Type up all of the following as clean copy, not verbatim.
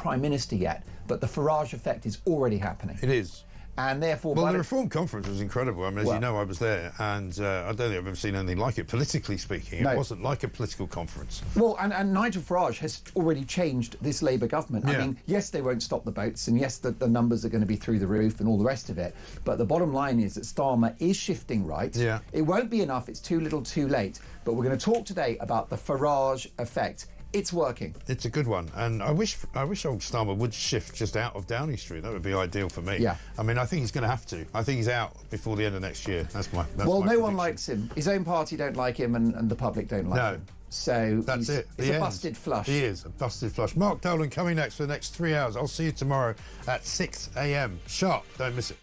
Prime Minister yet, but the Farage effect is already happening. It is. And therefore... Well, the Reform Conference was incredible. I mean, as well, you know, I was there, and I don't think I've ever seen anything like it, politically speaking. It wasn't like a political conference. Well, and Nigel Farage has already changed this Labour government. Yeah. I mean, yes, they won't stop the boats, and yes, the numbers are going to be through the roof and all the rest of it, but the bottom line is that Starmer is shifting right. Yeah. It won't be enough, it's too little too late, but we're going to talk today about the Farage effect. It's working. It's a good one, and I wish old Starmer would shift just out of Downing Street. That would be ideal for me. Yeah. I mean, I think he's going to have to. I think he's out before the end of next year. That's my well, no prediction. one likes him. His own party don't like him, and the public don't like him. So that's it. It's a busted flush. He is a busted flush. Mark Dolan coming next for the next 3 hours. I'll see you tomorrow at 6 a.m. sharp. Don't miss it.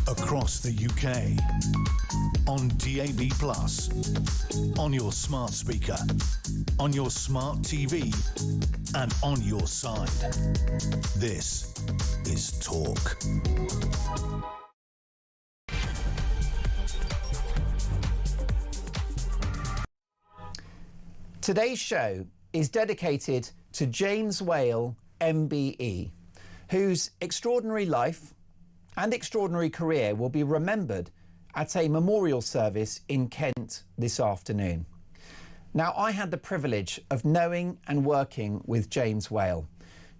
Across the UK, on DAB+, on your smart speaker, on your smart TV, and on your side. This is Talk. Today's show is dedicated to James Whale, MBE, whose extraordinary life and extraordinary career will be remembered at a memorial service in Kent this afternoon. Now, I had the privilege of knowing and working with James Whale,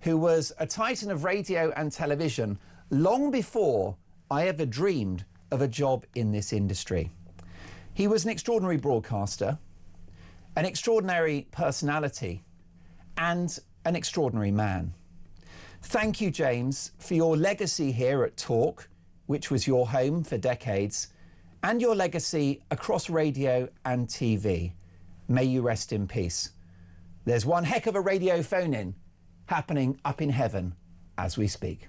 who was a titan of radio and television long before I ever dreamed of a job in this industry. He was an extraordinary broadcaster, an extraordinary personality, and an extraordinary man. Thank you, James, for your legacy here at Talk, which was your home for decades, and your legacy across radio and TV. May you rest in peace. There's one heck of a radio phone-in happening up in heaven as we speak.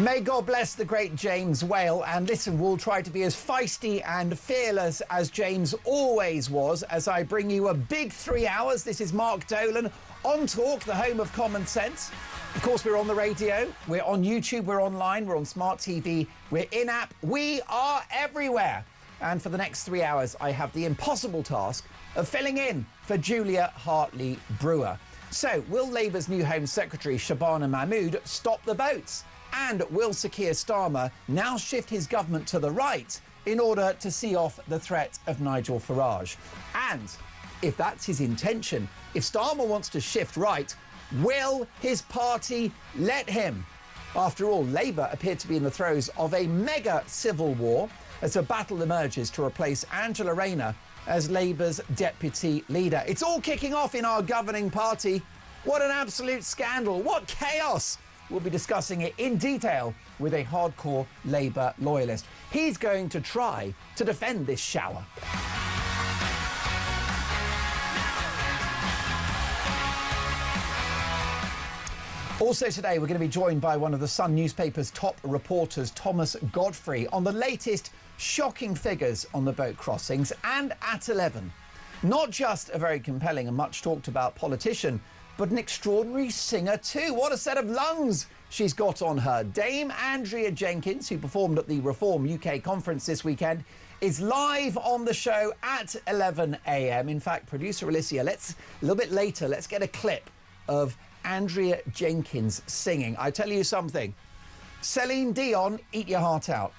May God bless the great James Whale. And listen, we'll try to be as feisty and fearless as James always was as I bring you a big 3 hours. This is Mark Dolan on Talk, the home of common sense. Of course, we're on the radio, we're on YouTube, we're online, we're on smart TV, we're in-app, we are everywhere. And for the next 3 hours, I have the impossible task of filling in for Julia Hartley-Brewer. So, will Labour's new Home Secretary, Shabana Mahmood, stop the boats? And will Sir Keir Starmer now shift his government to the right in order to see off the threat of Nigel Farage? And if that's his intention, if Starmer wants to shift right, will his party let him? After all, Labour appear to be in the throes of a mega civil war as a battle emerges to replace Angela Rayner as Labour's deputy leader. It's all kicking off in our governing party. What an absolute scandal. What chaos. We'll be discussing it in detail with a hardcore Labour loyalist. He's going to try to defend this shower. Also today, we're going to be joined by one of the Sun newspaper's top reporters, Thomas Godfrey, on the latest shocking figures on the boat crossings. And at 11, not just a very compelling and much talked about politician, but an extraordinary singer too. What a set of lungs she's got on her. Dame Andrea Jenkins, who performed at the Reform UK conference this weekend, is live on the show at 11 a.m. In fact, producer Alicia, a little bit later, let's get a clip of Andrea Jenkins singing. I tell you something, Celine Dion, eat your heart out.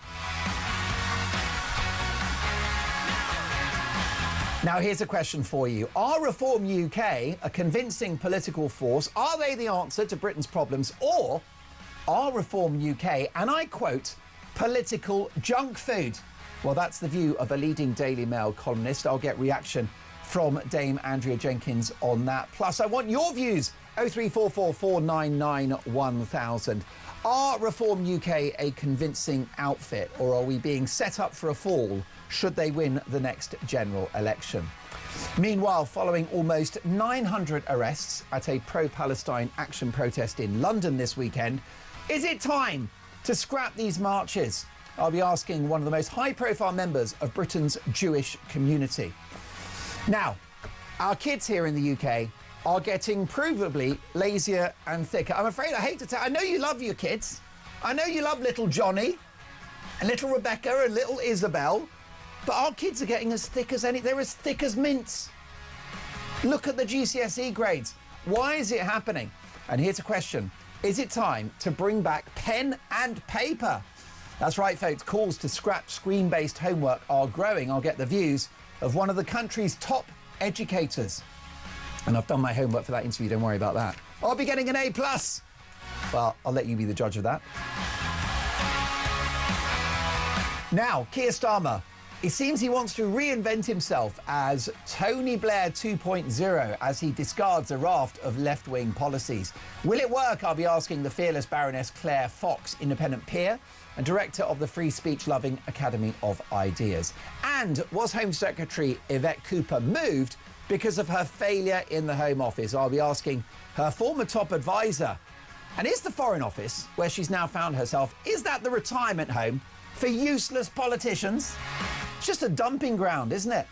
Now, here's a question for you. Are Reform UK a convincing political force? Are they the answer to Britain's problems? Or are Reform UK, and I quote, political junk food? Well, that's the view of a leading Daily Mail columnist. I'll get reaction from Dame Andrea Jenkins on that. Plus, I want your views. 0344 499 1000. Are Reform UK a convincing outfit, or are we being set up for a fall should they win the next general election? Meanwhile, following almost 900 arrests at a pro-Palestine action protest in London this weekend, is it time to scrap these marches? I'll be asking one of the most high-profile members of Britain's Jewish community. Now, our kids here in the UK are getting provably lazier and thicker. I'm afraid, I hate to tell, I know you love your kids. I know you love little Johnny and little Rebecca and little Isabel, but our kids are getting as thick as they're as thick as mints. Look at the GCSE grades. Why is it happening? And here's a question. Is it time to bring back pen and paper? That's right, folks. Calls to scrap screen-based homework are growing. I'll get the views of one of the country's top educators. And I've done my homework for that interview, don't worry about that. I'll be getting an A+. Well, I'll let you be the judge of that. Now, Keir Starmer. It seems he wants to reinvent himself as Tony Blair 2.0 as he discards a raft of left-wing policies. Will it work? I'll be asking the fearless Baroness Claire Fox, independent peer and director of the free speech-loving Academy of Ideas. And was Home Secretary Yvette Cooper moved because of her failure in the Home Office? I'll be asking her former top advisor. And is the Foreign Office, where she's now found herself, is that the retirement home for useless politicians? It's just a dumping ground, isn't it?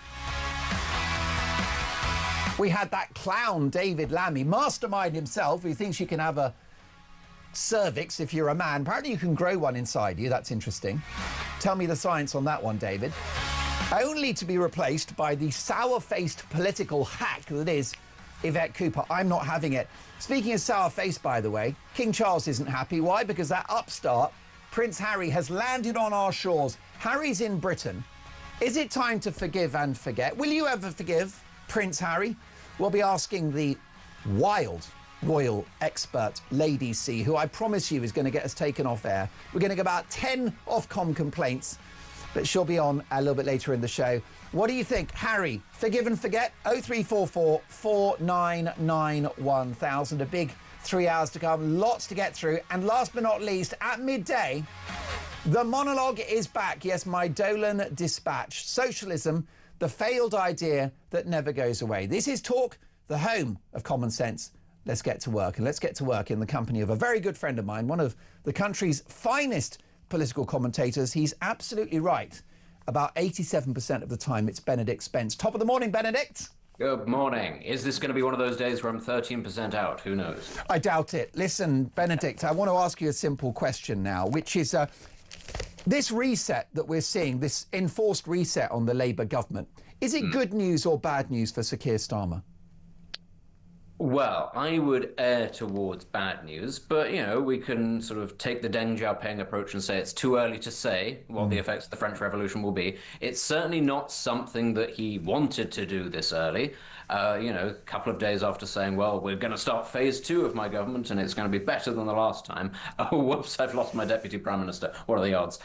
We had that clown, David Lammy, mastermind himself, who thinks you can have a cervix if you're a man. Apparently you can grow one inside you. That's interesting. Tell me the science on that one, David. Only to be replaced by the sour-faced political hack that is Yvette Cooper. I'm not having it. Speaking of sour-faced, by the way, King Charles isn't happy. Why? Because that upstart, Prince Harry, has landed on our shores. Harry's in Britain. Is it time to forgive and forget? Will you ever forgive Prince Harry? We'll be asking the wild royal expert, Lady C, who I promise you is going to get us taken off air. We're going to get about 10 Ofcom complaints, but she'll be on a little bit later in the show. What do you think? Harry, forgive and forget? 0344 499 1000. A big 3 hours to come, lots to get through. And last but not least, at midday, the monologue is back. Yes, my Dolan Dispatch. Socialism, the failed idea that never goes away. This is Talk, the home of common sense. let's get to work. And let's get to work in the company of a very good friend of mine, one of the country's finest political commentators. He's absolutely right. About 87% of the time, it's Benedict Spence. Top of the morning, Benedict. Good morning. Is this going to be one of those days where I'm 13% out? Who knows? I doubt it. Listen, Benedict, I want to ask you a simple question now, which is this reset that we're seeing, this enforced reset on the Labour government, is it good news or bad news for Sir Keir Starmer? Well, I would err towards bad news, but, you know, we can sort of take the Deng Xiaoping approach and say it's too early to say what the effects of the French Revolution will be. It's certainly not something that he wanted to do this early. You know, a couple of days after saying, well, we're going to start phase 2 of my government and it's going to be better than the last time. Oh, whoops, I've lost my deputy prime minister. What are the odds?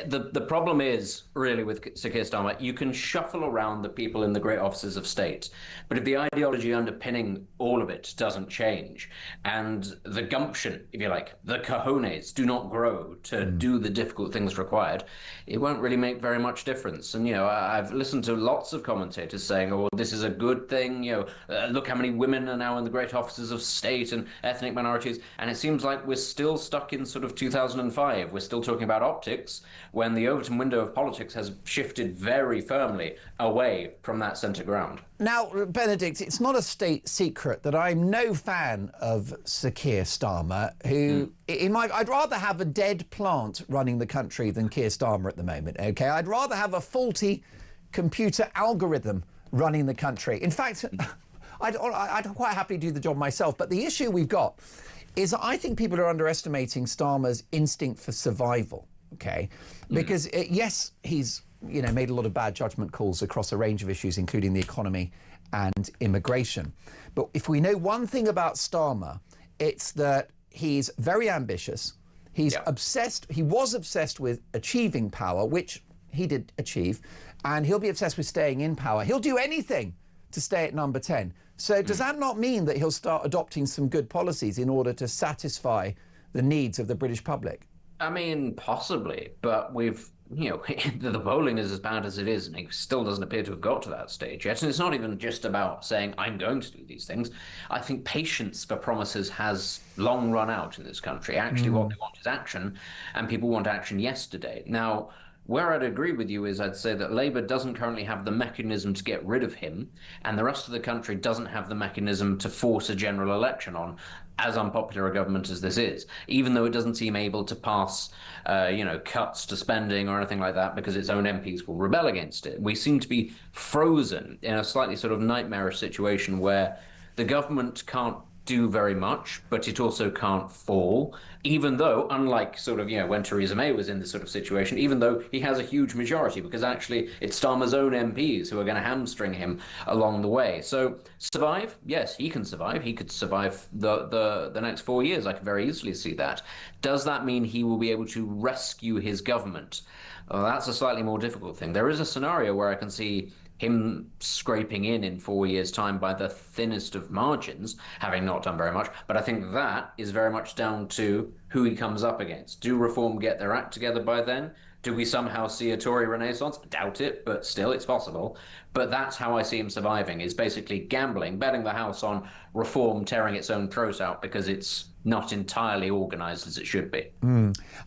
The problem is, really, with Sir Keir Starmer, you can shuffle around the people in the great offices of state, but if the ideology underpinning all of it doesn't change and the gumption, if you like, the cojones do not grow to do the difficult things required, it won't really make very much difference. And, you know, I've listened to lots of commentators saying, oh, this is a good thing. You know, look how many women are now in the great offices of state and ethnic minorities. And it seems like we're still stuck in sort of 2005. We're still talking about optics when the Overton window of politics has shifted very firmly away from that centre ground. Now, Benedict, it's not a state secret that I'm no fan of Sir Keir Starmer, who, I'd rather have a dead plant running the country than Keir Starmer at the moment, OK? I'd rather have a faulty computer algorithm running the country. In fact, I'd quite happily do the job myself. But the issue we've got is I think people are underestimating Starmer's instinct for survival, OK? Because, yes, he's made a lot of bad judgment calls across a range of issues, including the economy and immigration. But if we know one thing about Starmer, it's that he's very ambitious. He's obsessed. He was obsessed with achieving power, which he did achieve, and he'll be obsessed with staying in power. He'll do anything to stay at number 10. So does that not mean that he'll start adopting some good policies in order to satisfy the needs of the British public? I mean, possibly, but the polling is as bad as it is, and he still doesn't appear to have got to that stage yet. And it's not even just about saying, I'm going to do these things. I think patience for promises has long run out in this country. Actually, what they want is action, and people want action yesterday. Now, where I'd agree with you is I'd say that Labour doesn't currently have the mechanism to get rid of him, and the rest of the country doesn't have the mechanism to force a general election on, as unpopular a government as this is, even though it doesn't seem able to pass, cuts to spending or anything like that because its own MPs will rebel against it. We seem to be frozen in a slightly sort of nightmarish situation where the government can't do very much, but it also can't fall, even though, unlike when Theresa May was in this sort of situation, even though he has a huge majority, because actually it's Starmer's own MPs who are going to hamstring him along the way. So survive? Yes, he can survive. He could survive the next 4 years. I could very easily see that. Does that mean he will be able to rescue his government? Well, that's a slightly more difficult thing. There is a scenario where I can see him scraping in 4 years' time by the thinnest of margins, having not done very much. But I think that is very much down to who he comes up against. Do Reform get their act together by then? Do we somehow see a Tory renaissance? Doubt it, but still, it's possible. But that's how I see him surviving, is basically gambling, betting the house on Reform tearing its own throat out because it's not entirely organised as it should be.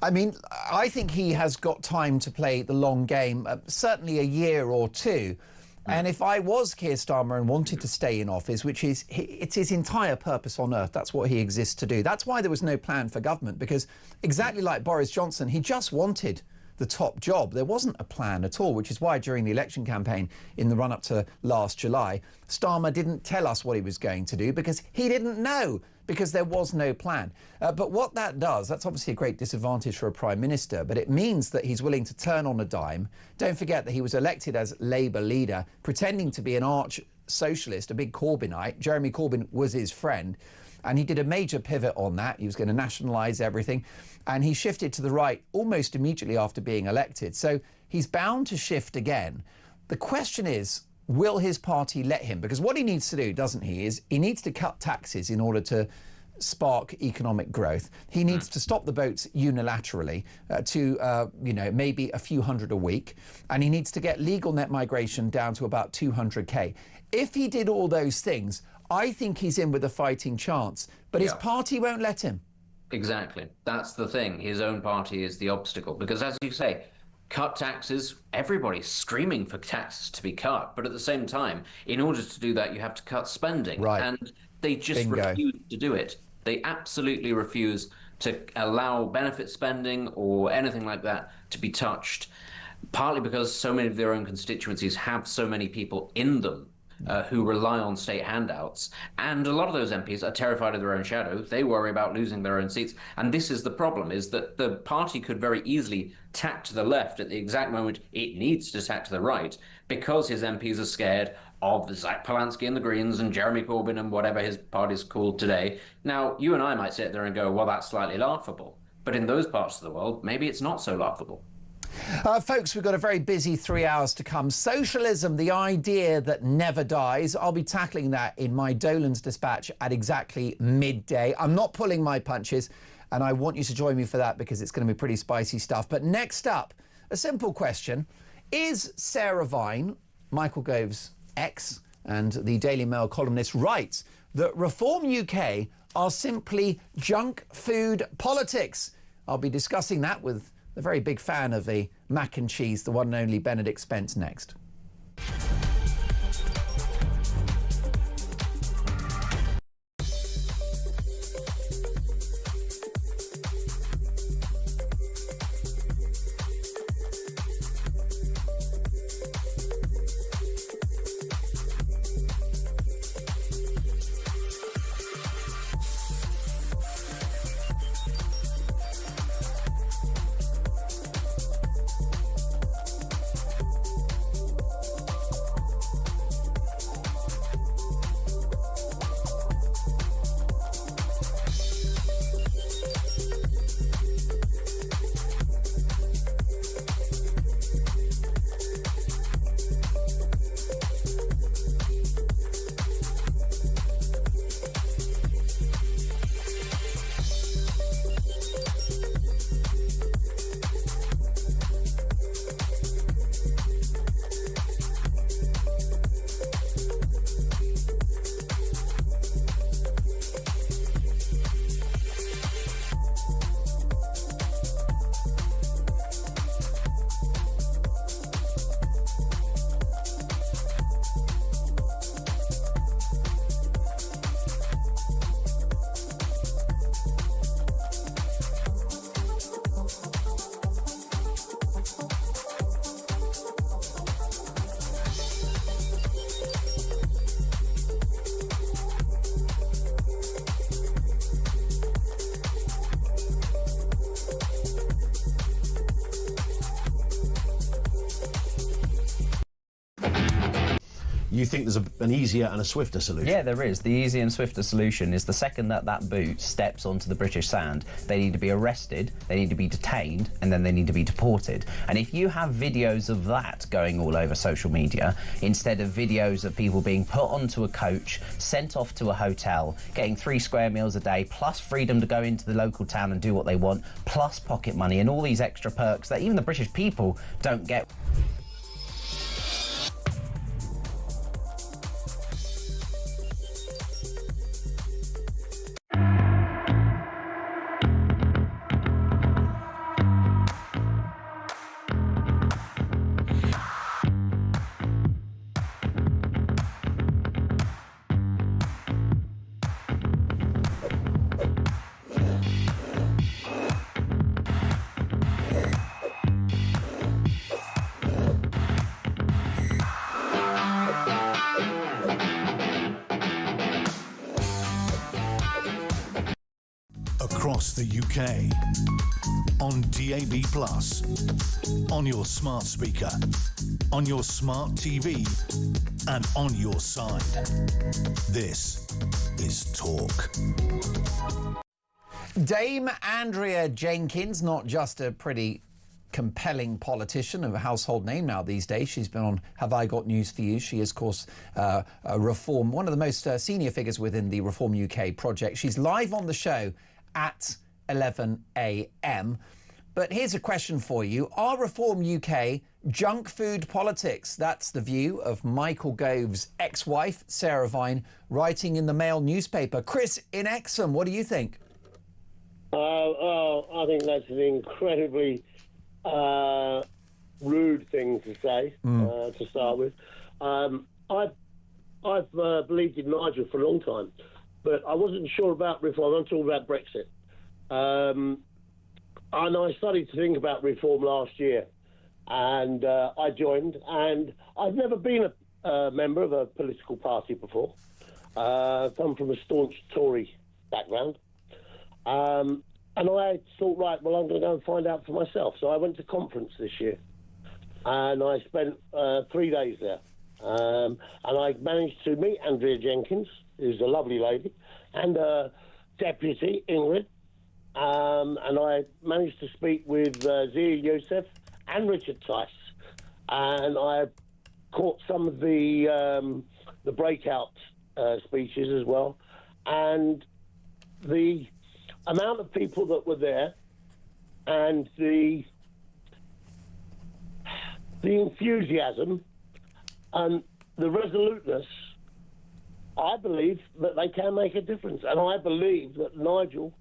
I mean, I think he has got time to play the long game, certainly a year or two. And if I was Keir Starmer and wanted to stay in office, which is it's his entire purpose on earth, that's what he exists to do. That's why there was no plan for government, because exactly like Boris Johnson, he just wanted the top job. There wasn't a plan at all, which is why during the election campaign in the run-up to last July, Starmer didn't tell us what he was going to do because he didn't know, because there was no plan. But what that does, that's obviously a great disadvantage for a Prime Minister, but it means that he's willing to turn on a dime. Don't forget that he was elected as Labour leader, pretending to be an arch socialist, a big Corbynite. Jeremy Corbyn was his friend, and he did a major pivot on that. He was going to nationalise everything, and he shifted to the right almost immediately after being elected. So he's bound to shift again. The question is, will his party let him? Because what he needs to do, doesn't he, is he needs to cut taxes in order to spark economic growth. He needs to stop the boats unilaterally to, maybe a few hundred a week. And he needs to get legal net migration down to about 200k. If he did all those things, I think he's in with a fighting chance, but his party won't let him. Exactly. That's the thing. His own party is the obstacle. Because as you say, cut taxes, everybody's screaming for taxes to be cut. But at the same time, in order to do that, you have to cut spending. Right. And they just refuse to do it. They absolutely refuse to allow benefit spending or anything like that to be touched, partly because so many of their own constituencies have so many people in them who rely on state handouts. And a lot of those MPs are terrified of their own shadow. They worry about losing their own seats. And this is the problem, is that the party could very easily tack to the left at the exact moment it needs to tack to the right, because his MPs are scared of Zach Polanski and the Greens and Jeremy Corbyn and whatever his party's called today. Now, you and I might sit there and go, well, that's slightly laughable. But in those parts of the world, maybe it's not so laughable. Folks, we've got a very busy 3 hours to come. Socialism, the idea that never dies. I'll be tackling that in my Dolan's Dispatch at exactly midday. I'm not pulling my punches, and I want you to join me for that because it's going to be pretty spicy stuff. But next up, a simple question. Is Sarah Vine, Michael Gove's ex and the Daily Mail columnist, right that Reform UK are simply junk food politics? I'll be discussing that with the very big fan of the mac and cheese, the one and only Benedict Spence, next. You think there's an easier and a swifter solution? Yeah, there is. The easier and swifter solution is the second that that boot steps onto the British sand, they need to be arrested, they need to be detained, and then they need to be deported. And if you have videos of that going all over social media, instead of videos of people being put onto a coach, sent off to a hotel, getting 3 square meals a day, plus freedom to go into the local town and do what they want, plus pocket money and all these extra perks that even the British people don't get. Across the UK, on DAB+, on your smart speaker, on your smart TV, and on your side. This is Talk. Dame Andrea Jenkins, not just a pretty compelling politician, of a household name now these days. She's been on Have I Got News For You. She is, of course, a Reform, one of the most senior figures within the Reform UK project. She's live on the show at 11 a.m. But here's a question for you. Are Reform UK junk food politics? That's the view of Michael Gove's ex-wife, Sarah Vine, writing in the Mail newspaper. Chris in Exham, what do you think? I think that's an incredibly rude thing to say, to start with. I've believed in Nigel for a long time, but I wasn't sure about reform. I'm talking about Brexit. And I started to think about reform last year, and I joined, and I've never been a member of a political party before. Come from a staunch Tory background. And I thought, right, well, I'm going to go and find out for myself. So I went to conference this year, and I spent 3 days there. And I managed to meet Andrea Jenkins, who's a lovely lady, and Deputy Ingrid. And I managed to speak with Zia Youssef and Richard Tice. And I caught some of the breakout speeches as well. And the amount of people that were there and the enthusiasm and the resoluteness, I believe that they can make a difference. And I believe that Nigel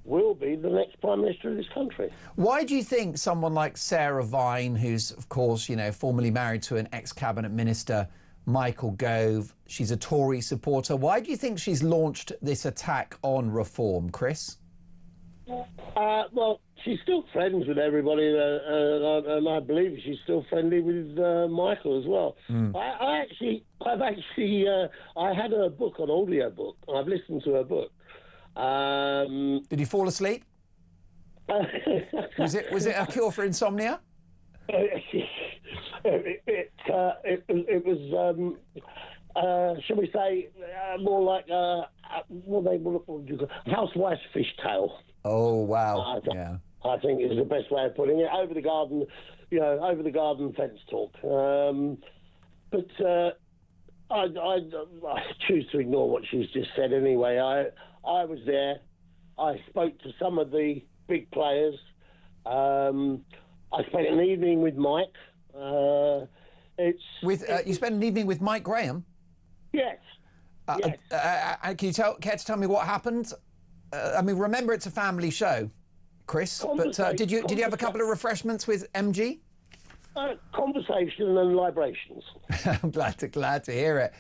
will be the next Prime Minister of this country. Why do you think someone like Sarah Vine, who's, of course, formerly married to an ex-cabinet minister, Michael Gove, she's a Tory supporter, why do you think she's launched this attack on reform, Chris? Well, she's still friends with everybody, and I believe she's still friendly with Michael as well. I had her book on audiobook. I've listened to her book. Did you fall asleep? Was it a cure for insomnia? It was, shall we say, more like what do you call housewife's fishtail. Oh wow! Yeah, I think is the best way of putting it. Over the garden, over the garden fence talk. But I choose to ignore what she's just said anyway. I was there. I spoke to some of the big players. I spent an evening with Mike. You spent an evening with Mike Graham? Yes. Yes. Can you care to tell me what happened? I mean, remember it's a family show, Chris. But did you have a couple of refreshments with MG? Conversation and libations. I'm glad to hear it.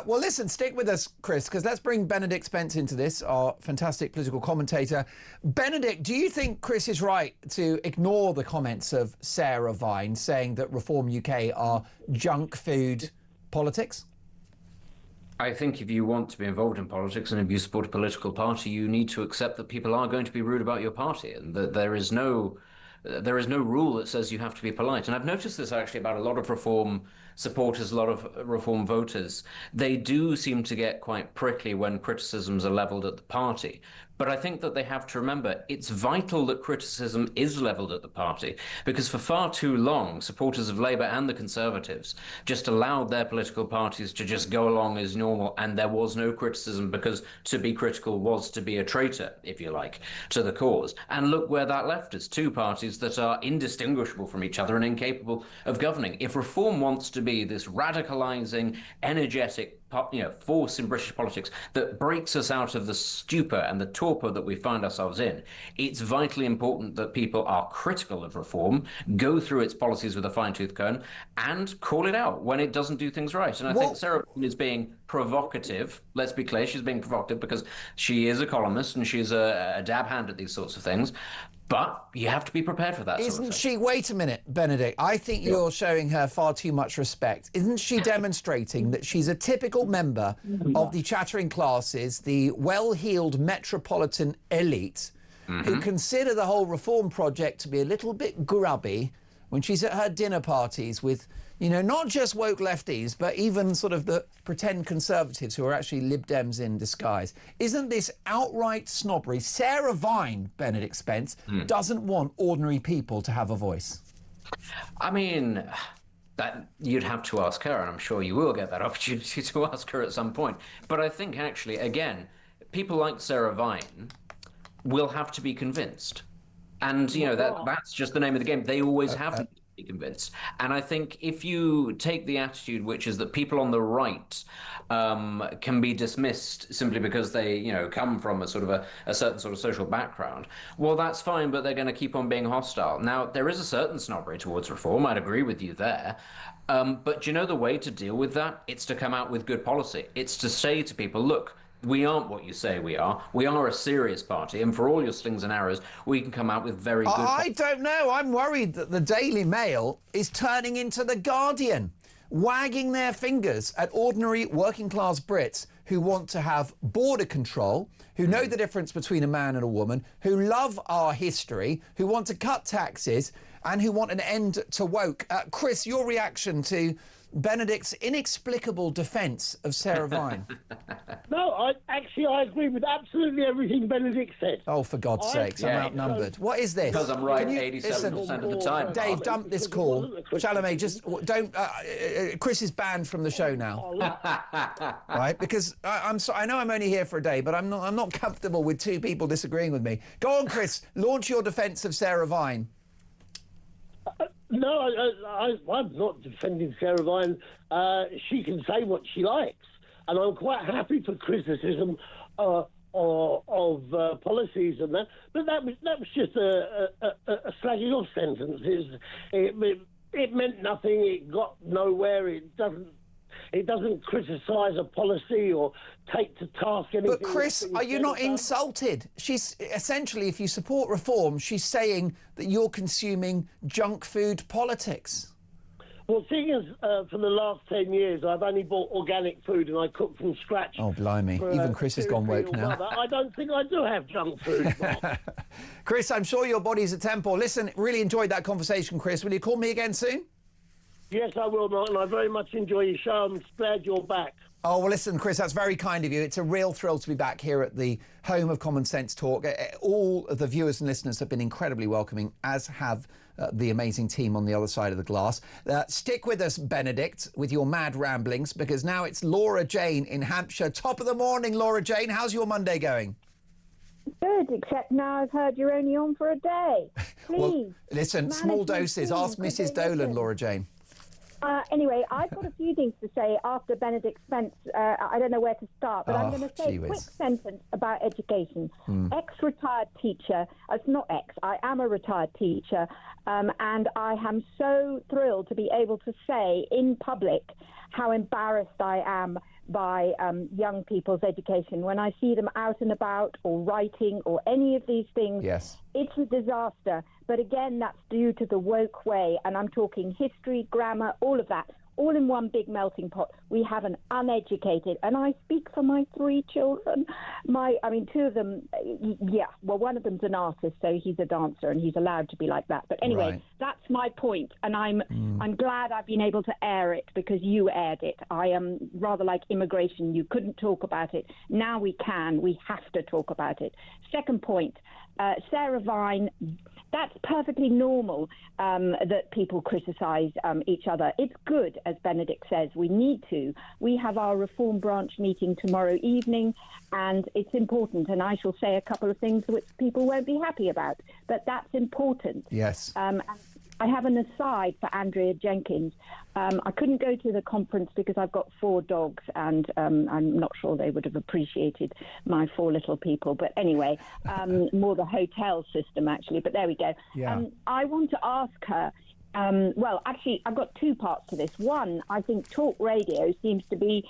Well, listen, stick with us, Chris, because let's bring Benedict Spence into this, our fantastic political commentator. Benedict, do you think Chris is right to ignore the comments of Sarah Vine saying that Reform UK are junk food politics? I think if you want to be involved in politics and if you support a political party, you need to accept that people are going to be rude about your party and that there is no rule that says you have to be polite. And I've noticed this actually about a lot of reform supporters, a lot of reform voters. They do seem to get quite prickly when criticisms are levelled at the party. But I think that they have to remember it's vital that criticism is levelled at the party, because for far too long, supporters of Labour and the Conservatives just allowed their political parties to just go along as normal, and there was no criticism because to be critical was to be a traitor, if you like, to the cause. And look where that left us, two parties that are indistinguishable from each other and incapable of governing. If reform wants to be this radicalising, energetic force in British politics that breaks us out of the stupor and the torpor that we find ourselves in, it's vitally important that people are critical of reform, go through its policies with a fine-tooth comb, and call it out when it doesn't do things right. And I think Sarah is being provocative. Let's be clear, she's being provocative because she is a columnist and she's a dab hand at these sorts of things. But you have to be prepared for that. Isn't she? Wait a minute, Benedict. I think you're showing her far too much respect. Isn't she demonstrating that she's a typical member of the chattering classes, the well-heeled metropolitan elite, who consider the whole reform project to be a little bit grubby when she's at her dinner parties with, not just woke lefties, but even sort of the pretend conservatives who are actually Lib Dems in disguise? Isn't this outright snobbery? Sarah Vine, Benedict Spence, doesn't want ordinary people to have a voice. I mean, that you'd have to ask her, and I'm sure you will get that opportunity to ask her at some point. But I think actually, again, people like Sarah Vine will have to be convinced. And, that's just the name of the game. They always have to be convinced. And I think if you take the attitude, which is that people on the right can be dismissed simply because they, come from a sort of a certain sort of social background, well, that's fine, but they're going to keep on being hostile. Now, there is a certain snobbery towards reform. I'd agree with you there. But do you know the way to deal with that? It's to come out with good policy. It's to say to people, look, we aren't what you say we are. We are a serious party, and for all your slings and arrows, we can come out with very good... I don't know. I'm worried that the Daily Mail is turning into the Guardian, wagging their fingers at ordinary working-class Brits who want to have border control, who know the difference between a man and a woman, who love our history, who want to cut taxes, and who want an end to woke. Chris, your reaction to Benedict's inexplicable defence of Sarah Vine? No, I agree with absolutely everything Benedict said. Oh, for God's sakes, I'm outnumbered. What is this? Because I'm right 87% of the time. Dave, dump this call. Chalamet, just don't... Chris is banned from the show now. Right? Because I know I'm only here for a day, but I'm not comfortable with two people disagreeing with me. Go on, Chris. Launch your defence of Sarah Vine. No, I'm not defending Sarah Vine. She can say what she likes, and I'm quite happy for criticism of policies and that. But that was just a slagging off sentence. It meant nothing. It got nowhere. It doesn't criticise a policy or take to task anything. But Chris, are you not insulted? She's essentially, if you support reform, she's saying that you're consuming junk food politics. Well, seeing as for the last 10 years I've only bought organic food and I cook from scratch. Oh, blimey. Even Chris has gone woke now. I don't think I do have junk food. Chris, I'm sure your body's a temple. Listen, really enjoyed that conversation, Chris. Will you call me again soon? Yes, I will, Martin. I very much enjoy your show. I'm glad you're back. Oh, well, listen, Chris, that's very kind of you. It's a real thrill to be back here at the home of Common Sense Talk. All of the viewers and listeners have been incredibly welcoming, as have the amazing team on the other side of the glass. Stick with us, Benedict, with your mad ramblings, because now it's Laura Jane in Hampshire. Top of the morning, Laura Jane. How's your Monday going? Good, except now I've heard you're only on for a day. Please. Well, listen, small doses. Ask Mrs. Dolan, Laura Jane. Anyway, I've got a few things to say after Benedict Spence. I don't know where to start, but I'm going to say a quick sentence about education. Ex-retired teacher, it's not ex, I am a retired teacher, and I am so thrilled to be able to say in public how embarrassed I am by young people's education. When I see them out and about or writing or any of these things, yes, it's a disaster. But again, that's due to the woke way. And I'm talking history, grammar, all of that, all in one big melting pot. We have an uneducated, and I speak for my 3 children. 2 of them, one of them's an artist, so he's a dancer and he's allowed to be like that. But anyway, That's my point. And I'm glad I've been able to air it because you aired it. I am rather like immigration. You couldn't talk about it. Now we can. We have to talk about it. Second point, Sarah Vine, that's perfectly normal that people criticise each other. It's good, as Benedict says. We need to. We have our reform branch meeting tomorrow evening, and it's important. And I shall say a couple of things which people won't be happy about, but that's important. Yes. And I have an aside for Andrea Jenkins. I couldn't go to the conference because I've got 4 dogs, and I'm not sure they would have appreciated my 4 little people. But anyway, more the hotel system, actually. But there we go. Yeah. I want to ask her, actually, I've got 2 parts to this. One, I think talk radio seems to be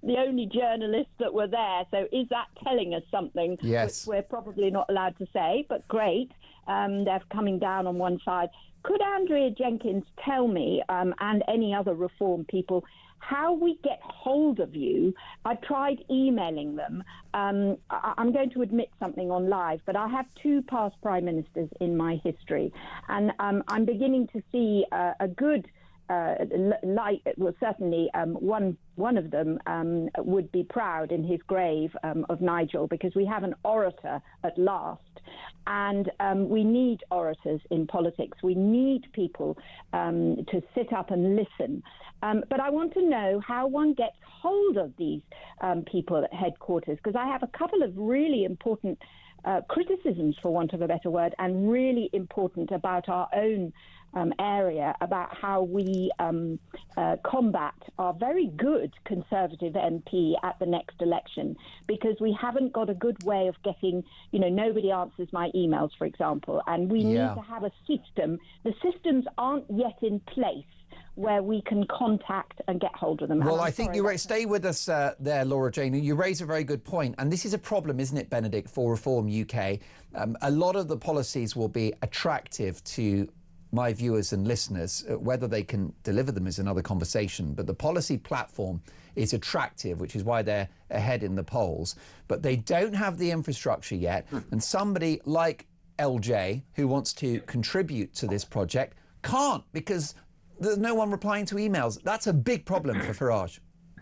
the only journalists that were there. So is that telling us something? Yes. Which we're probably not allowed to say, but great. They're coming down on one side. Could Andrea Jenkins tell me, and any other reform people, how we get hold of you? I tried emailing them. I'm going to admit something on live, but I have 2 past prime ministers in my history, and I'm beginning to see a good light. Well, certainly one of them would be proud in his grave of Nigel, because we have an orator at last. And we need orators in politics. We need people to sit up and listen. But I want to know how one gets hold of these people at headquarters, because I have a couple of really important criticisms, for want of a better word, and really important about our own area, about how we combat our very good Conservative MP at the next election, because we haven't got a good way of getting, nobody answers my emails, for example, and we need to have a system. The systems aren't yet in place where we can contact and get hold of them. Well, I think stay with us there, Laura Jane. You raise a very good point. And this is a problem, isn't it, Benedict, for Reform UK? A lot of the policies will be attractive to my viewers and listeners. Whether they can deliver them is another conversation. But the policy platform is attractive, which is why they're ahead in the polls. But they don't have the infrastructure yet. And somebody like LJ, who wants to contribute to this project, can't, because there's no one replying to emails. That's a big problem for Farage.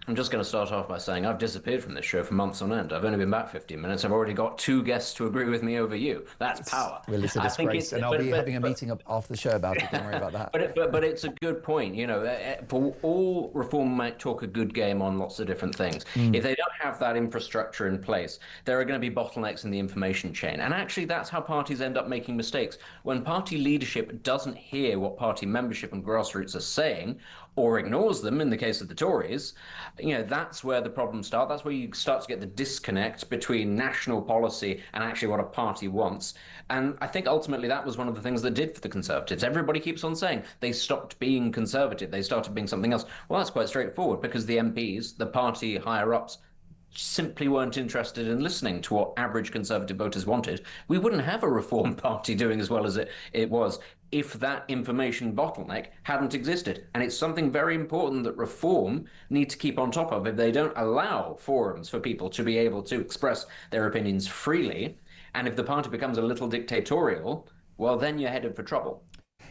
I'm just going to start off by saying I've disappeared from this show for months on end. I've only been back 15 minutes. I've already got 2 guests to agree with me over you. That's power. Well, it's a disgrace, and I'll be having a meeting up after the show about it. Don't worry about that. But it's a good point. For all Reform might talk a good game on lots of different things. If they don't have that infrastructure in place, there are going to be bottlenecks in the information chain. And actually, that's how parties end up making mistakes. When party leadership doesn't hear what party membership and grassroots are saying, or ignores them, in the case of the Tories, that's where the problems start. That's where you start to get the disconnect between national policy and actually what a party wants. And I think ultimately that was one of the things that did for the Conservatives. Everybody keeps on saying they stopped being Conservative, they started being something else. Well, that's quite straightforward, because the MPs, the party higher-ups, simply weren't interested in listening to what average Conservative voters wanted. We wouldn't have a Reform Party doing as well as it was if that information bottleneck hadn't existed. And it's something very important that Reform need to keep on top of. If they don't allow forums for people to be able to express their opinions freely, and if the party becomes a little dictatorial, well, then you're headed for trouble.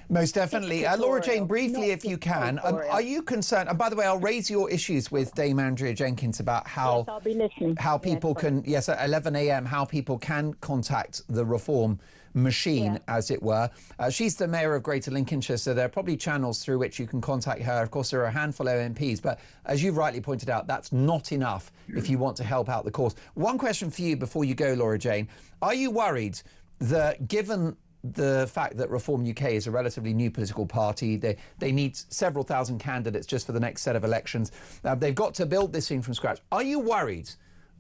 Most definitely. Laura Jane, briefly, if you can, are you concerned? And by the way, I'll raise your issues with Dame Andrea Jenkins about how I'll be listening. How people can, at 11 a.m., how people can contact the Reform machine, as it were. She's the mayor of Greater Lincolnshire, so there are probably channels through which you can contact her. Of course, there are a handful of MPs, but as you've rightly pointed out, that's not enough if you want to help out the cause. One question for you before you go, Laura Jane. Are you worried that, given the fact that Reform UK is a relatively new political party, they need several thousand candidates just for the next set of elections, they've got to build this thing from scratch. Are you worried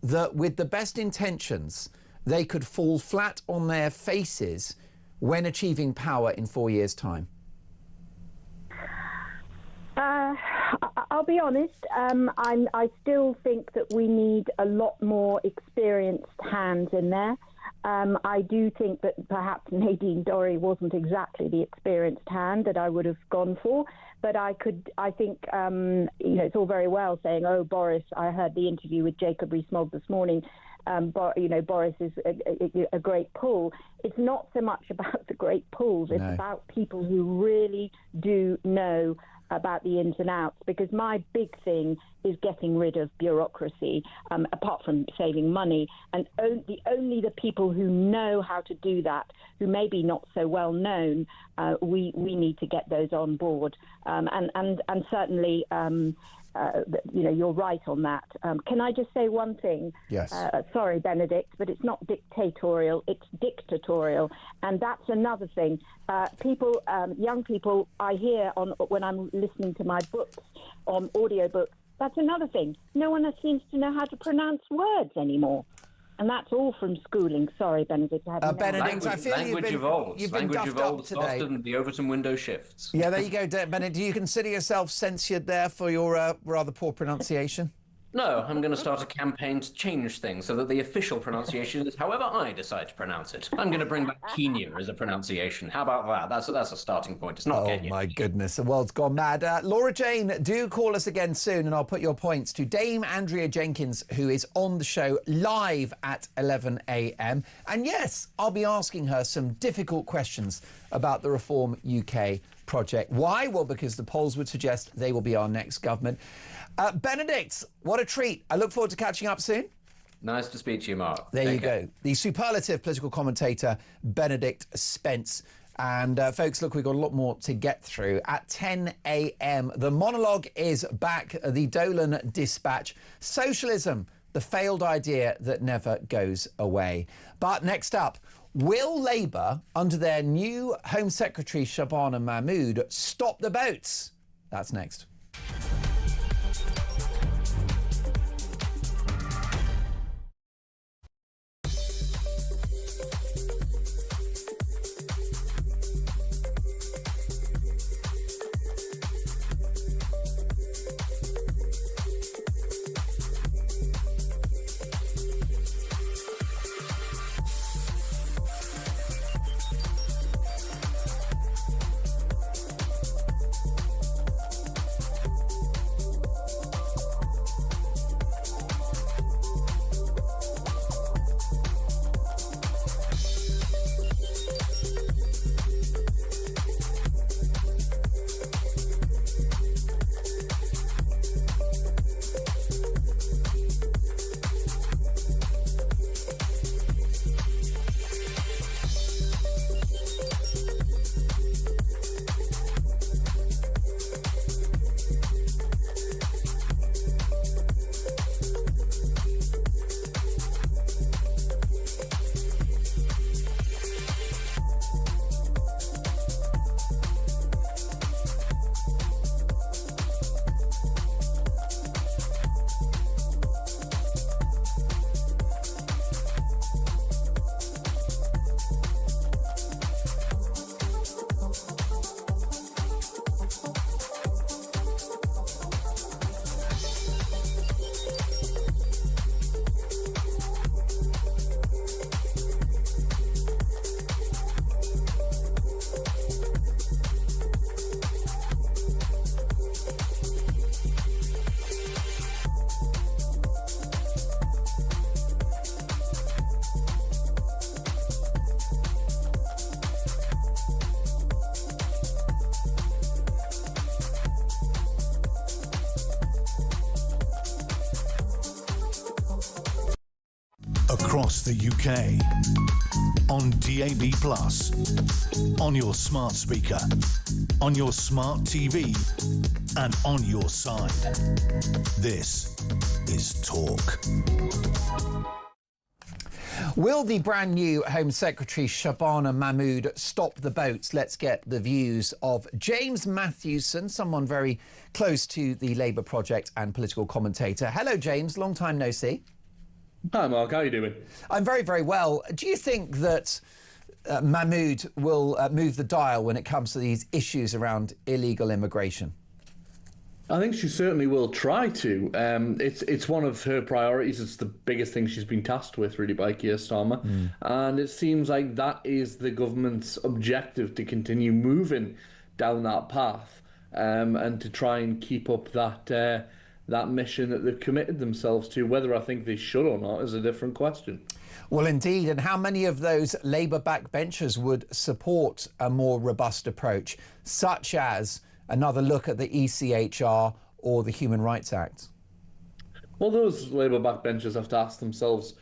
that with the best intentions, they could fall flat on their faces when achieving power in 4 years' time? I'll be honest. I still think that we need a lot more experienced hands in there. I do think that perhaps Nadine Dorry wasn't exactly the experienced hand that I would have gone for, but I think, it's all very well saying, oh, Boris, I heard the interview with Jacob Rees-Mogg this morning, Boris is a great pull. It's not so much about the great pulls, it's about people who really do know about the ins and outs, because my big thing is getting rid of bureaucracy, apart from saving money, and only the people who know how to do that, who may be not so well known, we need to get those on board, and certainly you're right on that. Can I just say one thing? Yes. Sorry, Benedict, but it's not dictatorial, it's dictatorial. And that's another thing. Young people, I hear when I'm listening to my books, on audiobooks, that's another thing. No one seems to know how to pronounce words anymore. And that's all from schooling. Sorry, Benedict. Benedict, I feel you've been duffed up today. Faster than the Overton window shifts. Yeah, there you go, Benedict. Do you consider yourself censured there for your rather poor pronunciation? No, I'm going to start a campaign to change things so that the official pronunciation is however I decide to pronounce it. I'm going to bring back Kenya as a pronunciation. How about that? That's a starting point. It's not Kenya. Oh, my goodness. The world's gone mad. Laura Jane, do call us again soon, and I'll put your points to Dame Andrea Jenkins, who is on the show live at 11 a.m. And yes, I'll be asking her some difficult questions about the Reform UK project. Why? Well, because the polls would suggest they will be our next government. Benedict, what a treat. I look forward to catching up soon. Nice to speak to you, Mark. There you go. The superlative political commentator, Benedict Spence. And folks, look, we've got a lot more to get through. At 10 a.m, the monologue is back, the Dolan Dispatch. Socialism the failed idea that never goes away. But next up, will Labour, under their new Home Secretary Shabana Mahmood, stop the boats? That's next. Across the UK, on DAB+, on your smart speaker, on your smart TV, and on your side. This is Talk. Will the brand new Home Secretary Shabana Mahmood stop the boats? Let's get the views of James Matthewson, someone very close to the Labour project and political commentator. Hello, James. Long time no see. Hi, Mark. How are you doing? I'm very, very well. Do you think that Mahmood will move the dial when it comes to these issues around illegal immigration? I think she certainly will try to. It's one of her priorities. It's the biggest thing she's been tasked with, really, by Keir Starmer. And it seems like that is the government's objective, to continue moving down that path and to try and keep up that mission that they've committed themselves to. Whether I think they should or not is a different question. Well, indeed. And how many of those Labour backbenchers would support a more robust approach, such as another look at the ECHR or the Human Rights Act? Well, those Labour backbenchers have to ask themselves,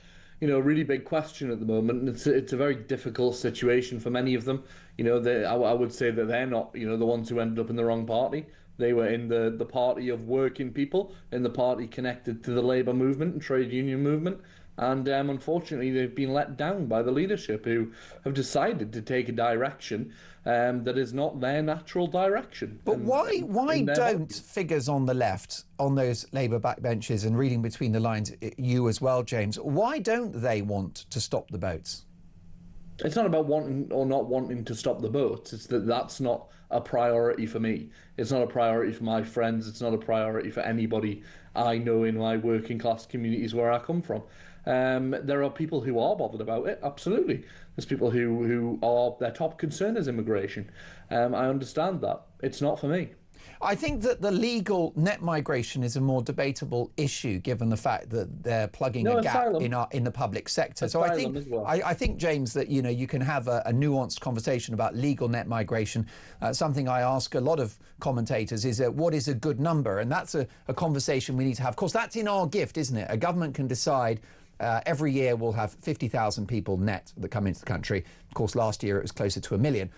a really big question at the moment. And it's a very difficult situation for many of them. I would say that they're not, the ones who ended up in the wrong party. They were in the party of working people, in the party connected to the Labour movement and trade union movement. And unfortunately, they've been let down by the leadership, who have decided to take a direction that is not their natural direction. But why don't figures on the left, on those Labour backbenches, and reading between the lines, you as well, James, why don't they want to stop the boats? It's not about wanting or not wanting to stop the boats. It's that's not a priority for me. It's not a priority for my friends. It's not a priority for anybody I know in my working class communities where I come from. There are people who are bothered about it, absolutely. There's people who are, their top concern is immigration. I understand that. It's not for me. I think that the legal net migration is a more debatable issue, given the fact that they're plugging a gap in the public sector. So I think, James, that you can have a nuanced conversation about legal net migration. Something I ask a lot of commentators is what is a good number, and that's a conversation we need to have. Of course, that's in our gift, isn't it? A government can decide. Every year we'll have 50,000 people net that come into the country. Of course, last year it was closer to 1 million.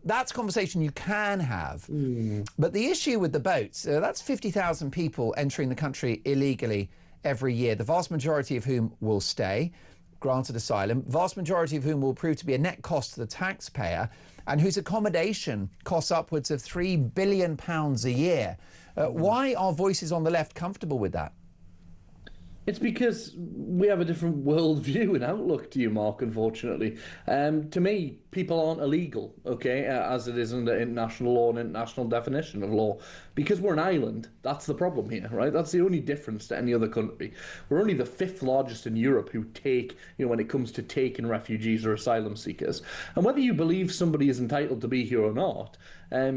That's a conversation you can have. But the issue with the boats, that's 50,000 people entering the country illegally every year, the vast majority of whom will stay, granted asylum, vast majority of whom will prove to be a net cost to the taxpayer, and whose accommodation costs upwards of £3 billion a year. Why are voices on the left comfortable with that? It's because we have a different worldview and outlook to you, Mark, unfortunately. To me, people aren't illegal, okay, as it is under international law and international definition of law. Because we're an island, that's the problem here, right? That's the only difference to any other country. We're only the 5th largest in Europe who take, when it comes to taking refugees or asylum seekers. And whether you believe somebody is entitled to be here or not,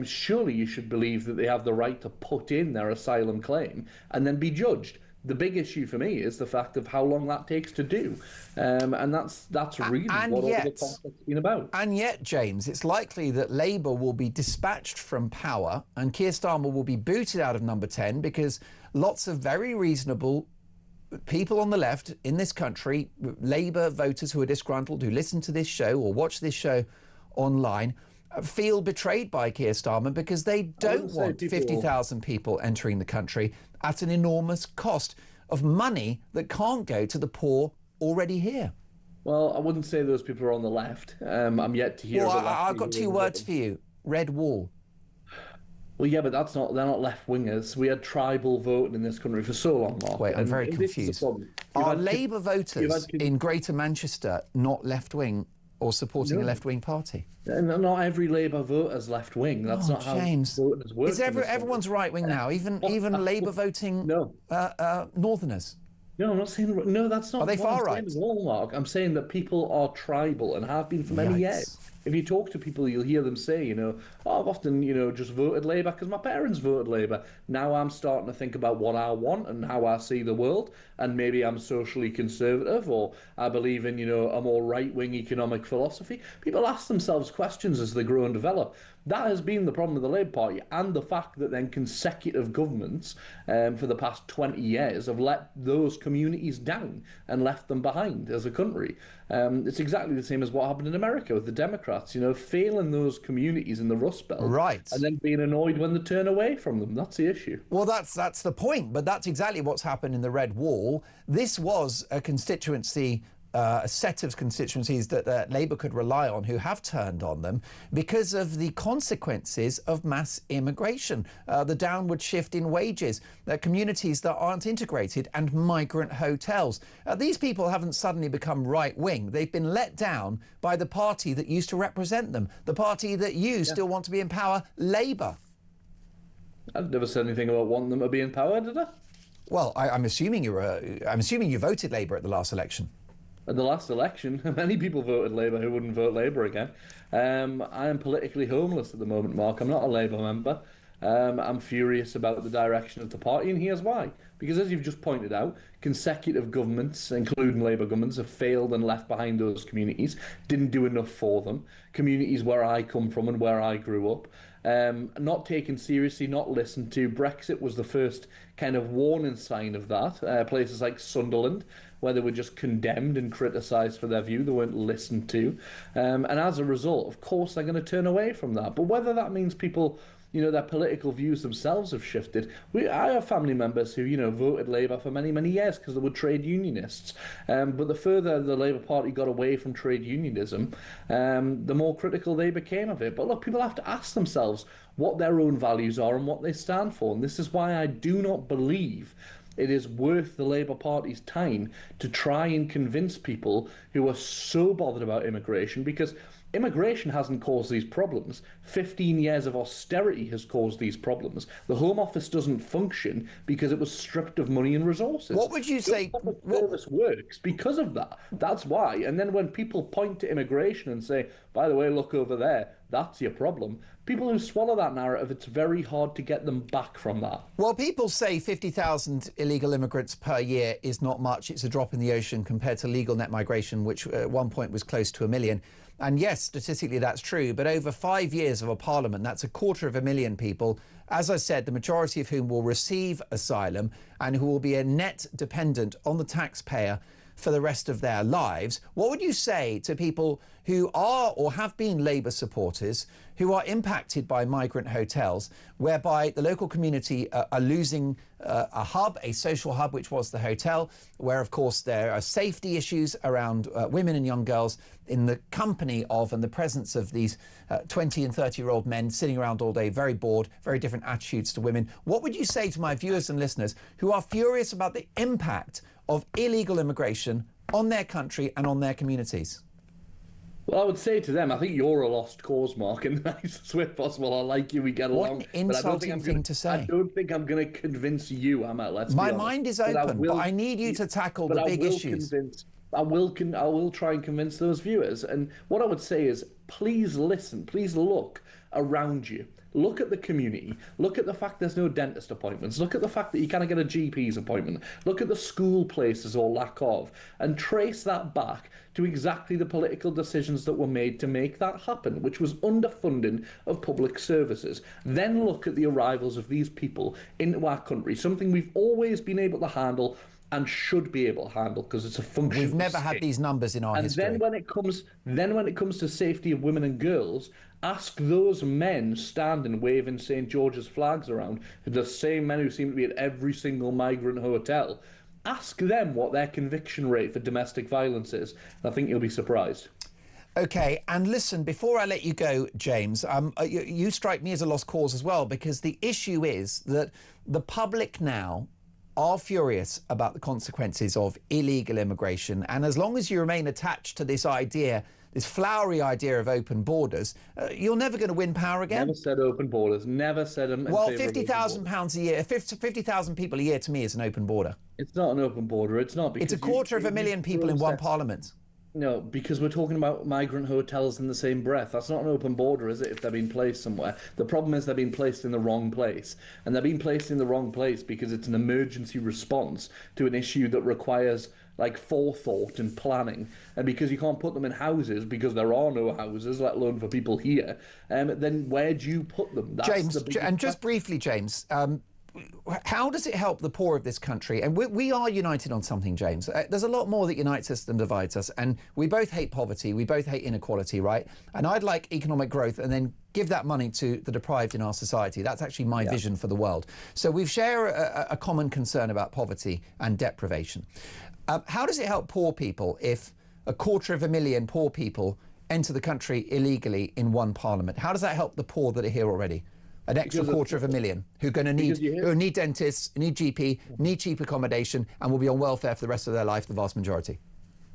surely you should believe that they have the right to put in their asylum claim and then be judged. The big issue for me is the fact of how long that takes to do. And that's really what all the conflict's been about. And yet, James, it's likely that Labour will be dispatched from power and Keir Starmer will be booted out of number 10 because lots of very reasonable people on the left in this country, Labour voters who are disgruntled, who listen to this show or watch this show online, feel betrayed by Keir Starmer because they don't want 50,000 people entering the country at an enormous cost of money that can't go to the poor already here. Well, I wouldn't say those people are on the left. I'm yet to hear. Well, I've got 2 words for you: red wall. Well, yeah, but they're not left-wingers. We had tribal voting in this country for so long, Mark. Wait, I'm very confused. Are Labour voters in Greater Manchester not left-wing or supporting a left-wing party? Not every Labour voter's left-wing. That's not James. how voters work. Is everyone's right-wing now? Even Labour voting Northerners? No, I'm not saying... No, that's not... Are they far right? Mark. I'm saying that people are tribal and have been for many years. If you talk to people, you'll hear them say, I've often, just voted Labour because my parents voted Labour. Now I'm starting to think about what I want and how I see the world, and maybe I'm socially conservative, or I believe in, a more right-wing economic philosophy. People ask themselves questions as they grow and develop. That has been the problem of the Labour Party, and the fact that then consecutive governments for the past 20 years have let those communities down and left them behind as a country. It's exactly the same as what happened in America with the Democrats, failing those communities in the Rust Belt. Right. And then being annoyed when they turn away from them. That's the issue. Well, that's the point, but that's exactly what's happened in the Red Wall. This was a constituency, a set of constituencies that Labour could rely on who have turned on them because of the consequences of mass immigration, the downward shift in wages, communities that aren't integrated, and migrant hotels. These people haven't suddenly become right-wing. They've been let down by the party that used to represent them, the party that you still want to be in power, Labour. I've never said anything about wanting them to be in power, did I? Well, I'm assuming you voted Labour at the last election. At the last election, many people voted Labour who wouldn't vote Labour again. I am politically homeless at the moment, Mark. I'm not a Labour member. I'm furious about the direction of the party, and here's why. Because as you've just pointed out, consecutive governments, including Labour governments, have failed and left behind those communities, didn't do enough for them. Communities where I come from and where I grew up. Not taken seriously, not listened to. Brexit was the first kind of warning sign of that. Places like Sunderland, where they were just condemned and criticised for their view, they weren't listened to. And as a result, of course, they're going to turn away from that. But whether that means people, their political views themselves have shifted. I have family members who, voted Labour for many, many years because they were trade unionists. But the further the Labour Party got away from trade unionism, the more critical they became of it. But look, people have to ask themselves what their own values are and what they stand for. And this is why I do not believe it is worth the Labour Party's time to try and convince people who are so bothered about immigration, because immigration hasn't caused these problems. 15 years of austerity has caused these problems. The Home Office doesn't function because it was stripped of money and resources. What would you say? The public service works because of that. That's why. And then when people point to immigration and say, by the way, look over there, that's your problem, people who swallow that narrative, it's very hard to get them back from that. Well, people say 50,000 illegal immigrants per year is not much. It's a drop in the ocean compared to legal net migration, which at one point was close to 1 million. And yes, statistically that's true, but over 5 years of a parliament, that's 250,000 people, as I said, the majority of whom will receive asylum and who will be a net dependent on the taxpayer for the rest of their lives. What would you say to people who are or have been Labour supporters, who are impacted by migrant hotels, whereby the local community are losing a hub, a social hub, which was the hotel, where, of course, there are safety issues around women and young girls in the company of and the presence of these 20 and 30-year-old men sitting around all day, very bored, very different attitudes to women. What would you say to my viewers and listeners who are furious about the impact of illegal immigration on their country and on their communities? Well, I would say to them, I think you're a lost cause, Mark, in the nicest way possible. I like you, we get along. What an insulting thing to say. I don't think I'm going to convince you, Emma, let's be honest. My mind is open, but I need you to tackle the big issues. I will try and convince those viewers. And what I would say is, please listen, please look around you. Look at the community. Look at the fact there's no dentist appointments. Look at the fact that you can't get a GP's appointment. Look at the school places or lack of. And trace that back to exactly the political decisions that were made to make that happen, which was underfunding of public services. Then look at the arrivals of these people into our country, something we've always been able to handle and should be able to handle because it's a function. We've never had these numbers in our history. And then when it comes to safety of women and girls, ask those men standing waving St. George's flags around, the same men who seem to be at every single migrant hotel. Ask them what their conviction rate for domestic violence is. I think you'll be surprised. Okay, and listen, before I let you go, James, you strike me as a lost cause as well, because the issue is that the public now are furious about the consequences of illegal immigration. And as long as you remain attached to this idea, this flowery idea of open borders, you're never going to win power again. Never said open borders. Never said them. Well, £50,000 a year, 50,000 people a year to me is an open border. It's not an open border. It's not. It's a quarter of a million people in one parliament. No, because we're talking about migrant hotels in the same breath. That's not an open border, is it, if they're being placed somewhere? The problem is they're being placed in the wrong place. And they're being placed in the wrong place because it's an emergency response to an issue that requires, like, forethought and planning. And because you can't put them in houses, because there are no houses, let alone for people here, then where do you put them? That's James, and just briefly, James, how does it help the poor of this country? And we are united on something, James. There's a lot more that unites us than divides us. And we both hate poverty. We both hate inequality, right? And I'd like economic growth and then give that money to the deprived in our society. That's actually my vision for the world. So we share a common concern about poverty and deprivation. How does it help poor people if 250,000 poor people enter the country illegally in one parliament? How does that help the poor that are here already? An extra 250,000 who are going to need dentists, need GP, need cheap accommodation, and will be on welfare for the rest of their life, the vast majority.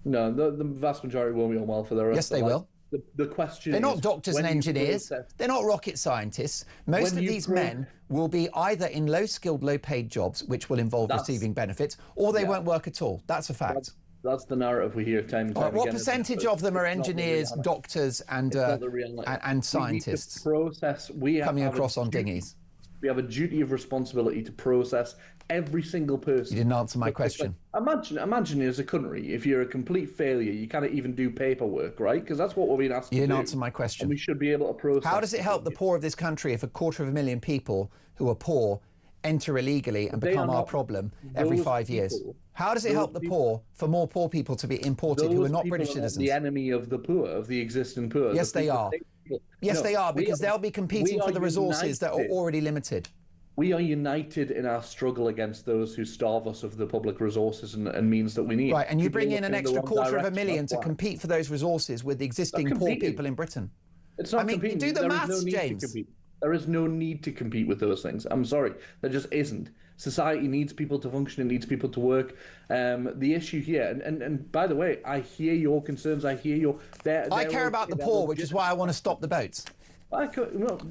No, the vast majority won't be on welfare for the rest of their life. Yes, they will. The question They're is, not doctors and engineers. They're not rocket scientists. Most of these men will be either in low-skilled, low-paid jobs, which will involve receiving benefits, or they won't work at all. That's a fact. That's the narrative we hear time and time again. What percentage of them are engineers, doctors, and scientists coming across on dinghies? We have a duty of responsibility to process every single person. You didn't answer my question. Imagine as a country, if you're a complete failure, you can't even do paperwork, right? Because that's what we're being asked to do. You didn't answer my question. And we should be able to process. How does it help the poor of this country if 250,000 people who are poor enter illegally and become our problem every 5 years? How does it help the poor for more poor people to be imported who are not British citizens? The enemy of the poor, of the existing poor. Yes, they are. Yes, they are, because they'll be competing for the resources that are already limited. We are united in our struggle against those who starve us of the public resources and means that we need. Right, and you bring in an extra 250,000 to compete for those resources with the existing poor people in Britain. It's not competing. Do the maths, James. There is no need to compete with those things. I'm sorry. There just isn't. Society needs people to function. It needs people to work. The issue here, and by the way, I hear your concerns. I hear your... I care about the poor, which is why I want to stop the boats.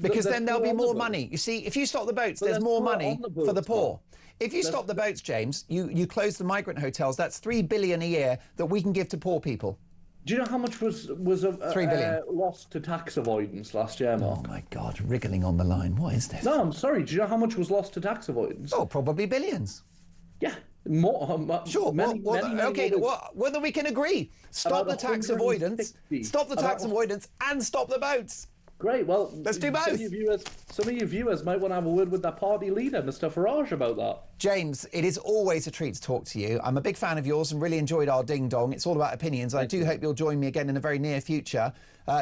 Because then there'll be more money. You see, if you stop the boats, there's more money for the poor. If you stop the boats, James, you close the migrant hotels, that's $3 billion a year that we can give to poor people. Do you know how much was $3 billion lost to tax avoidance last year, Mark? Oh my God, wriggling on the line. What is this? No, I'm sorry. Do you know how much was lost to tax avoidance? Oh, probably billions. Yeah, more. Sure. Whether we can agree, stop the tax avoidance, stop the tax avoidance, and stop the boats. Great. Well, let's do both. Some of you viewers might want to have a word with their party leader, Mr. Farage, about that. James, it is always a treat to talk to you. I'm a big fan of yours and really enjoyed our ding dong. It's all about opinions. I do hope you'll join me again in the very near future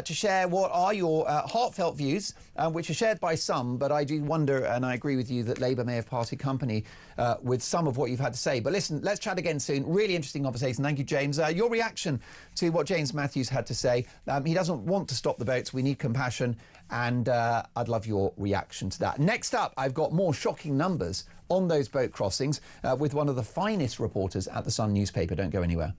to share what are your heartfelt views, which are shared by some, but I do wonder, and I agree with you, that Labour may have parted company with some of what you've had to say. But listen, let's chat again soon. Really interesting conversation. Thank you, James. Your reaction to what James Matthews had to say. He doesn't want to stop the boats. We need compassion. And I'd love your reaction to that. Next up, I've got more shocking numbers on those boat crossings with one of the finest reporters at the Sun newspaper. Don't go anywhere.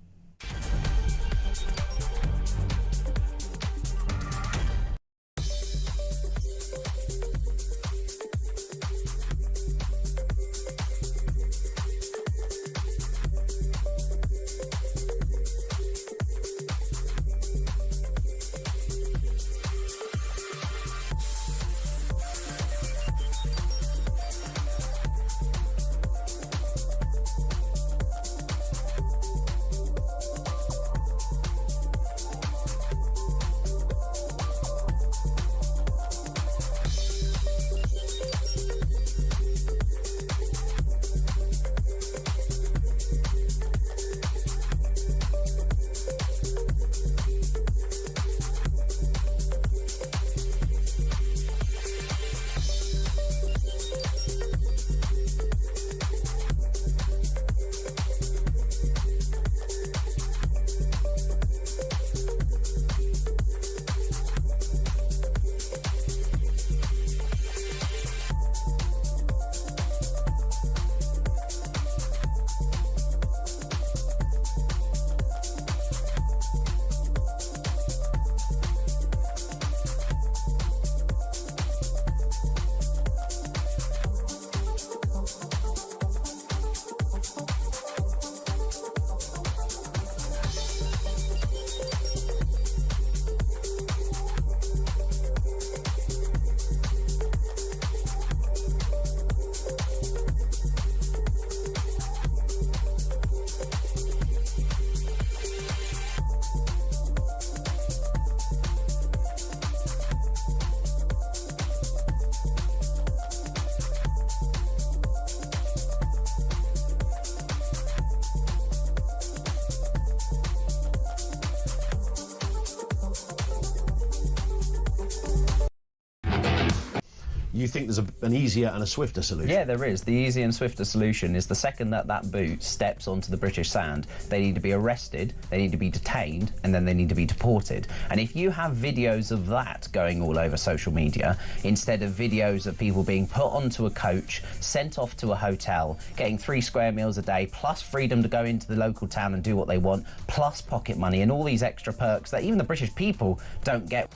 You think there's an easier and a swifter solution? Yeah, there is. The easier and swifter solution is the second that that boot steps onto the British sand, they need to be arrested, they need to be detained, and then they need to be deported. And if you have videos of that going all over social media, instead of videos of people being put onto a coach, sent off to a hotel, getting 3 square meals a day, plus freedom to go into the local town and do what they want, plus pocket money and all these extra perks that even the British people don't get.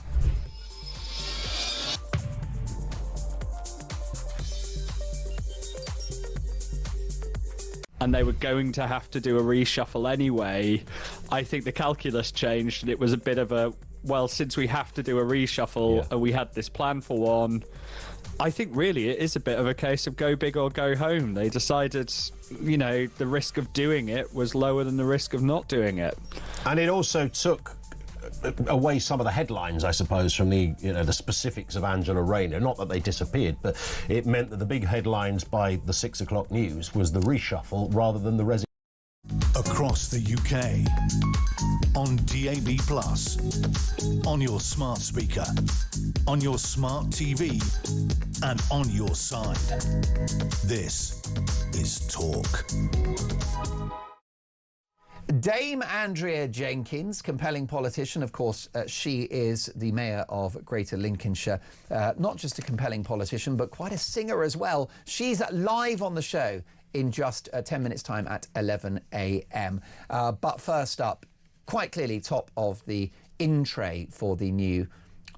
And they were going to have to do a reshuffle anyway. I think the calculus changed and it was a bit of a, well, since we have to do a reshuffle and we had this plan for one, I think really it is a bit of a case of go big or go home. They decided, you know, the risk of doing it was lower than the risk of not doing it. And it also took away some of the headlines, I suppose, from the, you know, the specifics of Angela Rayner. Not that they disappeared, but it meant that the big headlines by the 6 o'clock news was the reshuffle rather than the resignation. Across the UK, on DAB+, on your smart speaker, on your smart TV, and on your side. This is Talk. Dame Andrea Jenkins, compelling politician. Of course, she is the mayor of Greater Lincolnshire. Not just a compelling politician, but quite a singer as well. She's live on the show in just 10 minutes' time at 11 a.m. But first up, quite clearly top of the in-tray for the new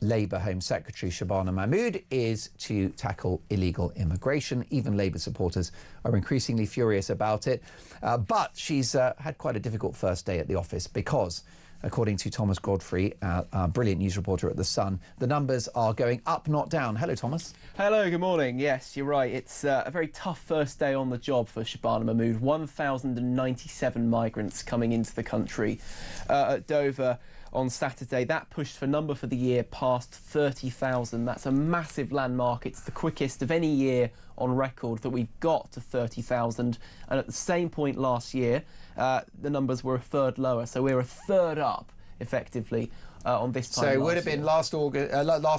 Labour Home Secretary Shabana Mahmood is to tackle illegal immigration. Even Labour supporters are increasingly furious about it. But she's had quite a difficult first day at the office because, according to Thomas Godfrey, our brilliant news reporter at The Sun, the numbers are going up, not down. Hello, Thomas. Hello, good morning. Yes, you're right. It's a very tough first day on the job for Shabana Mahmood. 1,097 migrants coming into the country at Dover. on Saturday. That pushed for number for the year past 30,000. That's a massive landmark. It's the quickest of any year on record that we've got to 30,000. And at the same point last year, the numbers were a third lower. So we're a third up, effectively, on this time. So it would have been last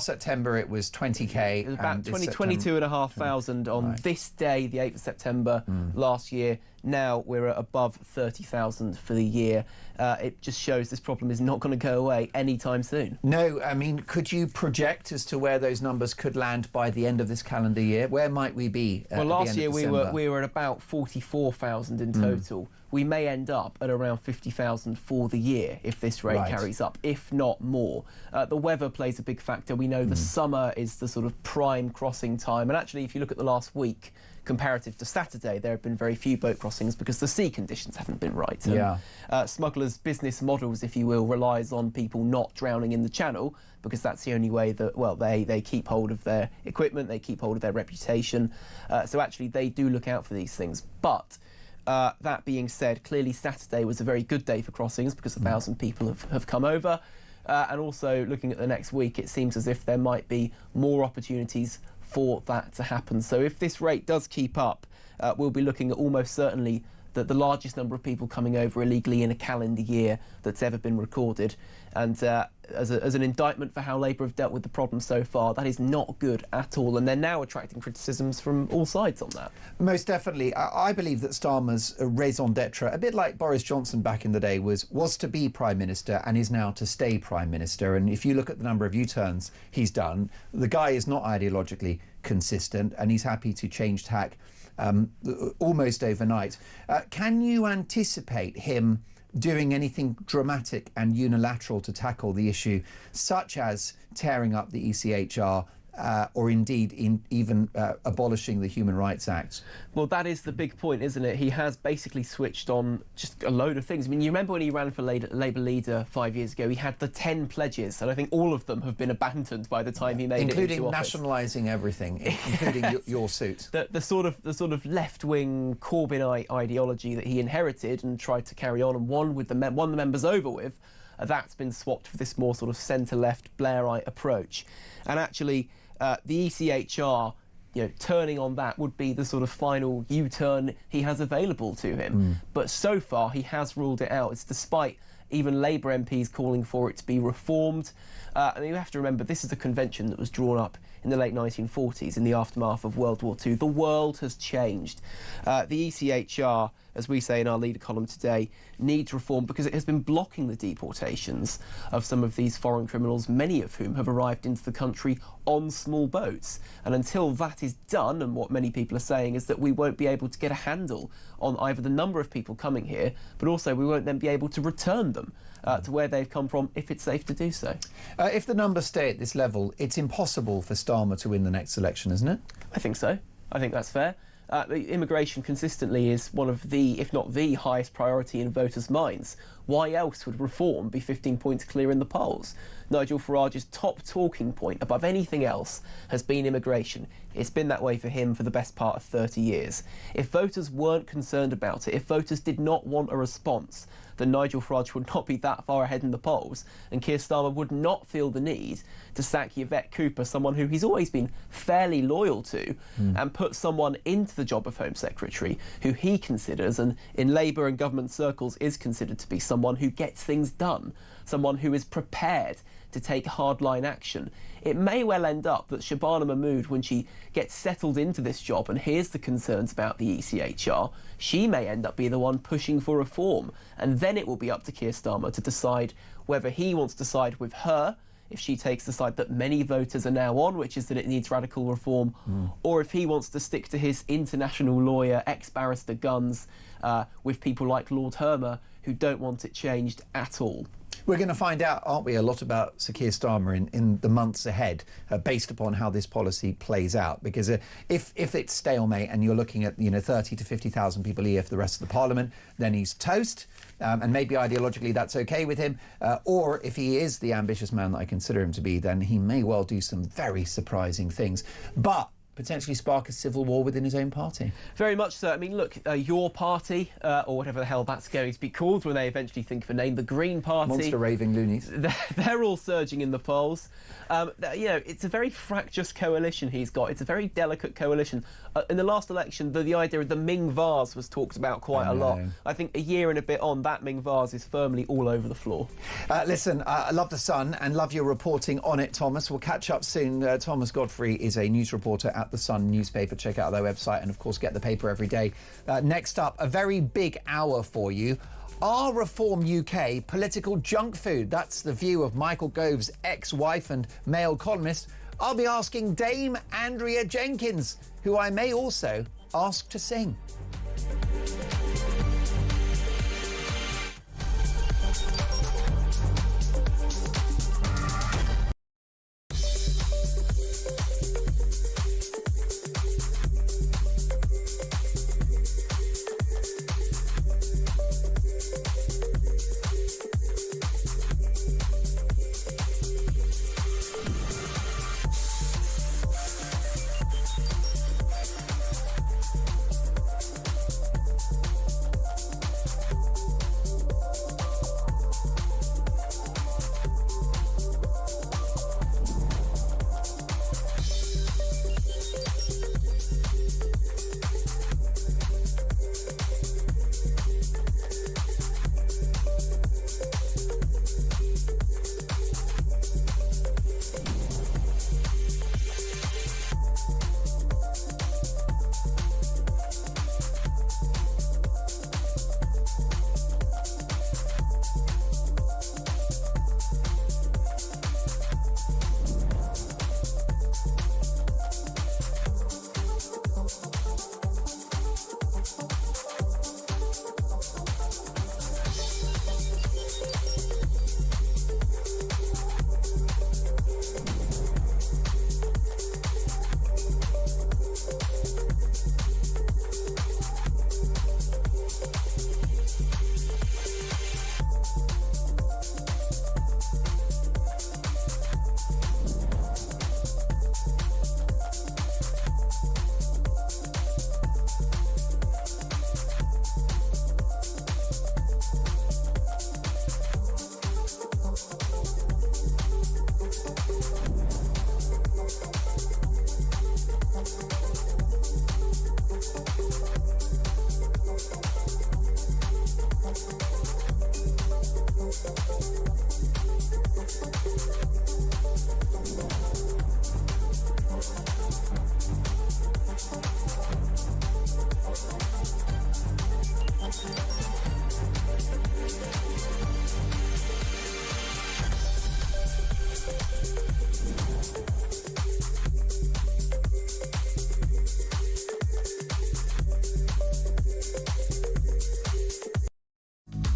September. It was 20k. It was about 22,500 on this day, the 8th of September last year. Now we're at above 30,000 for the year. It just shows this problem is not going to go away anytime soon. No, I mean, could you project as to where those numbers could land by the end of this calendar year? Where might we be? Well, last year we were at about 44,000 in total. We may end up at around 50,000 for the year if this rate carries up, if not more. The weather plays a big factor. We know the summer is the sort of prime crossing time. And actually, if you look at the last week, comparative to Saturday, there have been very few boat crossings because the sea conditions haven't been right. And, smugglers' business models, if you will, relies on people not drowning in the channel because that's the only way that, well, they keep hold of their equipment, they keep hold of their reputation. So actually, they do look out for these things. But that being said, clearly Saturday was a very good day for crossings because 1,000 people have come over. And also, looking at the next week, it seems as if there might be more opportunities for that to happen. So if this rate does keep up, we'll be looking at almost certainly the largest number of people coming over illegally in a calendar year that's ever been recorded. And as an indictment for how Labour have dealt with the problem so far, that is not good at all. And they're now attracting criticisms from all sides on that. Most definitely. I believe that Starmer's raison d'etre, a bit like Boris Johnson back in the day, was to be Prime Minister and is now to stay Prime Minister. And if you look at the number of U-turns he's done, the guy is not ideologically consistent and he's happy to change tack almost overnight. Can you anticipate him doing anything dramatic and unilateral to tackle the issue, such as tearing up the ECHR or indeed even abolishing the Human Rights Act? Well, that is the big point, isn't it? He has basically switched on just a load of things. I mean, you remember when he ran for Labour leader 5 years ago, he had the 10 pledges, and I think all of them have been abandoned by the time he made it into office. Including nationalising everything, including your suit. The sort of left-wing Corbynite ideology that he inherited and tried to carry on and won the members over with, that's been swapped for this more sort of centre-left Blairite approach. And actually, the ECHR, turning on that would be the sort of final U-turn he has available to him. But so far, he has ruled it out. It's despite even Labour MPs calling for it to be reformed. And you have to remember, this is a convention that was drawn up in the late 1940s in the aftermath of World War II. The world has changed. The ECHR, as we say in our leader column today, needs reform because it has been blocking the deportations of some of these foreign criminals, many of whom have arrived into the country on small boats. And until that is done, and what many people are saying is that we won't be able to get a handle on either the number of people coming here, but also we won't then be able to return them to where they've come from if it's safe to do so. If the numbers stay at this level, it's impossible for Starmer to win the next election, isn't it? I think so. I think that's fair. Immigration consistently is one of the, if not the highest priority in voters' minds. Why else would reform be 15 points clear in the polls? Nigel Farage's top talking point above anything else has been immigration. It's been that way for him for the best part of 30 years. If voters weren't concerned about it, if voters did not want a response, then Nigel Farage would not be that far ahead in the polls, and Keir Starmer would not feel the need to sack Yvette Cooper, someone who he's always been fairly loyal to, and put someone into the job of Home Secretary who he considers, and in Labour and government circles is considered to be someone who gets things done, someone who is prepared to take hardline action. It may well end up that Shabana Mahmood, when she gets settled into this job and hears the concerns about the ECHR, she may end up being the one pushing for reform. And then it will be up to Keir Starmer to decide whether he wants to side with her, if she takes the side that many voters are now on, which is that it needs radical reform, or if he wants to stick to his international lawyer, ex-barrister guns, with people like Lord Hermer, who don't want it changed at all. We're going to find out, aren't we, a lot about Sir Keir Starmer in the months ahead, based upon how this policy plays out. Because if it's stalemate and you're looking at 30 to 50,000 people a year for the rest of the Parliament, then he's toast, and maybe ideologically that's okay with him. Or if he is the ambitious man that I consider him to be, then he may well do some very surprising things. But potentially spark a civil war within his own party. Very much so. I mean, look, your party, or whatever the hell that's going to be called when they eventually think of a name, the Green Party. Monster raving loonies. They're all surging in the polls. You know, it's a very fractious coalition he's got. It's a very delicate coalition. In the last election, the idea of the Ming vase was talked about quite a lot. I think a year and a bit on, that Ming vase is firmly all over the floor. Listen, I love The Sun and love your reporting on it, Thomas. We'll catch up soon. Thomas Godfrey is a news reporter at The Sun newspaper. Check out their website and, of course, get the paper every day. Next up, a very big hour for you. Are Reform UK political junk food? That's the view of Michael Gove's ex-wife and male columnist. I'll be asking Dame Andrea Jenkins, who I may also ask to sing.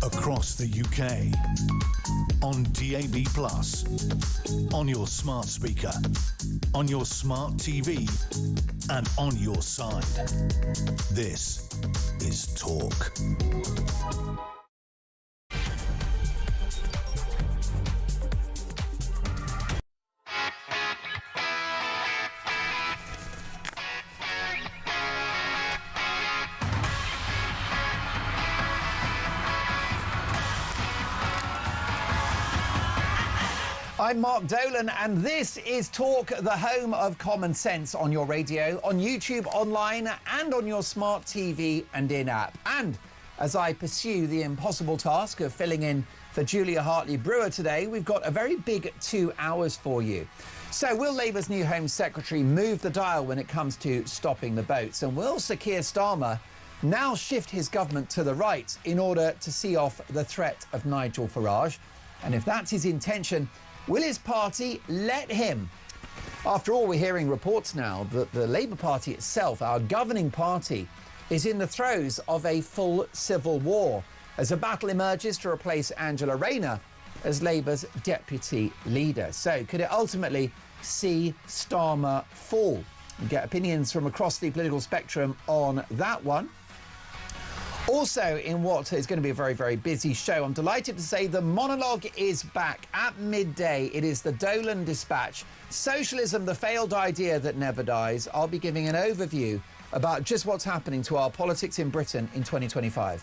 Across the UK, on DAB+, on your smart speaker, on your smart TV, and on your side. This is Talk. I'm Mark Dolan, and this is Talk, the home of common sense, on your radio, on YouTube, online, and on your smart TV and in-app. And as I pursue the impossible task of filling in for Julia Hartley-Brewer today, we've got a very big 2 hours for you. So will Labour's new Home Secretary move the dial when it comes to stopping the boats? And will Sir Keir Starmer now shift his government to the right in order to see off the threat of Nigel Farage? And if that's his intention, will his party let him? After all, we're hearing reports now that the Labour Party itself, our governing party, is in the throes of a full civil war as a battle emerges to replace Angela Rayner as Labour's deputy leader. So could it ultimately see Starmer fall? We'll get opinions from across the political spectrum on that one. Also, in what is going to be a very, very busy show, I'm delighted to say the monologue is back at midday. It is the Dolan Dispatch, Socialism, the Failed Idea That Never Dies. I'll be giving an overview about just what's happening to our politics in Britain in 2025.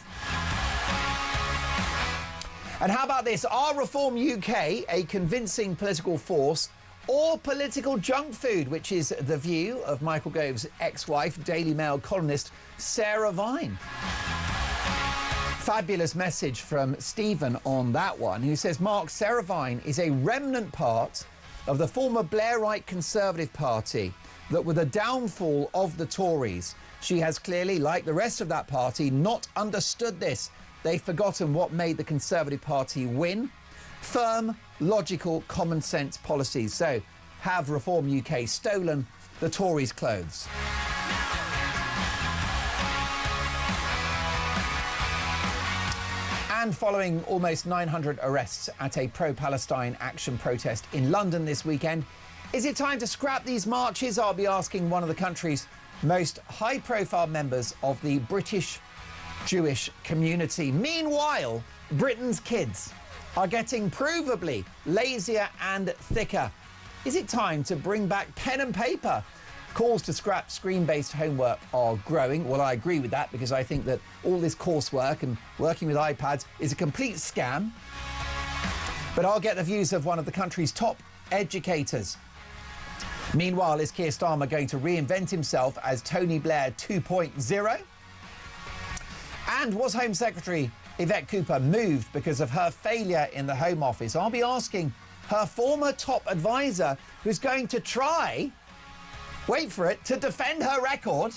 And how about this? Are Reform UK a convincing political force or political junk food, which is the view of Michael Gove's ex-wife, Daily Mail columnist Sarah Vine? Fabulous message from Stephen on that one, who says, Mark, Sarah Vine is a remnant part of the former Blairite Conservative Party that were the downfall of the Tories. She has clearly, like the rest of that party, not understood this. They've forgotten what made the Conservative Party win. Firm, logical, common sense policies. So, have Reform UK stolen the Tories' clothes? And following almost 900 arrests at a pro-Palestine action protest in London this weekend, is it time to scrap these marches? I'll be asking one of the country's most high-profile members of the British Jewish community. Meanwhile, Britain's kids are getting provably lazier and thicker. Is it time to bring back pen and paper? Calls to scrap screen-based homework are growing. Well, I agree with that because I think that all this coursework and working with iPads is a complete scam. But I'll get the views of one of the country's top educators. Meanwhile, is Keir Starmer going to reinvent himself as Tony Blair 2.0? And was Home Secretary Yvette Cooper moved because of her failure in the Home Office? I'll be asking her former top advisor, who's going to try, wait for it, to defend her record.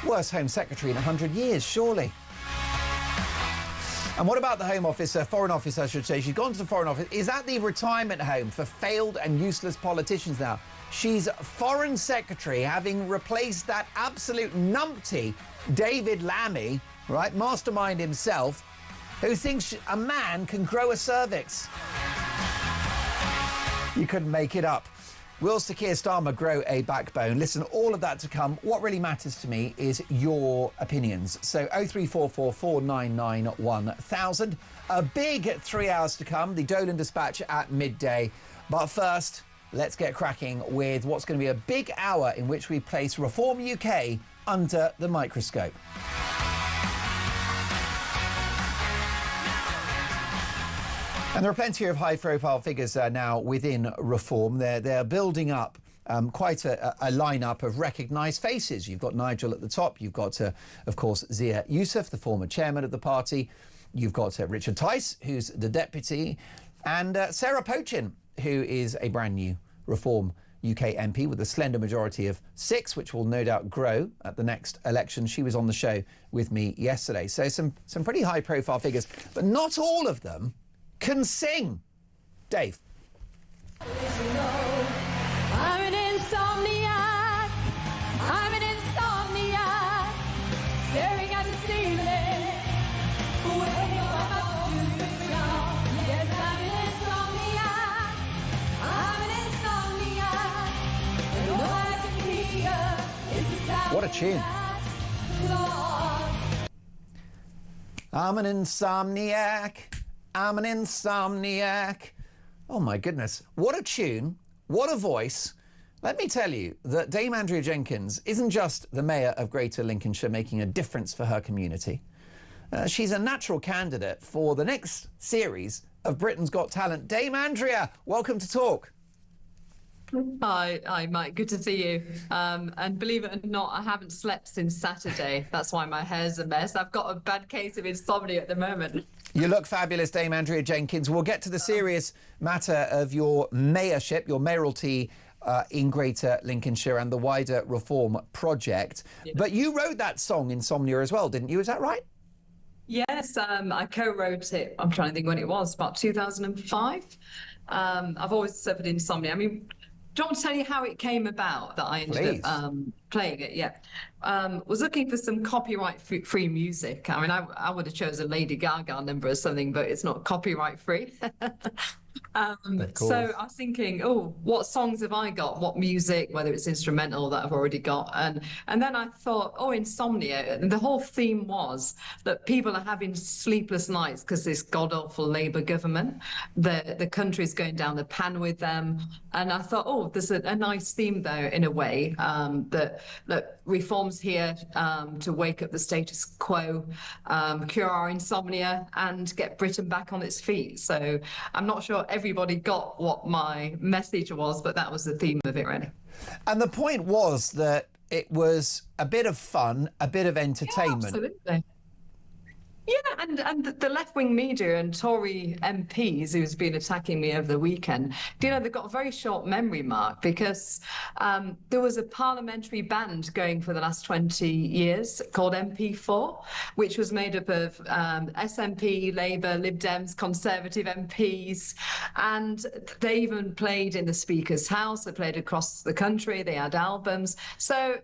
Worst Home Secretary in 100 years, surely. And what about the Home Office, Foreign Office, I should say? She's gone to the Foreign Office. Is that the retirement home for failed and useless politicians now? She's Foreign Secretary, having replaced that absolute numpty David Lammy, right, mastermind himself, who thinks a man can grow a cervix. You couldn't make it up. Will Sir Keir Starmer grow a backbone? Listen, all of that to come. What really matters to me is your opinions. So 0344 499 1000. A big 3 hours to come. The Dolan Dispatch at midday. But first, let's get cracking with what's going to be a big hour in which we place Reform UK under the microscope. And there are plenty of high-profile figures now within Reform. They're building up quite a lineup of recognised faces. You've got Nigel at the top. You've got, of course, Zia Youssef, the former chairman of the party. You've got Richard Tice, who's the deputy, and Sarah Pochin, who is a brand new Reform UK MP with a slender majority of 6, which will no doubt grow at the next election. She was on the show with me yesterday. So some pretty high-profile figures, but not all of them can sing. Dave. I'm an insomniac. I'm an insomniac. Staring at the ceiling. Waiting for my to switch off. Yes, I'm an insomniac. I'm an insomniac. And all I can hear is the sound. What a tune. I'm an insomniac. I'm an insomniac. Oh, my goodness. What a tune. What a voice. Let me tell you that Dame Andrea Jenkins isn't just the mayor of Greater Lincolnshire making a difference for her community. She's a natural candidate for the next series of Britain's Got Talent. Dame Andrea, welcome to Talk. Hi, Mike. Good to see you. And believe it or not, I haven't slept since Saturday. That's why my hair's a mess. I've got a bad case of insomnia at the moment. You look fabulous, Dame Andrea Jenkins. We'll get to the serious matter of your mayorship, your mayoralty in Greater Lincolnshire and the wider Reform project. Yeah. But you wrote that song, Insomnia, as well, didn't you? Is that right? Yes, I co-wrote it. I'm trying to think when it was, about 2005. I've always suffered insomnia. I mean, do you want to tell you how it came about that I ended up playing it? Yeah. was looking for some copyright-free music. I mean, I would have chosen a Lady Gaga number or something, but it's not copyright-free. So I was thinking, oh, what songs have I got? What music, whether it's instrumental that I've already got? And then I thought, oh, insomnia. And the whole theme was that people are having sleepless nights because this god-awful Labour government, the country's going down the pan with them. And I thought, oh, there's a nice theme there in a way, that reforms here to wake up the status quo, cure our insomnia, and get Britain back on its feet. So I'm not sure everybody got what my message was, but that was the theme of it, really. And the point was that it was a bit of fun, a bit of entertainment. Yeah, absolutely. Yeah, and the left-wing media and Tory MPs who's been attacking me over the weekend, they've got a very short memory, Mark, because there was a parliamentary band going for the last 20 years called MP4, which was made up of SNP, Labour, Lib Dems, Conservative MPs, and they even played in the Speaker's House, they played across the country, they had albums. So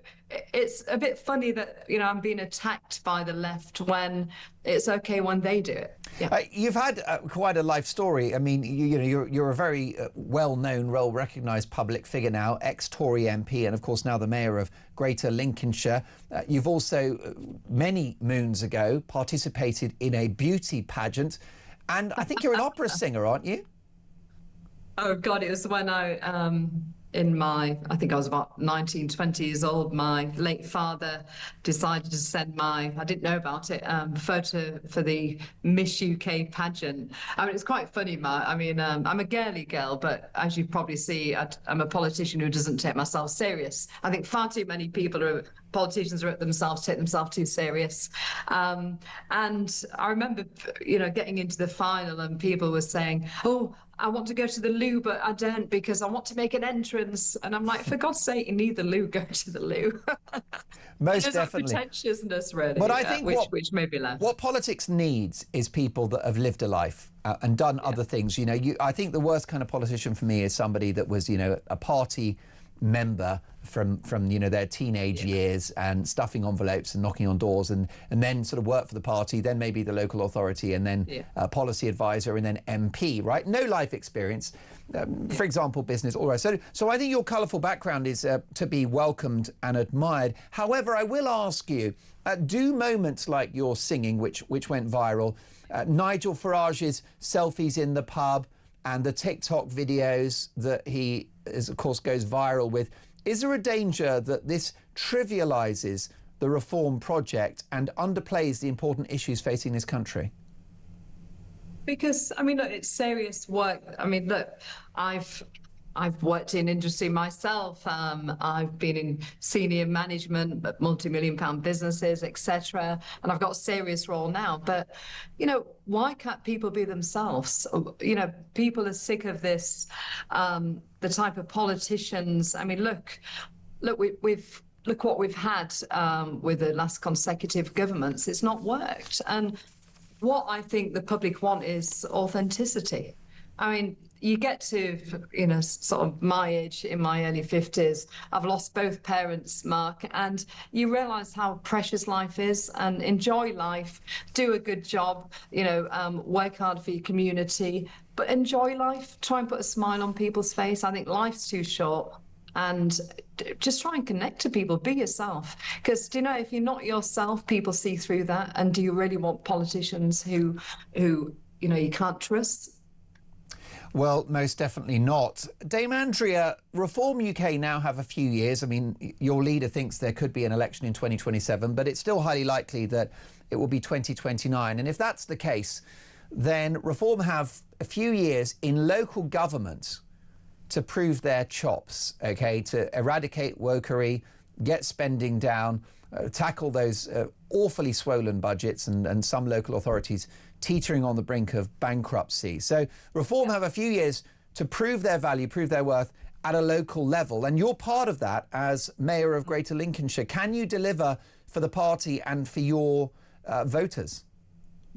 it's a bit funny that, I'm being attacked by the left when it's okay when they do it. Yeah. You've had quite a life story. I mean, you're a very well-known, well-recognised public figure now, ex-Tory MP, and of course now the mayor of Greater Lincolnshire. You've also, many moons ago, participated in a beauty pageant, and I think you're an opera singer, aren't you? Oh God, it was when I think I was about 19, 20 years old, my late father decided to send I didn't know about it, photo for the Miss UK pageant. I mean, it's quite funny, Mark. I mean, I'm a girly girl, but as you probably see, I'm a politician who doesn't take myself serious. I think far too many politicians take themselves too serious. And I remember, getting into the final and people were saying, oh, I want to go to the loo, but I don't because I want to make an entrance. And I'm like, for God's sake, you need the loo, go to the loo. Most definitely. Pretentiousness, really. But I think which made me laugh. What politics needs is people that have lived a life and done other things. I think the worst kind of politician for me is somebody that was, a party member from their teenage years and stuffing envelopes and knocking on doors and then sort of work for the party, then maybe the local authority and then policy advisor and then MP, right? No life experience, for example, business, all right. So I think your colourful background is to be welcomed and admired. However, I will ask you, do moments like your singing, which went viral, Nigel Farage's selfies in the pub and the TikTok videos that he, of course, goes viral with, is there a danger that this trivialises the reform project and underplays the important issues facing this country? Because, I mean, look, it's serious work. I mean, look, I've worked in industry myself. I've been in senior management at multi-million-pound businesses, etc. And I've got a serious role now. But, why can't people be themselves? People are sick of this, the type of politicians. I mean, look what we've had with the last consecutive governments. It's not worked. And what I think the public want is authenticity. I mean, you get to, sort of my age, in my early 50s, I've lost both parents, Mark, and you realise how precious life is and enjoy life, do a good job, work hard for your community, but enjoy life, try and put a smile on people's face. I think life's too short. And just try and connect to people, be yourself. Because, if you're not yourself, people see through that. And do you really want politicians who you can't trust? Well, most definitely not. Dame Andrea, Reform UK now have a few years. I mean, your leader thinks there could be an election in 2027, but it's still highly likely that it will be 2029. And if that's the case, then Reform have a few years in local government to prove their chops, okay, to eradicate wokery, get spending down, tackle those awfully swollen budgets and some local authorities teetering on the brink of bankruptcy. So Reform have a few years to prove their value, prove their worth at a local level. And you're part of that as Mayor of Greater Lincolnshire. Can you deliver for the party and for your voters?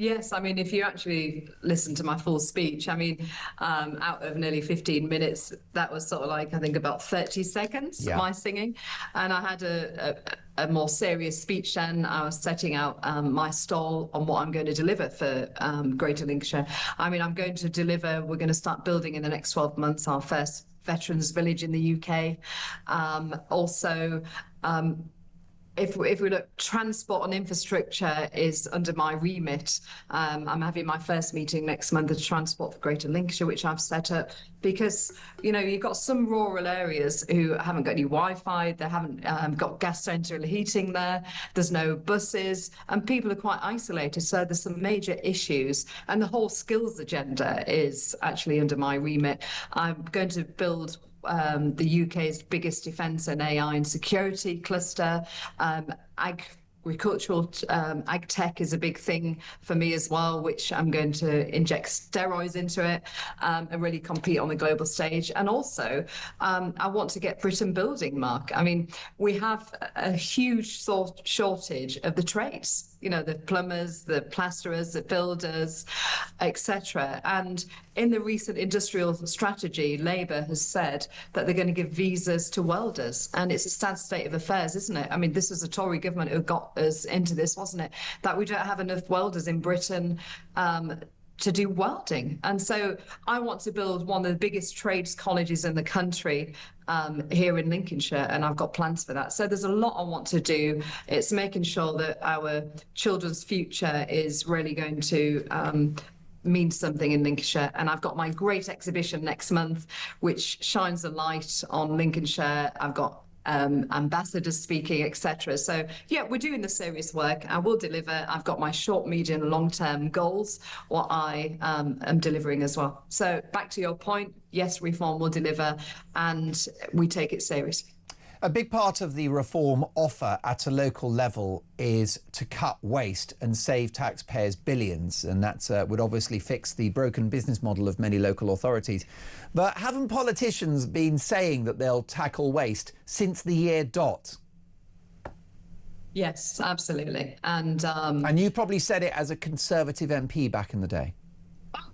Yes, I mean, if you actually listen to my full speech, I mean, out of nearly 15 minutes, that was sort of like, I think, about 30 seconds, my singing. And I had a more serious speech then. I was setting out my stall on what I'm going to deliver for Greater Lincolnshire. I mean, we're going to start building in the next 12 months our first veterans village in the UK. If we look, transport and infrastructure is under my remit. I'm having my first meeting next month of Transport for Greater Lincolnshire, which I've set up because, you know, you've got some rural areas who haven't got any Wi-Fi, they haven't got gas central heating there, there's no buses, and people are quite isolated. So there's some major issues, and the whole skills agenda is actually under my remit. I'm going to build the UK's biggest defence and AI and security cluster. Agricultural ag tech is a big thing for me as well, which I'm going to inject steroids into it and really compete on the global stage. And also, I want to get Britain building, Mark. I mean, we have a huge shortage of the trades. You know, the plumbers, the plasterers, the builders, etc. And in the recent industrial strategy, Labour has said that they're going to give visas to welders. And it's a sad state of affairs, isn't it? I mean, this was the Tory government who got us into this, wasn't it? That we don't have enough welders in Britain to do welding. And so I want to build one of the biggest trades colleges in the country here in Lincolnshire, and I've got plans for that. So there's a lot I want to do. It's making sure that our children's future is really going to mean something in Lincolnshire. And I've got my great exhibition next month, which shines a light on Lincolnshire. I've got ambassadors speaking, etc. So yeah, we're doing the serious work. I will deliver. I've got my short, medium, and long-term goals, what I am delivering as well. So back to your point, yes, reform will deliver, and we take it seriously. A big part of the reform offer at a local level is to cut waste and save taxpayers billions, and that would obviously fix the broken business model of many local authorities. But haven't politicians been saying that they'll tackle waste since the year dot? Yes, absolutely. And you probably said it as a Conservative MP back in the day.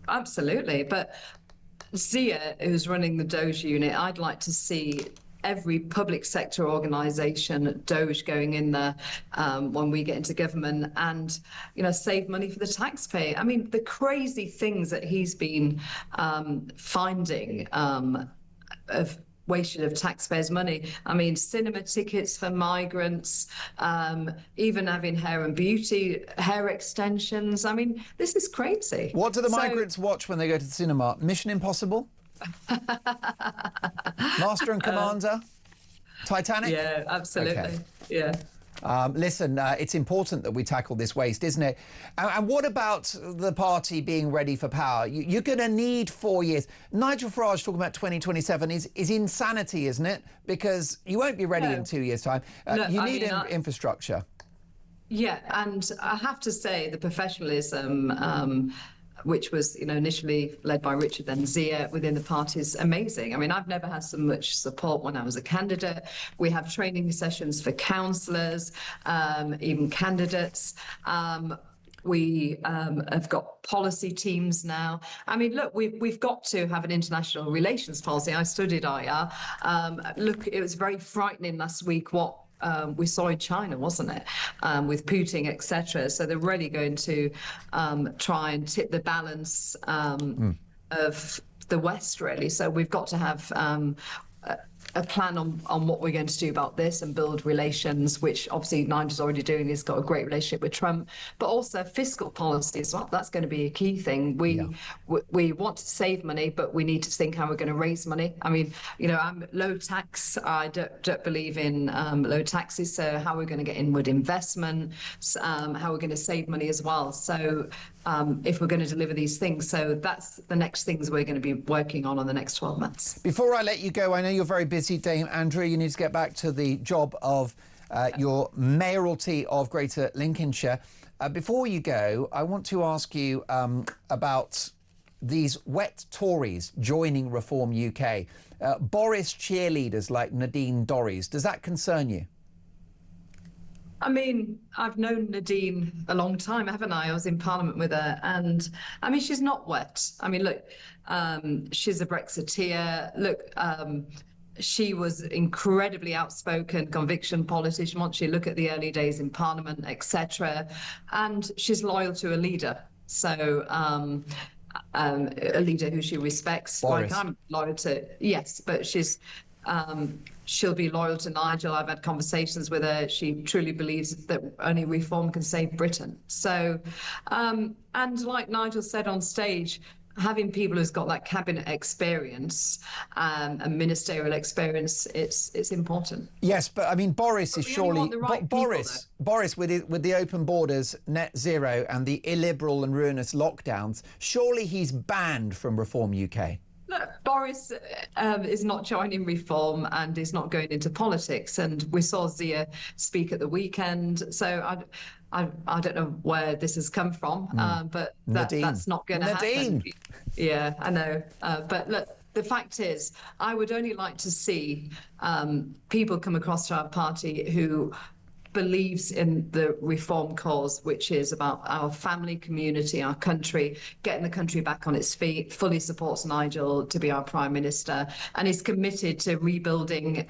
Absolutely. But Zia, who's running the Doge unit, I'd like to see every public sector organisation, Doge, going in there when we get into government and, you know, save money for the taxpayer. I mean, the crazy things that he's been finding of wasted of taxpayers' money. I mean, cinema tickets for migrants, even having hair and beauty, hair extensions. I mean, this is crazy. What do the migrants watch when they go to the cinema? Mission Impossible? Master and Commander? Titanic? Yeah, absolutely. Okay. Yeah. Listen, it's important that we tackle this waste, isn't it? And what about the party being ready for power? You're going to need 4 years. Nigel Farage talking about 2027 is insanity, isn't it? Because you won't be ready in 2 years' time. You need infrastructure. Yeah, and I have to say the professionalism which was, you know, initially led by Richard, then Zia within the party, is amazing. I mean, I've never had so much support when I was a candidate. We have training sessions for councillors, even candidates. We have got policy teams now. I mean, look, we've got to have an international relations policy. I studied IR. Look, it was very frightening last week what we saw in China, wasn't it, with Putin, etc. So they're really going to try and tip the balance of the West, really. So we've got to have a plan on what we're going to do about this and build relations, which obviously Nigel's already doing. He's got a great relationship with Trump, but also fiscal policy as well. That's going to be a key thing. We want to save money, but we need to think how we're going to raise money. I mean, you know, I'm low tax. I don't believe in low taxes. So how we're going to get inward investment, how we're going to save money as well. So if we're going to deliver these things. So that's the next things we're going to be working on the next 12 months. Before I let you go, I know you're very busy, Dame Andrea. You need to get back to the job of your mayoralty of Greater Lincolnshire. Before you go, I want to ask you about these wet Tories joining Reform UK. Boris cheerleaders like Nadine Dorries. Does that concern you? I mean, I've known Nadine a long time, haven't I? I was in Parliament with her, and I mean, she's not wet. I mean, look, she's a Brexiteer. Look, she was incredibly outspoken, conviction politician. Once you look at the early days in Parliament, etc., and she's loyal to a leader. So. A leader who she respects, Boris. like I'm loyal to. Yes, but she'll be loyal to Nigel. I've had conversations with her. She truly believes that only reform can save Britain. So, and like Nigel said on stage, having people who's got that cabinet experience and ministerial experience, it's important. Yes, but I mean, Boris is we only surely want the right people, Boris with the open borders, net zero, and the illiberal and ruinous lockdowns. Surely he's banned from Reform UK. Look, Boris is not joining Reform and is not going into politics. And we saw Zia speak at the weekend. So I don't know where this has come from, but that's not going to happen. Yeah, I know. But look, the fact is, I would only like to see people come across to our party who believes in the reform cause, which is about our family, community, our country, getting the country back on its feet, fully supports Nigel to be our Prime Minister, and is committed to rebuilding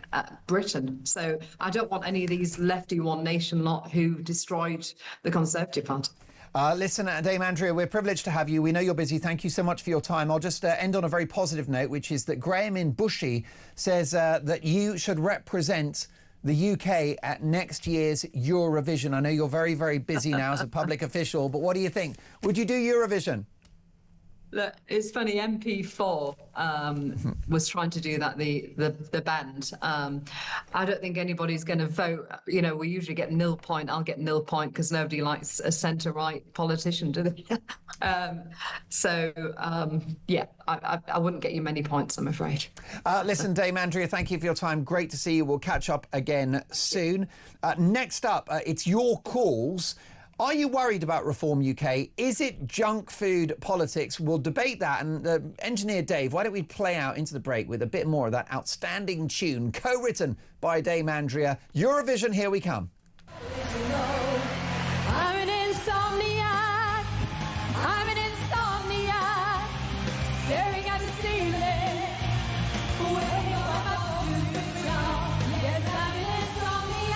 Britain. So I don't want any of these lefty One Nation lot who destroyed the Conservative Party. Listen, Dame Andrea, we're privileged to have you. We know you're busy. Thank you so much for your time. I'll just end on a very positive note, which is that Graham in Bushy says that you should represent the UK at next year's Eurovision. I know you're very, very busy now as a public official, but what do you think? Would you do Eurovision? Look, it's funny, MP4 was trying to do that, the band. I don't think anybody's going to vote. You know, we usually get 0 point. I'll get 0 point because nobody likes a centre-right politician, do they? Yeah, I wouldn't get you many points, I'm afraid. Listen, Dame Andrea, thank you for your time. Great to see you. We'll catch up again soon. Next up, it's your calls. Are you worried about Reform UK? Is it junk food politics? We'll debate that. And engineer Dave, why don't we play out into the break with a bit more of that outstanding tune, co-written by Dame Andrea. Eurovision, here we come. I'm an insomniac. I'm an insomniac. Staring at the ceiling. Waiting for my phone to switch on. Yes, I'm an insomniac.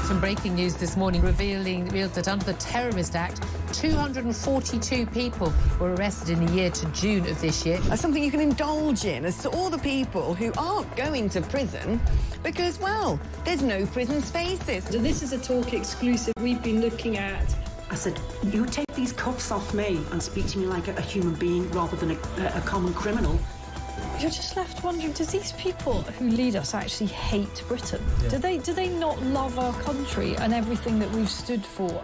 Some breaking news this morning revealed that under the Terrorist Act, 242 people were arrested in the year to June of this year. That's something you can indulge in as to all the people who aren't going to prison because, well, there's no prison spaces. So this is a talk exclusive. We've been looking at... I said, you take these cuffs off me and speak to me like a human being rather than a common criminal. You're just left wondering, do these people who lead us actually hate Britain? Yeah. Do they not love our country and everything that we've stood for?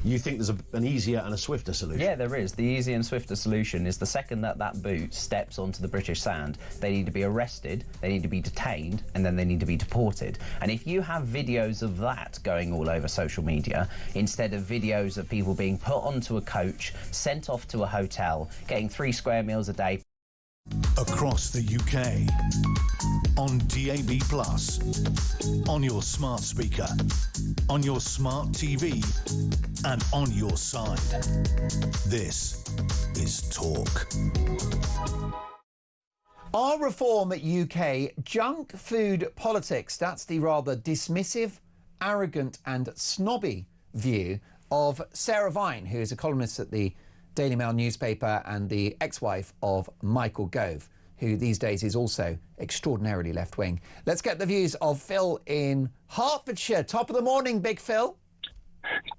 You think there's an easier and a swifter solution? Yeah, there is. The easier and swifter solution is the second that that boot steps onto the British sand, they need to be arrested, they need to be detained, and then they need to be deported. And if you have videos of that going all over social media, instead of videos of people being put onto a coach, sent off to a hotel, getting 3 square meals a day... Across the UK, on DAB+, on your smart speaker, on your smart TV, and on your side. This is Talk. Are reform at UK junk food politics? That's the rather dismissive, arrogant and snobby view of Sarah Vine, who is a columnist at the Daily Mail newspaper and the ex-wife of Michael Gove, who these days is also extraordinarily left-wing. Let's get the views of Phil in Hertfordshire. Top of the morning, Big Phil.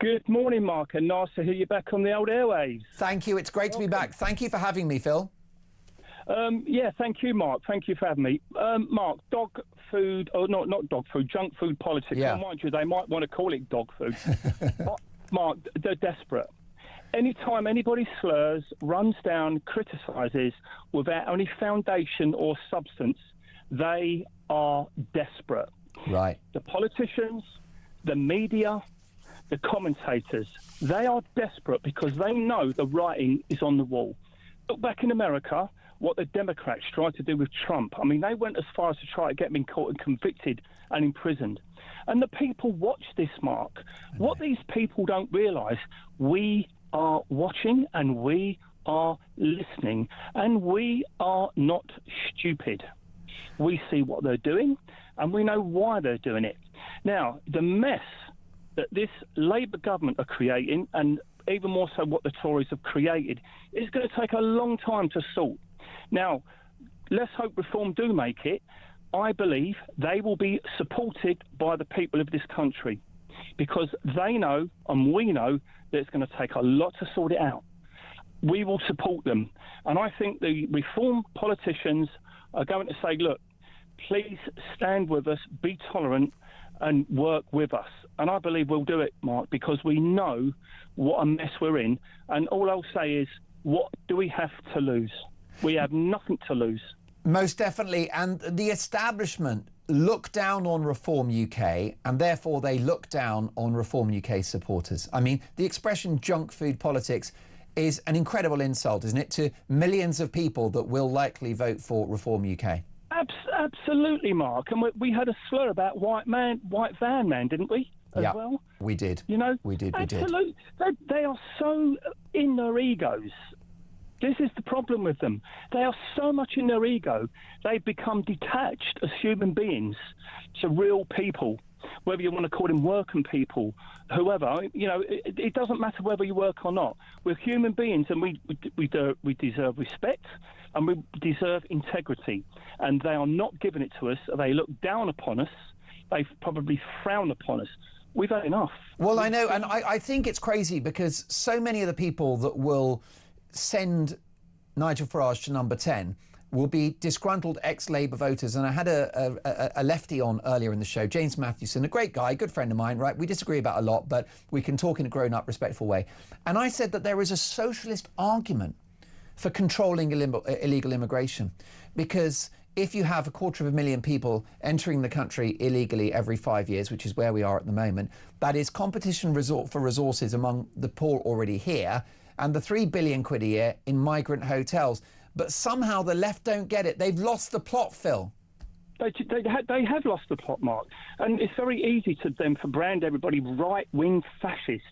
Good morning, Mark, and nice to hear you back on the old airwaves. Thank you. It's great to be back. Thank you for having me, Phil. Yeah, thank you, Mark. Thank you for having me. Mark, dog food, or not dog food, junk food politics. Yeah. Well, mind you, they might want to call it dog food. Mark, they're desperate. Anytime anybody slurs, runs down, criticises without any foundation or substance, they are desperate. Right. The politicians, the media, the commentators, they are desperate because they know the writing is on the wall. Look back in America, what the Democrats tried to do with Trump. I mean, they went as far as to try to get him in court and convicted and imprisoned. And the people watch this, Mark. What these people don't realise, we are watching and we are listening, and we are not stupid. We see what they're doing and we know why they're doing it. Now, the mess that this Labour government are creating, and even more so what the Tories have created, is going to take a long time to sort. Now, let's hope Reform do make it. I believe they will be supported by the people of this country because they know and we know that it's going to take a lot to sort it out. We will support them. And I think the Reform politicians are going to say, look, please stand with us, be tolerant and work with us. And I believe we'll do it, Mark, because we know what a mess we're in. And all I'll say is, what do we have to lose? We have nothing to lose. Most definitely. And the establishment look down on Reform UK, and therefore they look down on Reform UK supporters. I mean, the expression junk food politics is an incredible insult, isn't it, to millions of people that will likely vote for Reform UK? Absolutely, Mark. And we had a slur about white van man, didn't we? As well? We did. You know? We did. Absolutely. They are so in their egos. This is the problem with them. They are so much in their ego, they've become detached as human beings to real people, whether you want to call them working people, whoever. You know, it doesn't matter whether you work or not. We're human beings, and we deserve respect and we deserve integrity. And they are not giving it to us. They look down upon us. They probably frown upon us. We've had enough. Well, I know, and I think it's crazy because so many of the people that will send Nigel Farage to number 10 will be disgruntled ex-Labour voters. And I had a lefty on earlier in the show, James Mathewson, a great guy, good friend of mine, right? We disagree about a lot, but we can talk in a grown-up, respectful way. And I said that there is a socialist argument for controlling illegal immigration, because if you have 250,000 people entering the country illegally every 5 years, which is where we are at the moment, that is competition for resources among the poor already here, and the £3 billion a year in migrant hotels. But somehow the left don't get it. They've lost the plot, Phil. They have lost the plot, Mark. And it's very easy to them to brand everybody right-wing fascists.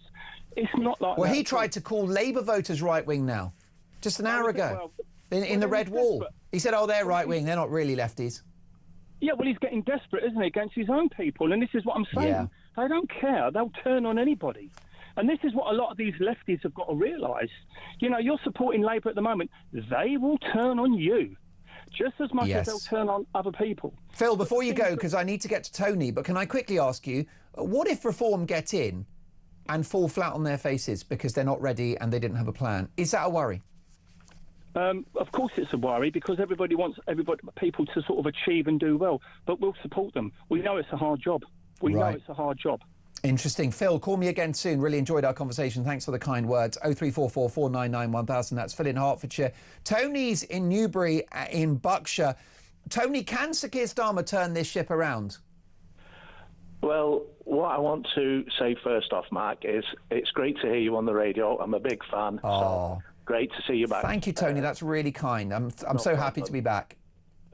It's not like Well, that. he tried to call Labour voters right-wing now, just an hour ago, in the Red Wall. He said, oh, they're right-wing, they're not really lefties. Yeah, well, he's getting desperate, isn't he, against his own people. And this is what I'm saying. Yeah. They don't care. They'll turn on anybody. And this is what a lot of these lefties have got to realise. You know, you're supporting Labour at the moment. They will turn on you just as much as they'll turn on other people. Phil, before you go, because I need to get to Tony, but can I quickly ask you, what if Reform get in and fall flat on their faces because they're not ready and they didn't have a plan? Is that a worry? Of course it's a worry, because everybody wants people to sort of achieve and do well, but we'll support them. We know it's a hard job. We know it's a hard job. Interesting. Phil, call me again soon. Really enjoyed our conversation. Thanks for the kind words. 0344 499 1000. That's Phil in Hertfordshire. Tony's in Newbury in Berkshire. Tony, can Sir Keir Starmer turn this ship around? Well, what I want to say first off, Mark, is it's great to hear you on the radio. I'm a big fan. So great to see you back. Thank you, Tony. That's really kind. I'm so happy to be back.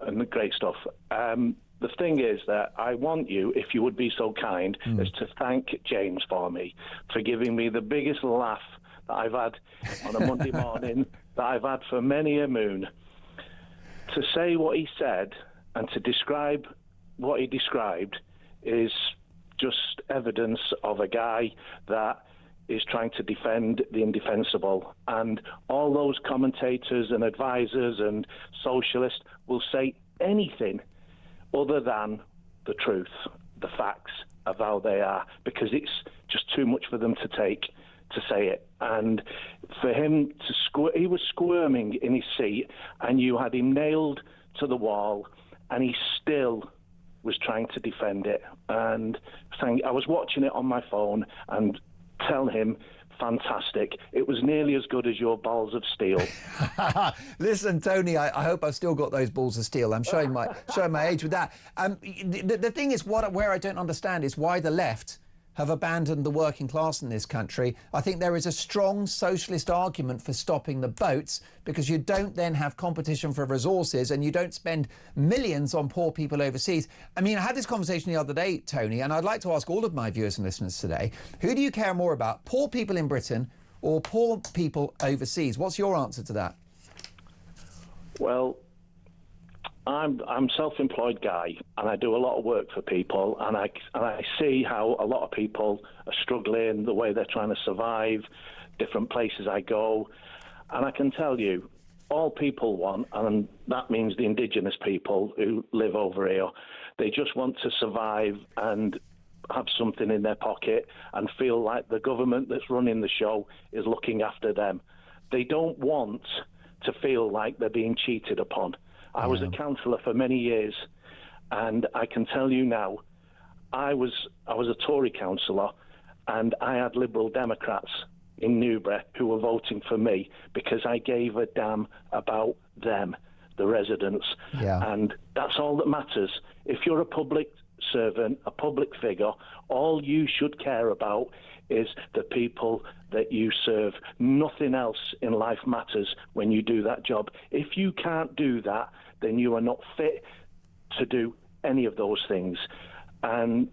And great stuff. The thing is that I want you, if you would be so kind, is to thank James for me, for giving me the biggest laugh that I've had on a Monday morning that I've had for many a moon. To say what he said and to describe what he described is just evidence of a guy that is trying to defend the indefensible. And all those commentators and advisors and socialists will say anything other than the truth, the facts of how they are, because it's just too much for them to take to say it. And for him to he was squirming in his seat, and you had him nailed to the wall, and he still was trying to defend it. And I was watching it on my phone and tell him, fantastic. It was nearly as good as your balls of steel. Listen, Tony, I hope I've still got those balls of steel. I'm showing my age with that. The thing is, where I don't understand is why the left have abandoned the working class in this country. I think there is a strong socialist argument for stopping the boats, because you don't then have competition for resources and you don't spend millions on poor people overseas. I mean, I had this conversation the other day, Tony, and I'd like to ask all of my viewers and listeners today, who do you care more about, poor people in Britain or poor people overseas? What's your answer to that? Well, I'm a self-employed guy, and I do a lot of work for people, and I see how a lot of people are struggling, the way they're trying to survive, different places I go, and I can tell you, all people want, and that means the indigenous people who live over here, they just want to survive and have something in their pocket and feel like the government that's running the show is looking after them. They don't want to feel like they're being cheated upon. I was a councillor for many years, and I can tell you now, I was a Tory councillor, and I had Liberal Democrats in Newbury who were voting for me because I gave a damn about them, the residents. And that's all that matters. If you're a public servant, a public figure, all you should care about is the people that you serve. Nothing else in life matters when you do that job. If you can't do that, then you are not fit to do any of those things. And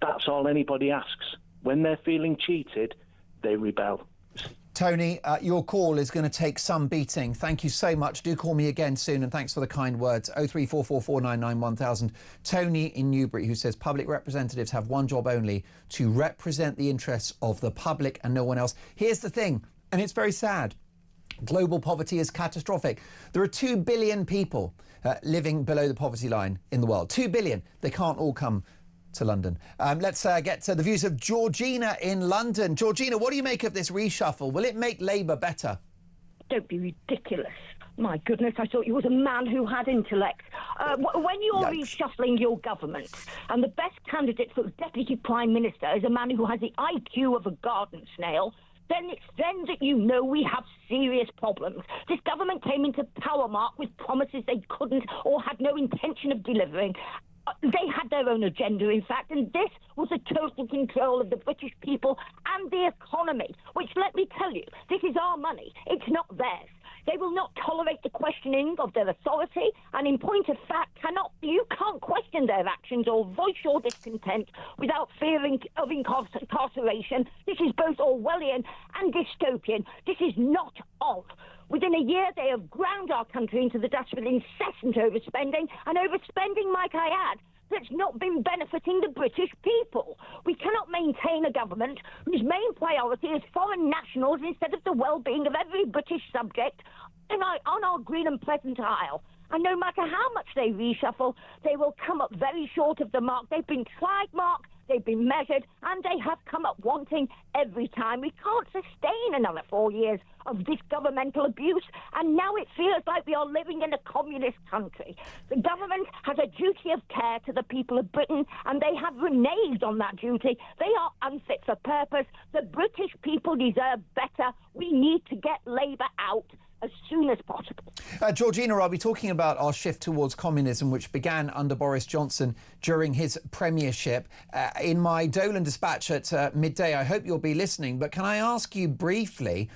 that's all anybody asks. When they're feeling cheated, they rebel. Tony, your call is going to take some beating. Thank you so much. Do call me again soon, and thanks for the kind words. 0344 499 1000. Tony in Newbury, who says public representatives have one job only, to represent the interests of the public and no one else. Here's the thing, and it's very sad. Global poverty is catastrophic. There are 2 billion people living below the poverty line in the world. 2 billion. They can't all come to London. Let's get to the views of Georgina in London. Georgina, what do you make of this reshuffle? Will it make Labour better? Don't be ridiculous. My goodness, I thought you was a man who had intellect. When you're reshuffling your government, and the best candidate for Deputy Prime Minister is a man who has the IQ of a garden snail, then it's then that you know we have serious problems. This government came into power, Mark, with promises they couldn't or had no intention of delivering. They had their own agenda, in fact, and this was a total control of the British people and the economy, which, let me tell you, this is our money. It's not theirs. They will not tolerate the questioning of their authority, and in point of fact, you can't question their actions or voice your discontent without fearing of incarceration. This is both Orwellian and dystopian. This is not of. Within a year, they have ground our country into the dust with incessant overspending, and overspending, might I add, that's not been benefiting the British people. We cannot maintain a government whose main priority is foreign nationals instead of the well-being of every British subject on our green and pleasant isle. And no matter how much they reshuffle, they will come up very short of the mark. They've been tried, Mark, they've been measured, and they have come up wanting every time. We can't sustain another 4 years of this governmental abuse, and now it feels like we are living in a communist country. The government has a duty of care to the people of Britain, and they have reneged on that duty. They are unfit for purpose. The British people deserve better. We need to get Labour out as soon as possible. Georgina, I'll be talking about our shift towards communism, which began under Boris Johnson during his premiership. In my Dolan Dispatch at midday, I hope you'll be listening, but can I ask you briefly,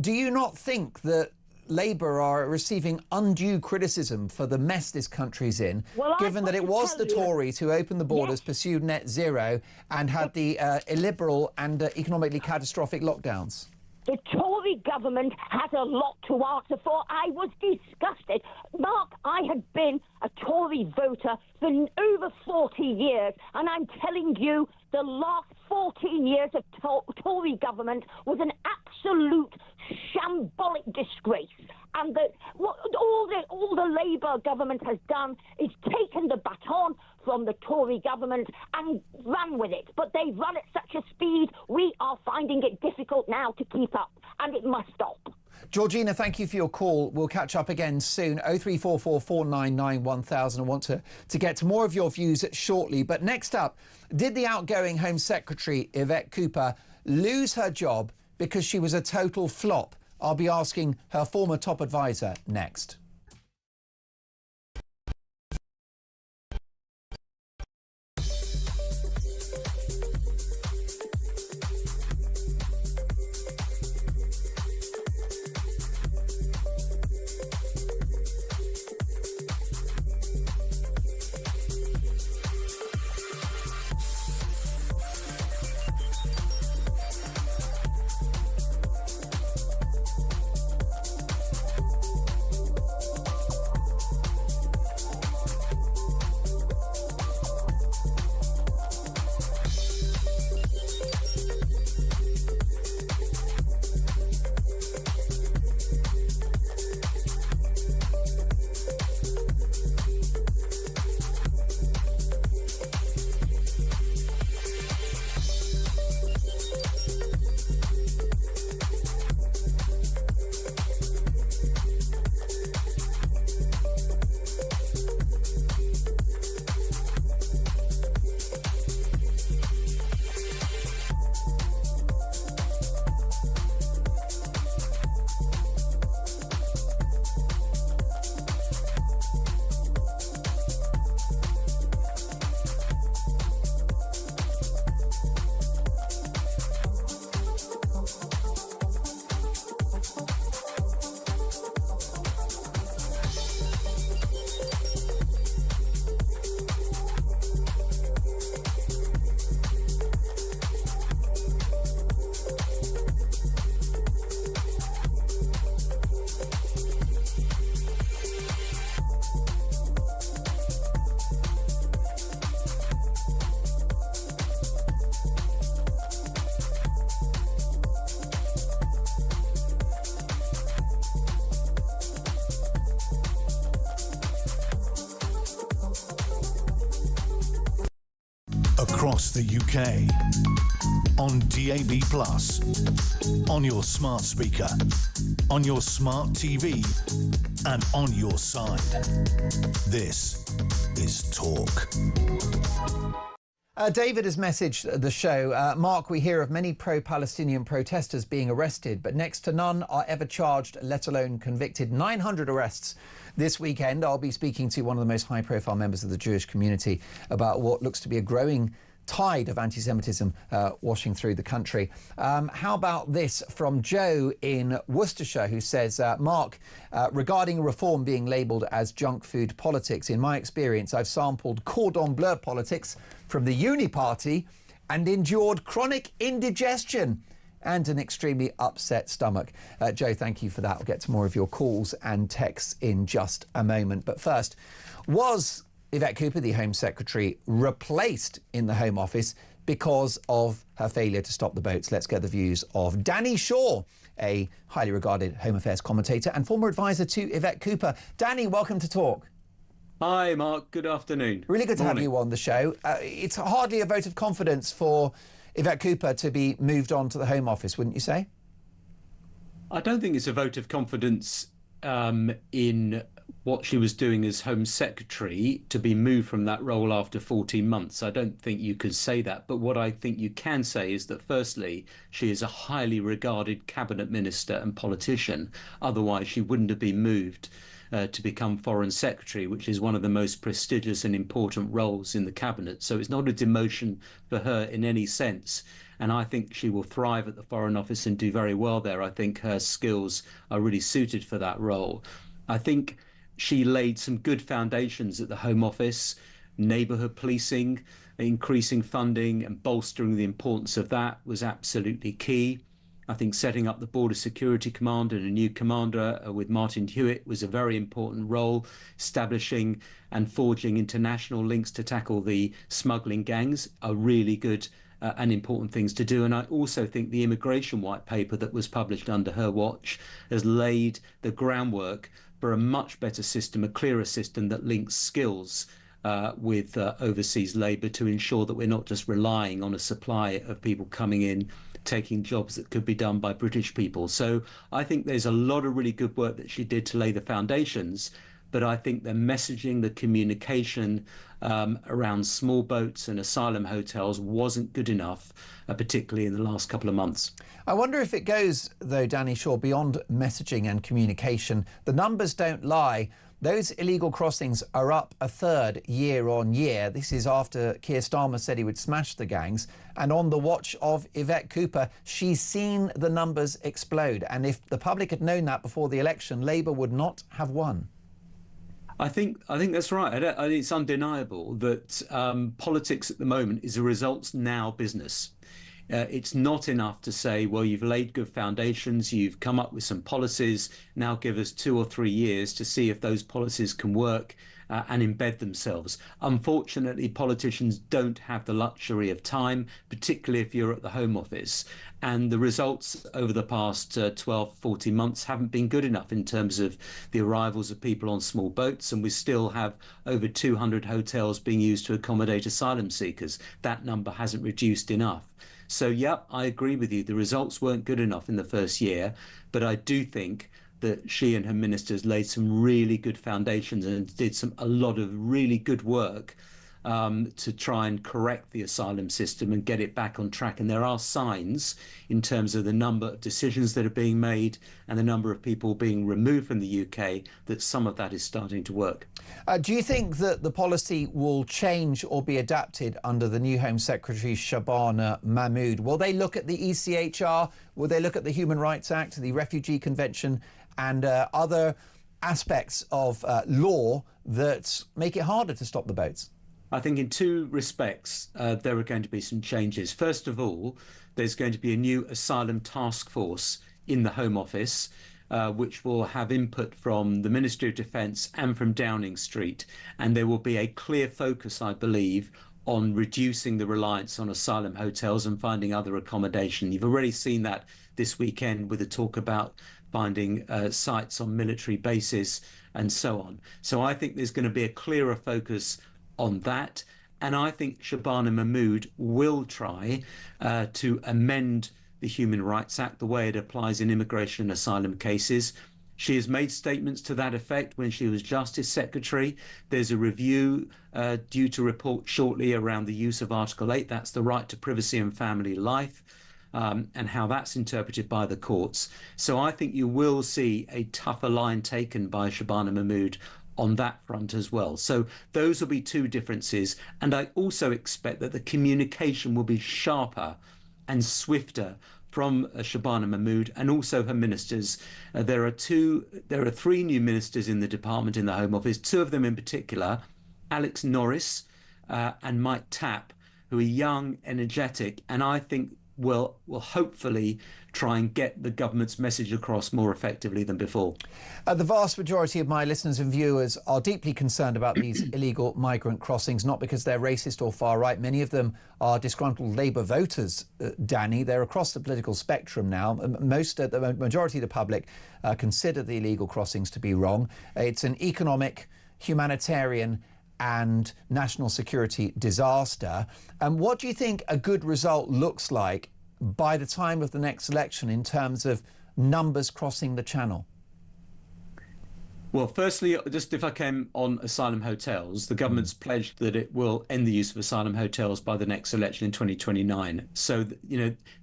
do you not think that Labour are receiving undue criticism for the mess this country's in, given that it was the Tories who opened the borders, pursued net zero, and had the illiberal and economically catastrophic lockdowns? The Tory government has a lot to answer for. I was disgusted. Mark, I had been a Tory voter for over 40 years, and I'm telling you, the last 14 years of Tory government was an absolute shambolic disgrace. And all the Labour government has done is taken the baton from the Tory government and run with it. But they run at such a speed, we are finding it difficult now to keep up, and it must stop. Georgina, thank you for your call. We'll catch up again soon. 0344 499 1000. I want to get to more of your views shortly. But next up, did the outgoing Home Secretary, Yvette Cooper, lose her job because she was a total flop? I'll be asking her former top advisor next. Across the UK, on DAB+, on your smart speaker, on your smart TV, and on your side. This is Talk. David has messaged the show. Mark, we hear of many pro-Palestinian protesters being arrested, but next to none are ever charged, let alone convicted. 900 arrests this weekend. I'll be speaking to one of the most high-profile members of the Jewish community about what looks to be a growing tide of anti-Semitism washing through the country. How about this from Joe in Worcestershire, who says, Mark, regarding reform being labelled as junk food politics, in my experience, I've sampled cordon bleu politics from the Uni Party and endured chronic indigestion and an extremely upset stomach. Joe, thank you for that. I'll get to more of your calls and texts in just a moment. But first, was Yvette Cooper, the Home Secretary, replaced in the Home Office because of her failure to stop the boats. Let's get the views of Danny Shaw, a highly regarded Home Affairs commentator and former advisor to Yvette Cooper. Danny, welcome to Talk. Hi, Mark. Good afternoon. Really good to have you on the show. It's hardly a vote of confidence for Yvette Cooper to be moved on to the Home Office, wouldn't you say? I don't think it's a vote of confidence in what she was doing as Home Secretary to be moved from that role after 14 months. I don't think you could say that. But what I think you can say is that, firstly, she is a highly regarded cabinet minister and politician. Otherwise, she wouldn't have been moved to become Foreign Secretary, which is one of the most prestigious and important roles in the cabinet. So it's not a demotion for her in any sense. And I think she will thrive at the Foreign Office and do very well there. I think her skills are really suited for that role. I think she laid some good foundations at the Home Office, neighbourhood policing, increasing funding and bolstering the importance of that was absolutely key. I think setting up the Border Security Command and a new commander with Martin Hewitt was a very important role, establishing and forging international links to tackle the smuggling gangs are really good and important things to do. And I also think the immigration white paper that was published under her watch has laid the groundwork for a much better system, a clearer system that links skills with overseas labour to ensure that we're not just relying on a supply of people coming in, taking jobs that could be done by British people. So I think there's a lot of really good work that she did to lay the foundations. But I think the messaging, the communication around small boats and asylum hotels wasn't good enough, particularly in the last couple of months. I wonder if it goes, though, Danny Shaw, beyond messaging and communication. The numbers don't lie. Those illegal crossings are up a third year on year. This is after Keir Starmer said he would smash the gangs. And on the watch of Yvette Cooper, she's seen the numbers explode. And if the public had known that before the election, Labour would not have won. I think that's right. I think it's undeniable that politics at the moment is a results now business. It's not enough to say, well, you've laid good foundations, you've come up with some policies, now give us 2 or 3 years to see if those policies can work and embed themselves. Unfortunately, politicians don't have the luxury of time, particularly if you're at the Home Office. And the results over the past 12, 14 months haven't been good enough in terms of the arrivals of people on small boats. And we still have over 200 hotels being used to accommodate asylum seekers. That number hasn't reduced enough. So, yeah, I agree with you. The results weren't good enough in the first year. But I do think that she and her ministers laid some really good foundations and did a lot of really good work to try and correct the asylum system and get it back on track. And there are signs in terms of the number of decisions that are being made and the number of people being removed from the UK that some of that is starting to work. Do you think that the policy will change or be adapted under the new Home Secretary, Shabana Mahmood? Will they look at the ECHR? Will they look at the Human Rights Act, the Refugee Convention and other aspects of law that make it harder to stop the boats? I think in two respects, there are going to be some changes. First of all, there's going to be a new asylum task force in the Home Office, which will have input from the Ministry of Defence and from Downing Street. And there will be a clear focus, I believe, on reducing the reliance on asylum hotels and finding other accommodation. You've already seen that this weekend with the talk about finding sites on military bases and so on. So I think there's going to be a clearer focus on that. And I think Shabana Mahmood will try to amend the Human Rights Act the way it applies in immigration and asylum cases. She has made statements to that effect when she was Justice Secretary. There's a review due to report shortly around the use of Article 8. That's the right to privacy and family life. And how that's interpreted by the courts. So I think you will see a tougher line taken by Shabana Mahmood on that front as well. So those will be two differences. And I also expect that the communication will be sharper and swifter from Shabana Mahmood and also her ministers. There are 3 new ministers in the department in the Home Office, 2 of them in particular, Alex Norris and Mike Tapp, who are young, energetic, and I think will hopefully try and get the government's message across more effectively than before. The vast majority of my listeners and viewers are deeply concerned about these illegal migrant crossings, not because they're racist or far right. Many of them are disgruntled Labour voters, Danny. They're across the political spectrum now. The majority of the public consider the illegal crossings to be wrong. It's an economic, humanitarian and national security disaster. And what do you think a good result looks like by the time of the next election in terms of numbers crossing the channel? Well, firstly, just if I can, on asylum hotels, the government's pledged that it will end the use of asylum hotels by the next election in 2029. So,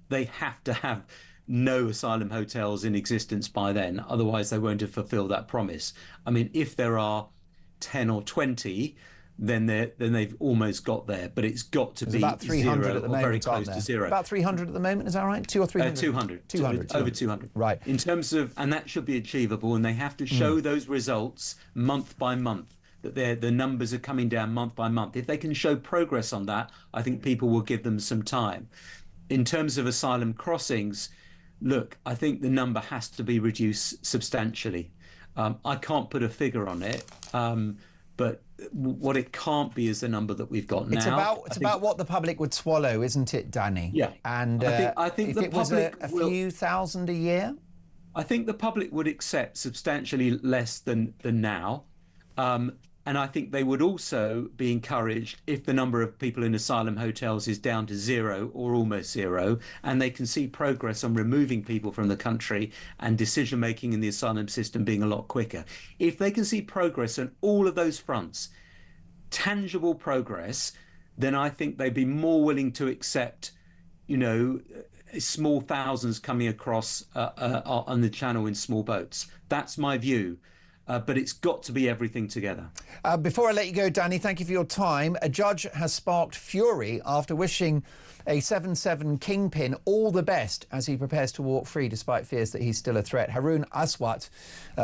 they have to have no asylum hotels in existence by then. Otherwise, they won't have fulfilled that promise. I mean, if there are 10 or 20, then they've almost got there, but it's got to be about 300 zero at the or moment, very close to zero. About 300 at the moment, is that right? 200 or 300? 200. 200. Over 200. Right. In terms of, and that should be achievable, and they have to show those results month by month, that the numbers are coming down month by month. If they can show progress on that, I think people will give them some time. In terms of asylum crossings, look, I think the number has to be reduced substantially. I can't put a figure on it, but what it can't be is the number that we've got now. It's about what the public would swallow, isn't it, Danny? Yeah. And I think if the it was a few thousand a year? I think the public would accept substantially less than now. And I think they would also be encouraged if the number of people in asylum hotels is down to zero or almost zero, and they can see progress on removing people from the country and decision making in the asylum system being a lot quicker. If they can see progress on all of those fronts, tangible progress, then I think they'd be more willing to accept, small thousands coming across on the channel in small boats. That's my view. But it's got to be everything together. Before I let you go, Danny, thank you for your time. A judge has sparked fury after wishing a 7/7 kingpin all the best as he prepares to walk free despite fears that he's still a threat. Haroon Aswat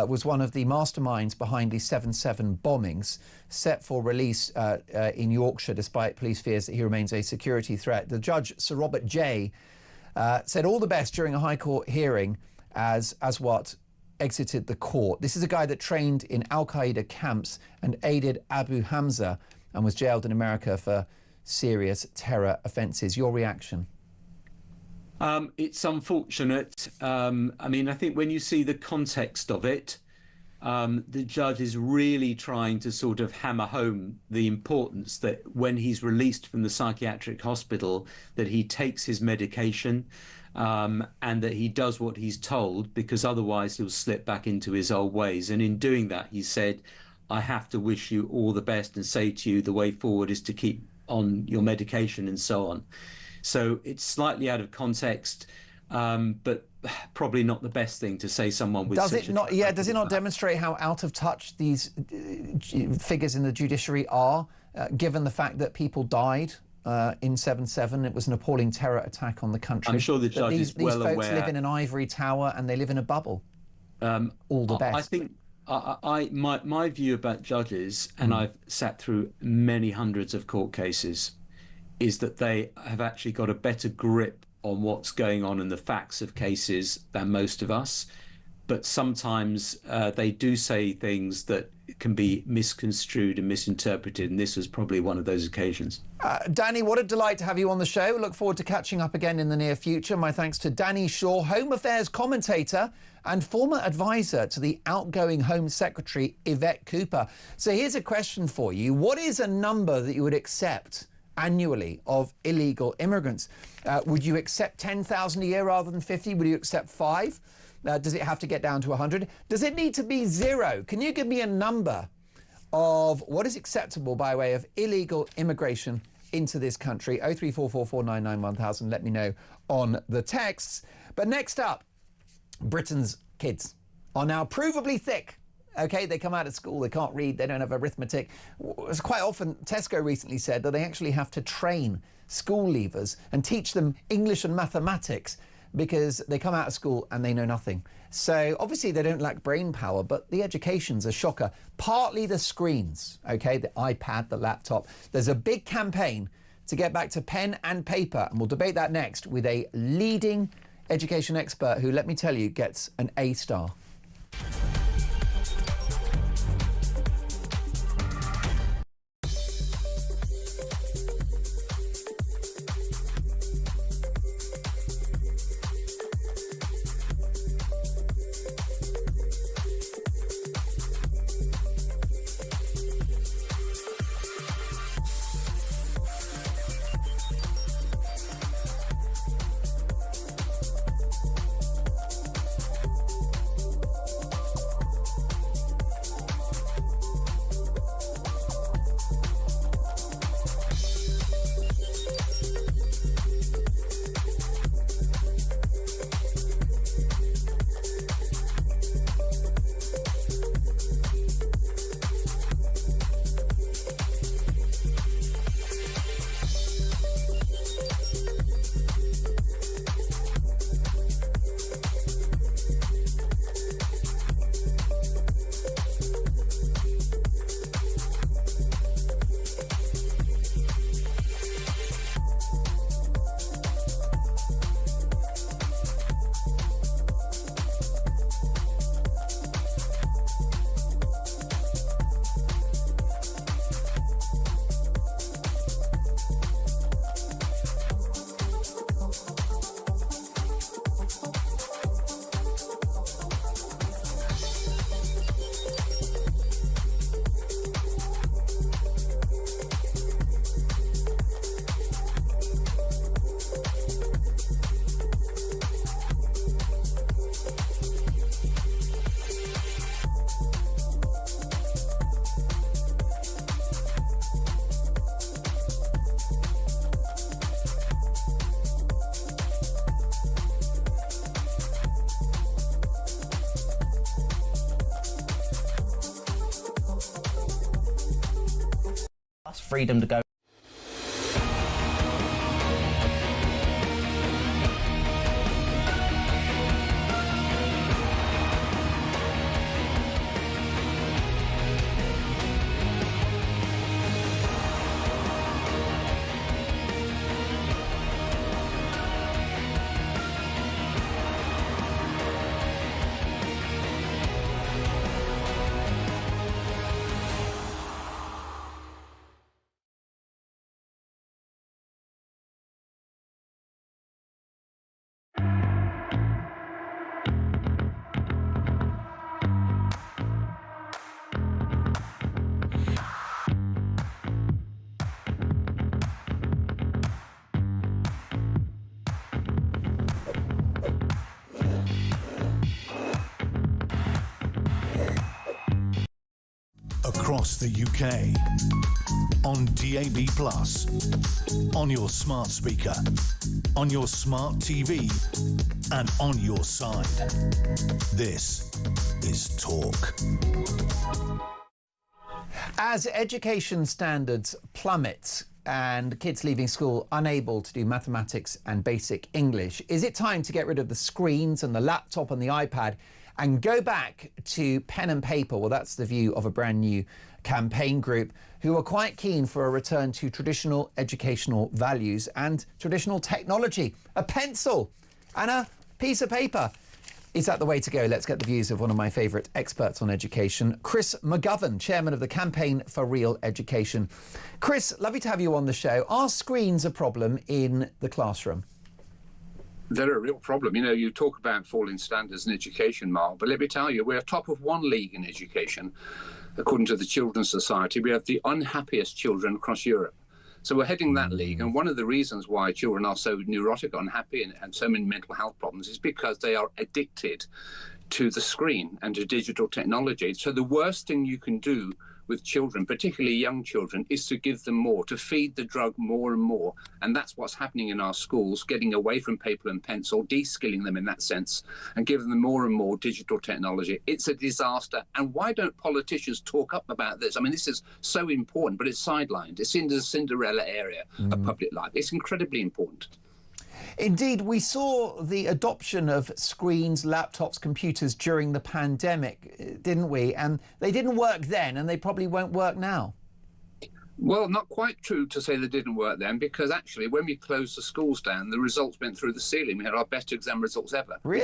was one of the masterminds behind the 7/7 bombings, set for release in Yorkshire despite police fears that he remains a security threat. The judge, Sir Robert J., said all the best during a High Court hearing as Aswat exited the court. This is a guy that trained in Al-Qaeda camps and aided Abu Hamza and was jailed in America for serious terror offences. Your reaction? It's unfortunate. I think when you see the context of it, the judge is really trying to sort of hammer home the importance that when he's released from the psychiatric hospital, that he takes his medication, and that he does what he's told, because otherwise he'll slip back into his old ways. And in doing that, he said, I have to wish you all the best and say to you the way forward is to keep on your medication and so on. So it's slightly out of context, but probably not the best thing to say someone with does it not demonstrate how out of touch these figures in the judiciary are, given the fact that people died in 7/7? It was an appalling terror attack on the country. I'm sure the judge is well aware. These folks live in an ivory tower and they live in a bubble. All the best. I think my view about judges, and I've sat through many hundreds of court cases, is that they have actually got a better grip on what's going on and the facts of cases than most of us. But sometimes they do say things that can be misconstrued and misinterpreted, and this was probably one of those occasions. Danny, what a delight to have you on the show. Look forward to catching up again in the near future. My thanks to Danny Shaw, Home Affairs commentator and former advisor to the outgoing Home Secretary Yvette Cooper. So here's a question for you. What is a number that you would accept annually of illegal immigrants? Would you accept 10,000 a year rather than 50? Would you accept 5? Does it have to get down to 100? Does it need to be 0? Can you give me a number of what is acceptable by way of illegal immigration into this country? 03444991000. Let me know on the texts. But next up, Britain's kids are now provably thick. OK, they come out of school, they can't read, they don't have arithmetic. It's quite often, Tesco recently said that they actually have to train school leavers and teach them English and mathematics because they come out of school and they know nothing. So obviously they don't lack brain power, but the education's a shocker. Partly the screens, OK, the iPad, the laptop. There's a big campaign to get back to pen and paper. And we'll debate that next with a leading education expert who, let me tell you, gets an A star. Freedom to go. Across the UK, on DAB+, on your smart speaker, on your smart TV, and on your side. This is Talk. As education standards plummet and kids leaving school unable to do mathematics and basic English, is it time to get rid of the screens and the laptop and the iPad and go back to pen and paper? Well, that's the view of a brand new campaign group who are quite keen for a return to traditional educational values and traditional technology. A pencil and a piece of paper. Is that the way to go? Let's get the views of one of my favourite experts on education, Chris McGovern, chairman of the Campaign for Real Education. Chris, lovely to have you on the show. Are screens a problem in the classroom? They're a real problem. You know, you talk about falling standards in education, Mark, but let me tell you, we're top of one league in education. According to the Children's Society, we have the unhappiest children across Europe. So we're heading that league. And one of the reasons why children are so neurotic, unhappy, and so many mental health problems is because they are addicted to the screen and to digital technology. So the worst thing you can do with children, particularly young children, is to give them more, to feed the drug more and more. And that's what's happening in our schools, getting away from paper and pencil, de-skilling them in that sense, and giving them more and more digital technology. It's a disaster. And why don't politicians talk up about this? I mean, this is so important, but it's sidelined. It's in the Cinderella area of public life. It's incredibly important. Indeed, we saw the adoption of screens, laptops, computers during the pandemic, didn't we? And they didn't work then, and they probably won't work now. Well, not quite true to say they didn't work then, because actually when we closed the schools down, the results went through the ceiling. We had our best exam results ever. Really?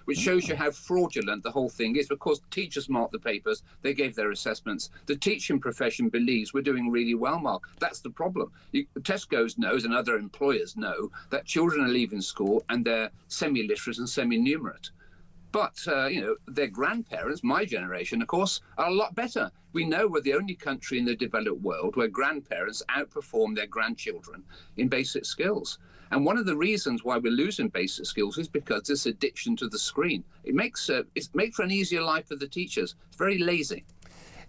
Which shows you how fraudulent the whole thing is, because teachers marked the papers, they gave their assessments. The teaching profession believes we're doing really well, Mark. That's the problem. Tesco's knows, and other employers know, that children are leaving school and they're semi-literate and semi-numerate. But, their grandparents, my generation, of course, are a lot better. We know we're the only country in the developed world where grandparents outperform their grandchildren in basic skills. And one of the reasons why we're losing basic skills is because this addiction to the screen. It makes for an easier life for the teachers. It's very lazy.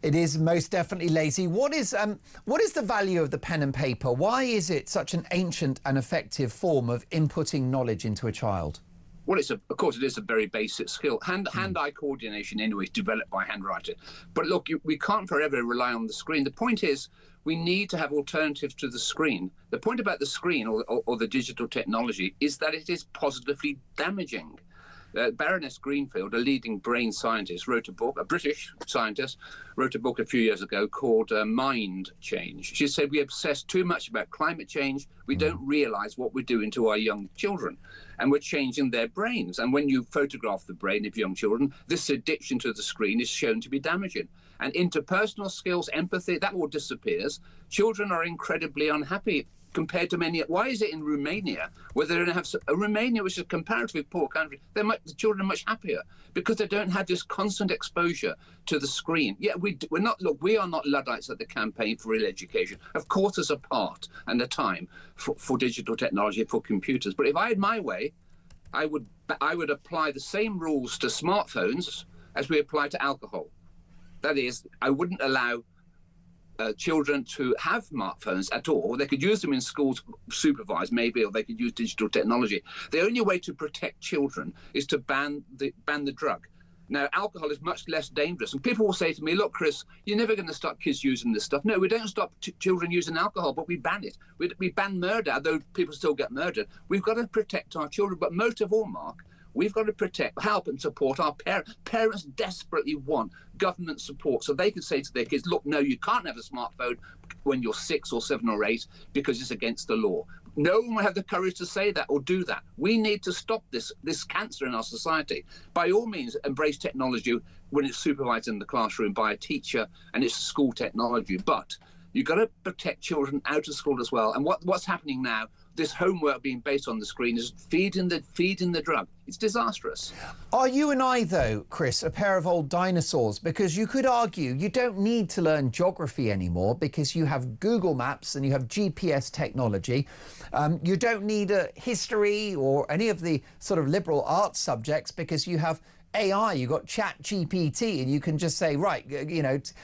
It is most definitely lazy. What is the value of the pen and paper? Why is it such an ancient and effective form of inputting knowledge into a child? Well, of course, it is a very basic skill. Hand-eye coordination, anyway, is developed by handwriting. But look, we can't forever rely on the screen. The point is, we need to have alternatives to the screen. The point about the screen or the digital technology is that it is positively damaging. Baroness Greenfield, a leading brain scientist, wrote a book, a British scientist, wrote a book a few years ago called Mind Change. She said we obsess too much about climate change. We don't realise what we're doing to our young children, and we're changing their brains. And when you photograph the brain of young children, this addiction to the screen is shown to be damaging. And interpersonal skills, empathy, that all disappears. Children are incredibly unhappy compared to many. Why is it in Romania, where they don't have Romania, which is a comparatively poor country, the children are much happier because they don't have this constant exposure to the screen. Yeah, we are not Luddites at the Campaign for Real Education. Of course, there's a part and a time for digital technology, for computers. But if I had my way, I would apply the same rules to smartphones as we apply to alcohol. That is, I wouldn't allow children to have smartphones at all. They could use them in schools supervised, maybe, or they could use digital technology. The only way to protect children is to ban the drug. Now, alcohol is much less dangerous. And people will say to me, look, Chris, you're never going to stop kids using this stuff. No, we don't stop children using alcohol, but we ban it. We ban murder, although people still get murdered. We've got to protect our children. But most of all, Mark, we've got to protect, help and support our parents. Parents desperately want government support so they can say to their kids, look, no, you can't have a smartphone when you're 6 or 7 or 8 because it's against the law. No one will have the courage to say that or do that. We need to stop this cancer in our society. By all means, embrace technology when it's supervised in the classroom by a teacher and it's school technology. But you've got to protect children out of school as well. And what's happening now, this homework being based on the screen is feeding the drug. It's disastrous. Are you and I, though, Chris, a pair of old dinosaurs? Because you could argue you don't need to learn geography anymore because you have Google Maps and you have GPS technology. You don't need a history or any of the sort of liberal arts subjects because you have AI, you've got ChatGPT, and you can just say, right,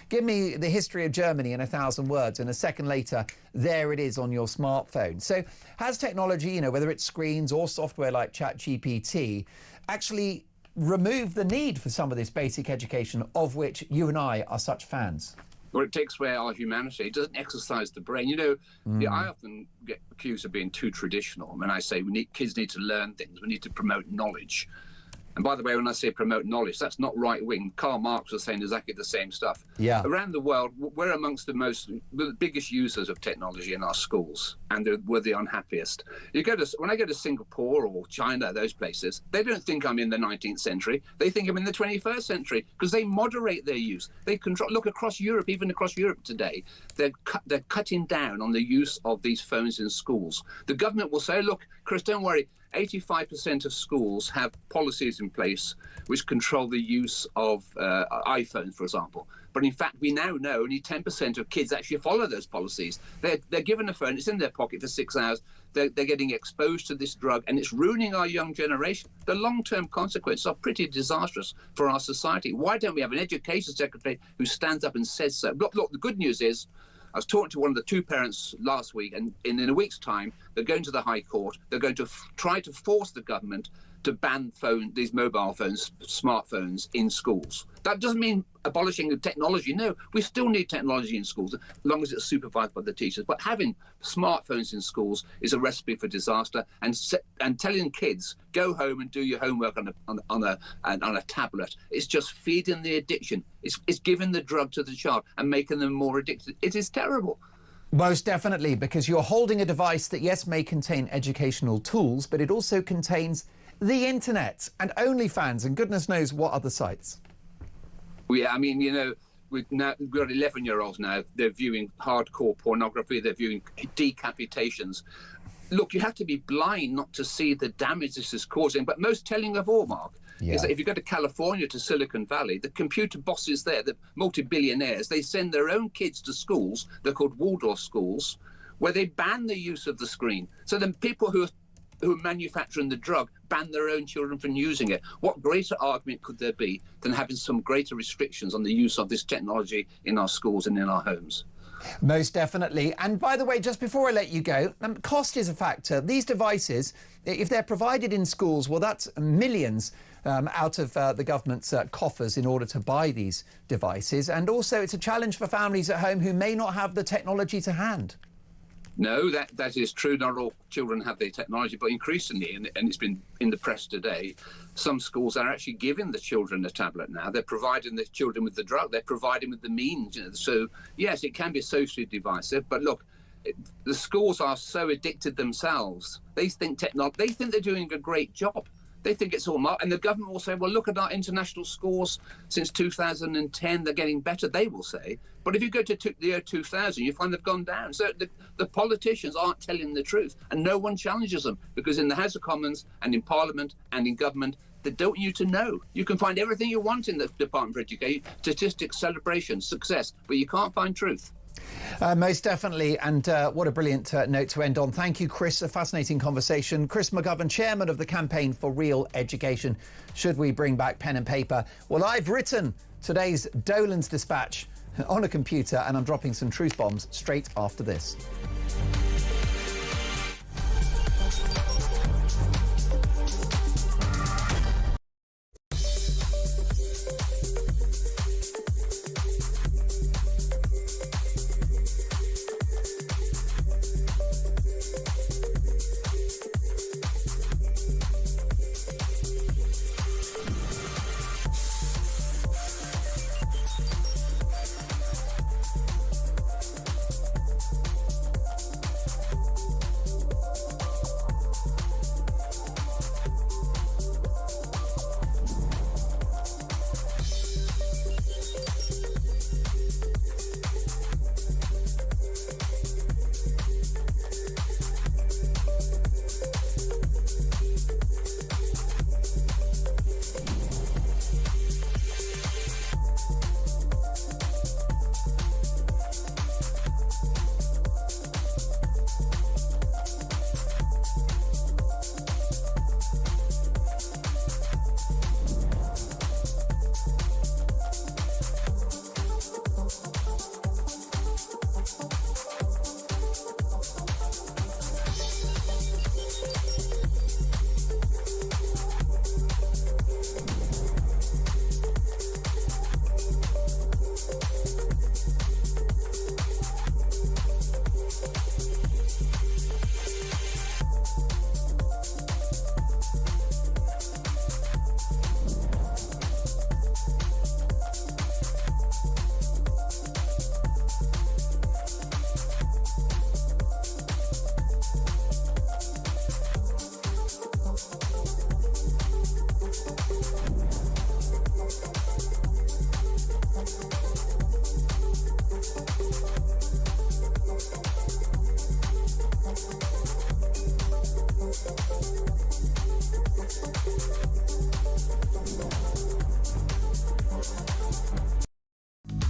give me the history of Germany in 1,000 words, and a second later, there it is on your smartphone. So has technology, whether it's screens or software like ChatGPT, actually removed the need for some of this basic education of which you and I are such fans? Well, it takes away our humanity. It doesn't exercise the brain. I often get accused of being too traditional when I say kids need to learn things. We need to promote knowledge. And by the way, when I say promote knowledge, that's not right wing. Karl Marx was saying exactly the same stuff. Yeah. Around the world, we're amongst the biggest users of technology in our schools, and we're the unhappiest. When I go to Singapore or China, those places, they don't think I'm in the 19th century. They think I'm in the 21st century because they moderate their use. They control. Look across Europe, even across Europe today, they're cutting down on the use of these phones in schools. The government will say, look, Chris, don't worry. 85% of schools have policies in place which control the use of iPhones, for example. But in fact, we now know only 10% of kids actually follow those policies. They're given a phone, it's in their pocket for 6 hours. They're getting exposed to this drug, and it's ruining our young generation. The long-term consequences are pretty disastrous for our society. Why don't we have an education secretary who stands up and says so? Look, the good news is, I was talking to one of the 2 parents last week, and in a week's time, they're going to the High Court. They're going to try to force the government to ban these mobile phones, smartphones in schools. That doesn't mean abolishing the technology. No, we still need technology in schools as long as it's supervised by the teachers. But having smartphones in schools is a recipe for disaster. And telling kids, go home and do your homework on a tablet, it's just feeding the addiction. It's giving the drug to the child and making them more addicted. It is terrible. Most definitely, because you're holding a device that, yes, may contain educational tools, but it also contains the internet and OnlyFans and goodness knows what other sites. Well, yeah, I mean, you know, we've got 11-year-olds now. They're viewing hardcore pornography. They're viewing decapitations. Look, you have to be blind not to see the damage this is causing. But most telling of all, Mark, is that if you go to California, to Silicon Valley, the computer bosses there, the multi-billionaires, they send their own kids to schools, they're called Waldorf schools, where they ban the use of the screen. So then people who are manufacturing the drug ban their own children from using it. What greater argument could there be than having some greater restrictions on the use of this technology in our schools and in our homes? Most definitely. And by the way, just before I let you go, cost is a factor. These devices, if they're provided in schools, well, that's millions out of the government's coffers in order to buy these devices. And also it's a challenge for families at home who may not have the technology to hand. No, that is true. Not all children have the technology, but increasingly, and it's been in the press today, some schools are actually giving the children a tablet now. They're providing the children with the drug. They're providing with the means. You know. So, yes, it can be socially divisive. But look, the schools are so addicted themselves. They think they're doing a great job. They think it's all and the government will say, well, look at our international scores since 2010, they're getting better, they will say. But if you go to the year 2000, you find they've gone down. So the politicians aren't telling the truth, and no one challenges them, because in the House of Commons and in Parliament and in government, they don't want you to know. You can find everything you want in the Department for Education, statistics, celebration, success, but you can't find truth. Most definitely, and what a brilliant note to end on. Thank you, Chris. A fascinating conversation. Chris McGovern, chairman of the Campaign for Real Education. Should we bring back pen and paper? Well, I've written today's Dolan's Dispatch on a computer, and I'm dropping some truth bombs straight after this.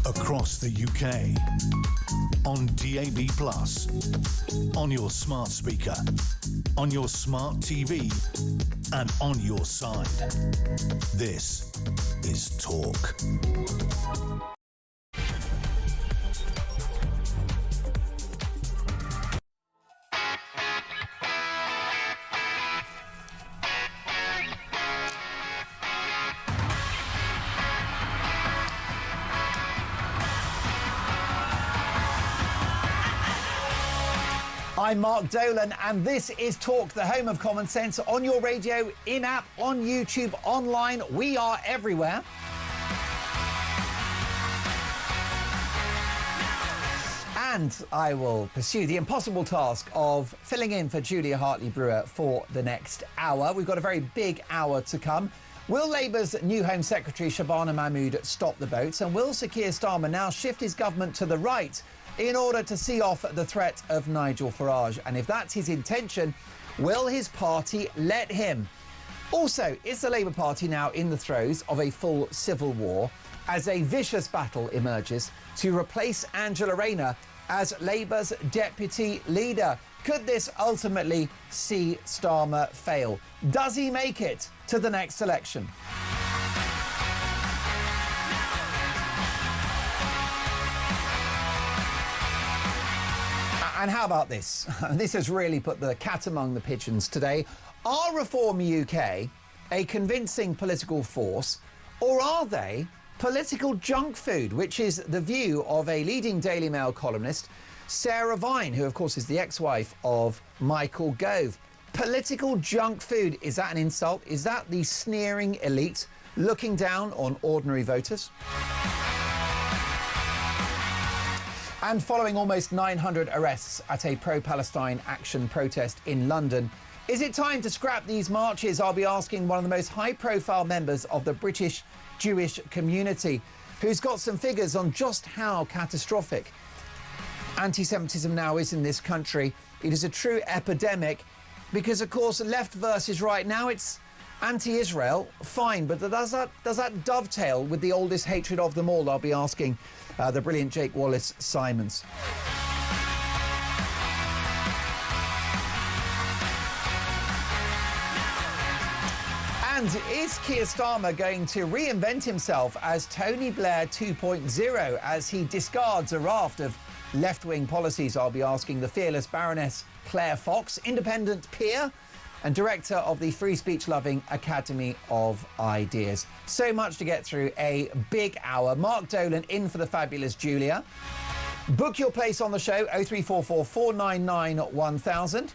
Across the UK, on DAB+, on your smart speaker, on your smart TV, and on your side. This is Talk. I'm Mark Dolan, and this is Talk, the home of common sense, on your radio, in-app, on YouTube, online. We are everywhere. And I will pursue the impossible task of filling in for Julia Hartley-Brewer for the next hour. We've got a very big hour to come. Will Labour's new Home Secretary Shabana Mahmood stop the boats? And will Sir Keir Starmer now shift his government to the right in order to see off the threat of Nigel Farage? And if that's his intention, will his party let him? Also, is the Labour Party now in the throes of a full civil war as a vicious battle emerges to replace Angela Rayner as Labour's deputy leader? Could this ultimately see Starmer fail? Does he make it to the next election? And how about this? This has really put the cat among the pigeons today. Are Reform UK a convincing political force, or are they political junk food, which is the view of a leading Daily Mail columnist, Sarah Vine, who of course is the ex-wife of Michael Gove. Political junk food, is that an insult? Is that the sneering elite looking down on ordinary voters? And following almost 900 arrests at a pro-Palestine action protest in London, is it time to scrap these marches? I'll be asking one of the most high-profile members of the British Jewish community, who's got some figures on just how catastrophic anti-Semitism now is in this country. It is a true epidemic because, of course, left versus right. Now it's anti-Israel, fine, but does that dovetail with the oldest hatred of them all? I'll be asking the brilliant Jake Wallace-Simons. And is Keir Starmer going to reinvent himself as Tony Blair 2.0 as he discards a raft of left-wing policies? I'll be asking the fearless Baroness Claire Fox, independent peer and director of the free speech-loving Academy of Ideas. So much to get through, a big hour. Mark Dolan in for the fabulous Julia. Book your place on the show, 0344 499 1000.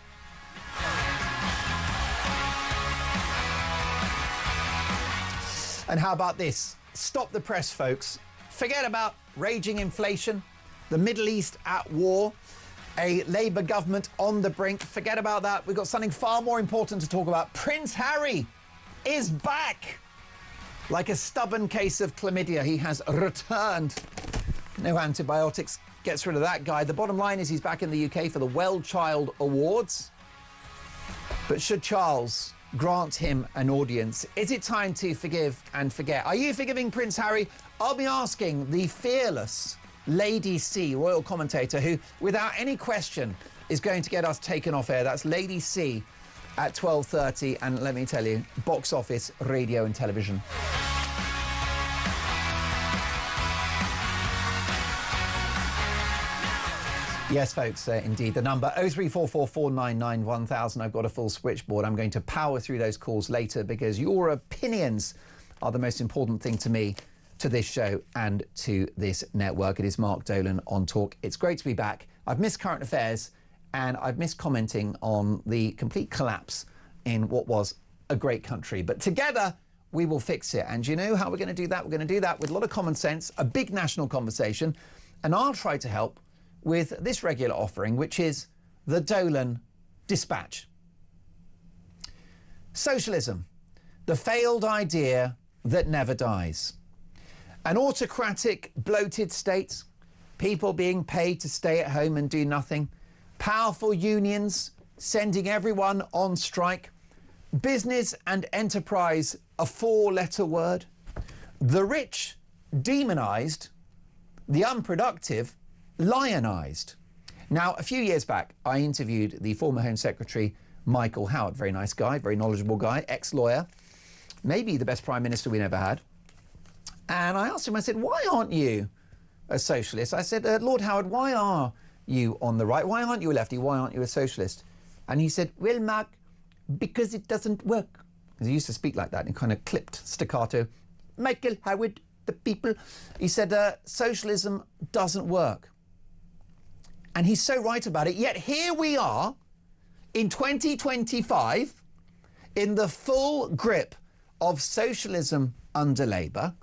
And how about this? Stop the press, folks. Forget about raging inflation, the Middle East at war, a Labour government on the brink. Forget about that. We've got something far more important to talk about. Prince Harry is back. Like a stubborn case of chlamydia, he has returned. No antibiotics gets rid of that guy. The bottom line is he's back in the UK for the Well Child Awards. But should Charles grant him an audience? Is it time to forgive and forget? Are you forgiving Prince Harry? I'll be asking the fearless Lady C, royal commentator, who, without any question, is going to get us taken off air. That's Lady C at 12:30, and let me tell you, box office, radio and television. Yes, folks, indeed. The number 0344 499 1000. I've got a full switchboard. I'm going to power through those calls later because your opinions are the most important thing to me, to this show and to this network. It is Mark Dolan on Talk. It's great to be back. I've missed current affairs and I've missed commenting on the complete collapse in what was a great country. But together, we will fix it. And you know how we're going to do that? We're going to do that with a lot of common sense, a big national conversation, and I'll try to help with this regular offering, which is the Dolan Dispatch. Socialism, the failed idea that never dies. An autocratic, bloated state, people being paid to stay at home and do nothing, powerful unions sending everyone on strike, business and enterprise a four-letter word, the rich demonised, the unproductive lionised. Now, a few years back, I interviewed the former Home Secretary, Michael Howard, very nice guy, very knowledgeable guy, ex-lawyer, maybe the best Prime Minister we never had. And I asked him, I said, why aren't you a socialist? I said, Lord Howard, why are you on the right? Why aren't you a lefty? Why aren't you a socialist? And he said, well, Mark, because it doesn't work. Because he used to speak like that in kind of clipped staccato. Michael Howard, the people. He said, socialism doesn't work. And he's so right about it. Yet here we are in 2025 in the full grip of socialism under Labour,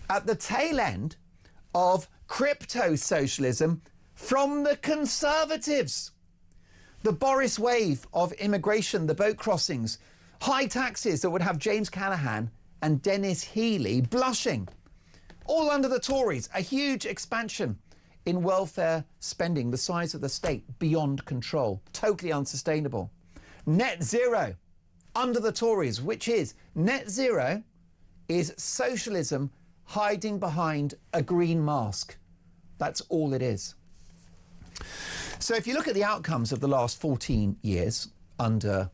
at the tail end of crypto-socialism from the Conservatives. The Boris wave of immigration, the boat crossings, high taxes that would have James Callaghan and Dennis Healey blushing. All under the Tories, a huge expansion in welfare spending, the size of the state beyond control, totally unsustainable. Net zero under the Tories, which is net zero is socialism hiding behind a green mask. That's all it is. So if you look at the outcomes of the last 14 years under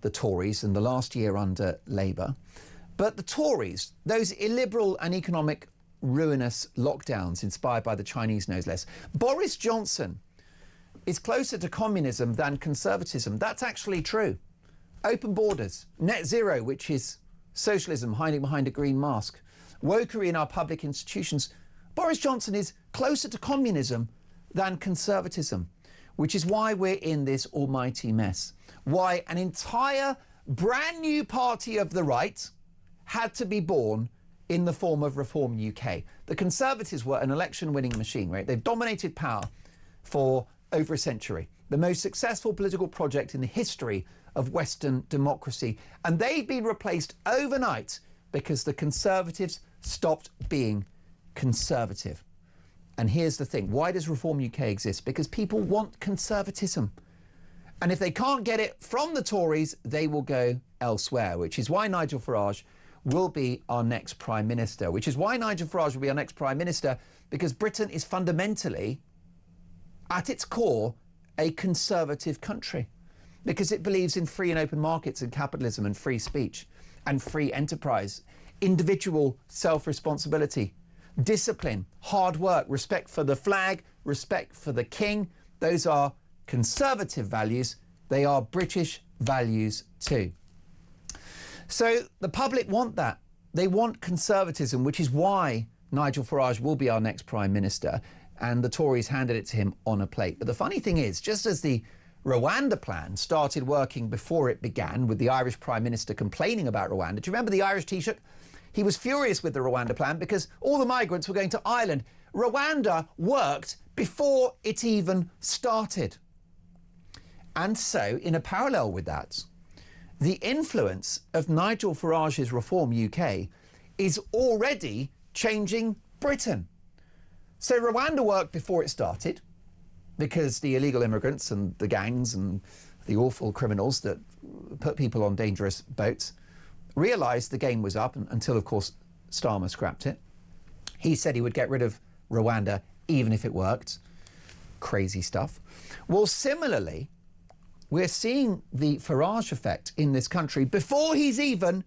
the Tories and the last year under Labour, but the Tories, those illiberal and economic ruinous lockdowns inspired by the Chinese no less. Boris Johnson is closer to communism than conservatism. That's actually true. Open borders, net zero, which is socialism hiding behind a green mask, wokery in our public institutions. Boris Johnson is closer to communism than conservatism, which is why we're in this almighty mess. Why an entire brand new party of the right had to be born in the form of Reform UK. The Conservatives were an election-winning machine, right? They've dominated power for over a century. The most successful political project in the history of Western democracy. And they've been replaced overnight because the Conservatives stopped being conservative. And here's the thing. Why does Reform UK exist? Because people want conservatism. And if they can't get it from the Tories, they will go elsewhere, which is why Nigel Farage will be our next Prime Minister, which is why Nigel Farage will be our next Prime Minister, because Britain is fundamentally, at its core, a conservative country, because it believes in free and open markets and capitalism and free speech and free enterprise, individual self-responsibility, discipline, hard work, respect for the flag, respect for the king. Those are conservative values. They are British values too. So the public want that. They want conservatism, which is why Nigel Farage will be our next Prime Minister, and the Tories handed it to him on a plate. But the funny thing is, just as the Rwanda plan started working before it began, with the Irish Prime Minister complaining about Rwanda. Do you remember the Irish Taoiseach? He was furious with the Rwanda plan because all the migrants were going to Ireland. Rwanda worked before it even started. And so, in a parallel with that, the influence of Nigel Farage's Reform UK is already changing Britain. So Rwanda worked before it started because the illegal immigrants and the gangs and the awful criminals that put people on dangerous boats realised the game was up until, of course, Starmer scrapped it. He said he would get rid of Rwanda even if it worked. Crazy stuff. Well, similarly, we're seeing the Farage effect in this country before he's even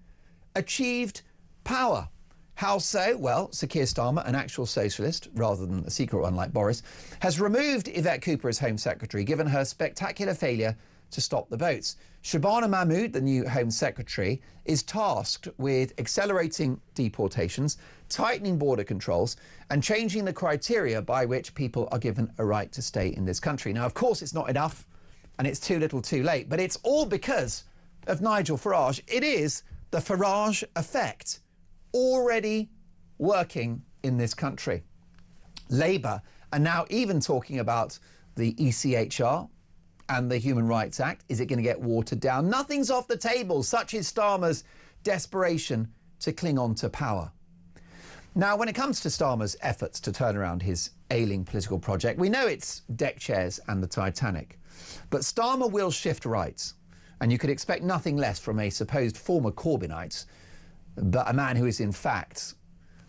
achieved power. How so? Well, Sir Keir Starmer, an actual socialist, rather than a secret one like Boris, has removed Yvette Cooper as Home Secretary, given her spectacular failure to stop the boats. Shabana Mahmood, the new Home Secretary, is tasked with accelerating deportations, tightening border controls, and changing the criteria by which people are given a right to stay in this country. Now, of course, it's not enough, and it's too little too late, but it's all because of Nigel Farage. It is the Farage effect already working in this country. Labour are now even talking about the ECHR and the Human Rights Act. Is it going to get watered down? Nothing's off the table. Such is Starmer's desperation to cling on to power. Now, when it comes to Starmer's efforts to turn around his ailing political project, we know it's deck chairs and the Titanic. But Starmer will shift right, and you could expect nothing less from a supposed former Corbynite, but a man who is in fact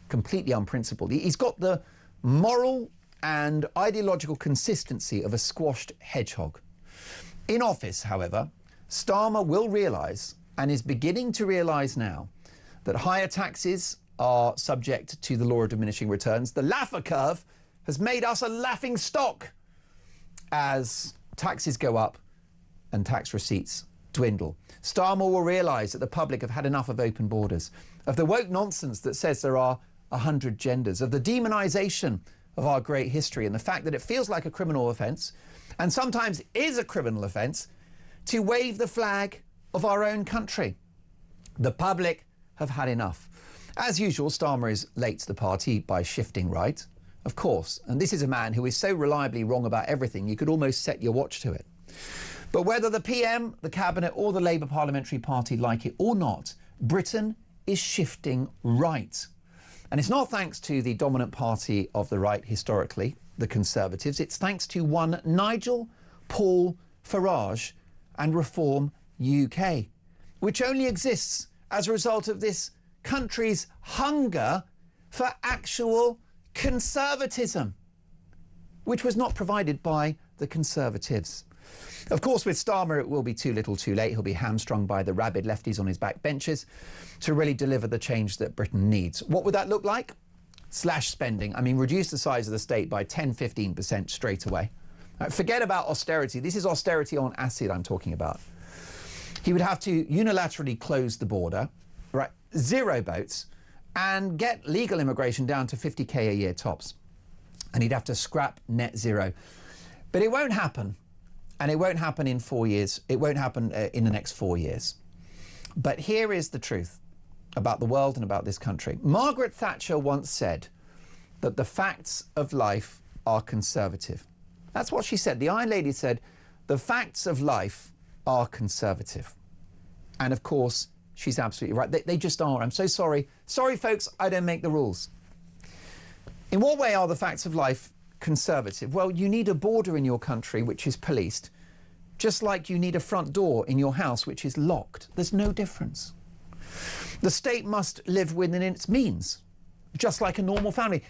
completely unprincipled. He's got the moral and ideological consistency of a squashed hedgehog. In office, however, Starmer will realise, and is beginning to realise now, that higher taxes are subject to the law of diminishing returns. The Laffer curve has made us a laughing stock as taxes go up and tax receipts dwindle. Starmer will realise that the public have had enough of open borders, of the woke nonsense that says there are 100 genders, of the demonisation of our great history, and the fact that it feels like a criminal offence, and sometimes is a criminal offence, to wave the flag of our own country. The public have had enough. As usual, Starmer is late to the party by shifting right, of course. And this is a man who is so reliably wrong about everything, you could almost set your watch to it. But whether the PM, the Cabinet or the Labour Parliamentary Party like it or not, Britain is shifting right. And it's not thanks to the dominant party of the right historically, the Conservatives. It's thanks to one Nigel Paul Farage and Reform UK, which only exists as a result of this country's hunger for actual conservatism, which was not provided by the Conservatives. Of course, with Starmer, it will be too little too late. He'll be hamstrung by the rabid lefties on his back benches to really deliver the change that Britain needs. What would that look like? Slash spending. I mean, reduce the size of the state by 10-15% straight away. Forget about austerity. This is austerity on acid I'm talking about. He would have to unilaterally close the border, right? Zero boats, and get legal immigration down to 50k a year tops. And he'd have to scrap net zero. But it won't happen. And it won't happen in 4 years. It won't happen in the next 4 years. But here is the truth about the world and about this country. Margaret Thatcher once said that the facts of life are conservative. That's what she said. The Iron Lady said, the facts of life are conservative. And of course, she's absolutely right. They just are. I'm so sorry. Sorry, folks, I don't make the rules. In what way are the facts of life conservative? Well, you need a border in your country which is policed, just like you need a front door in your house which is locked. There's no difference. The state must live within its means, just like a normal family.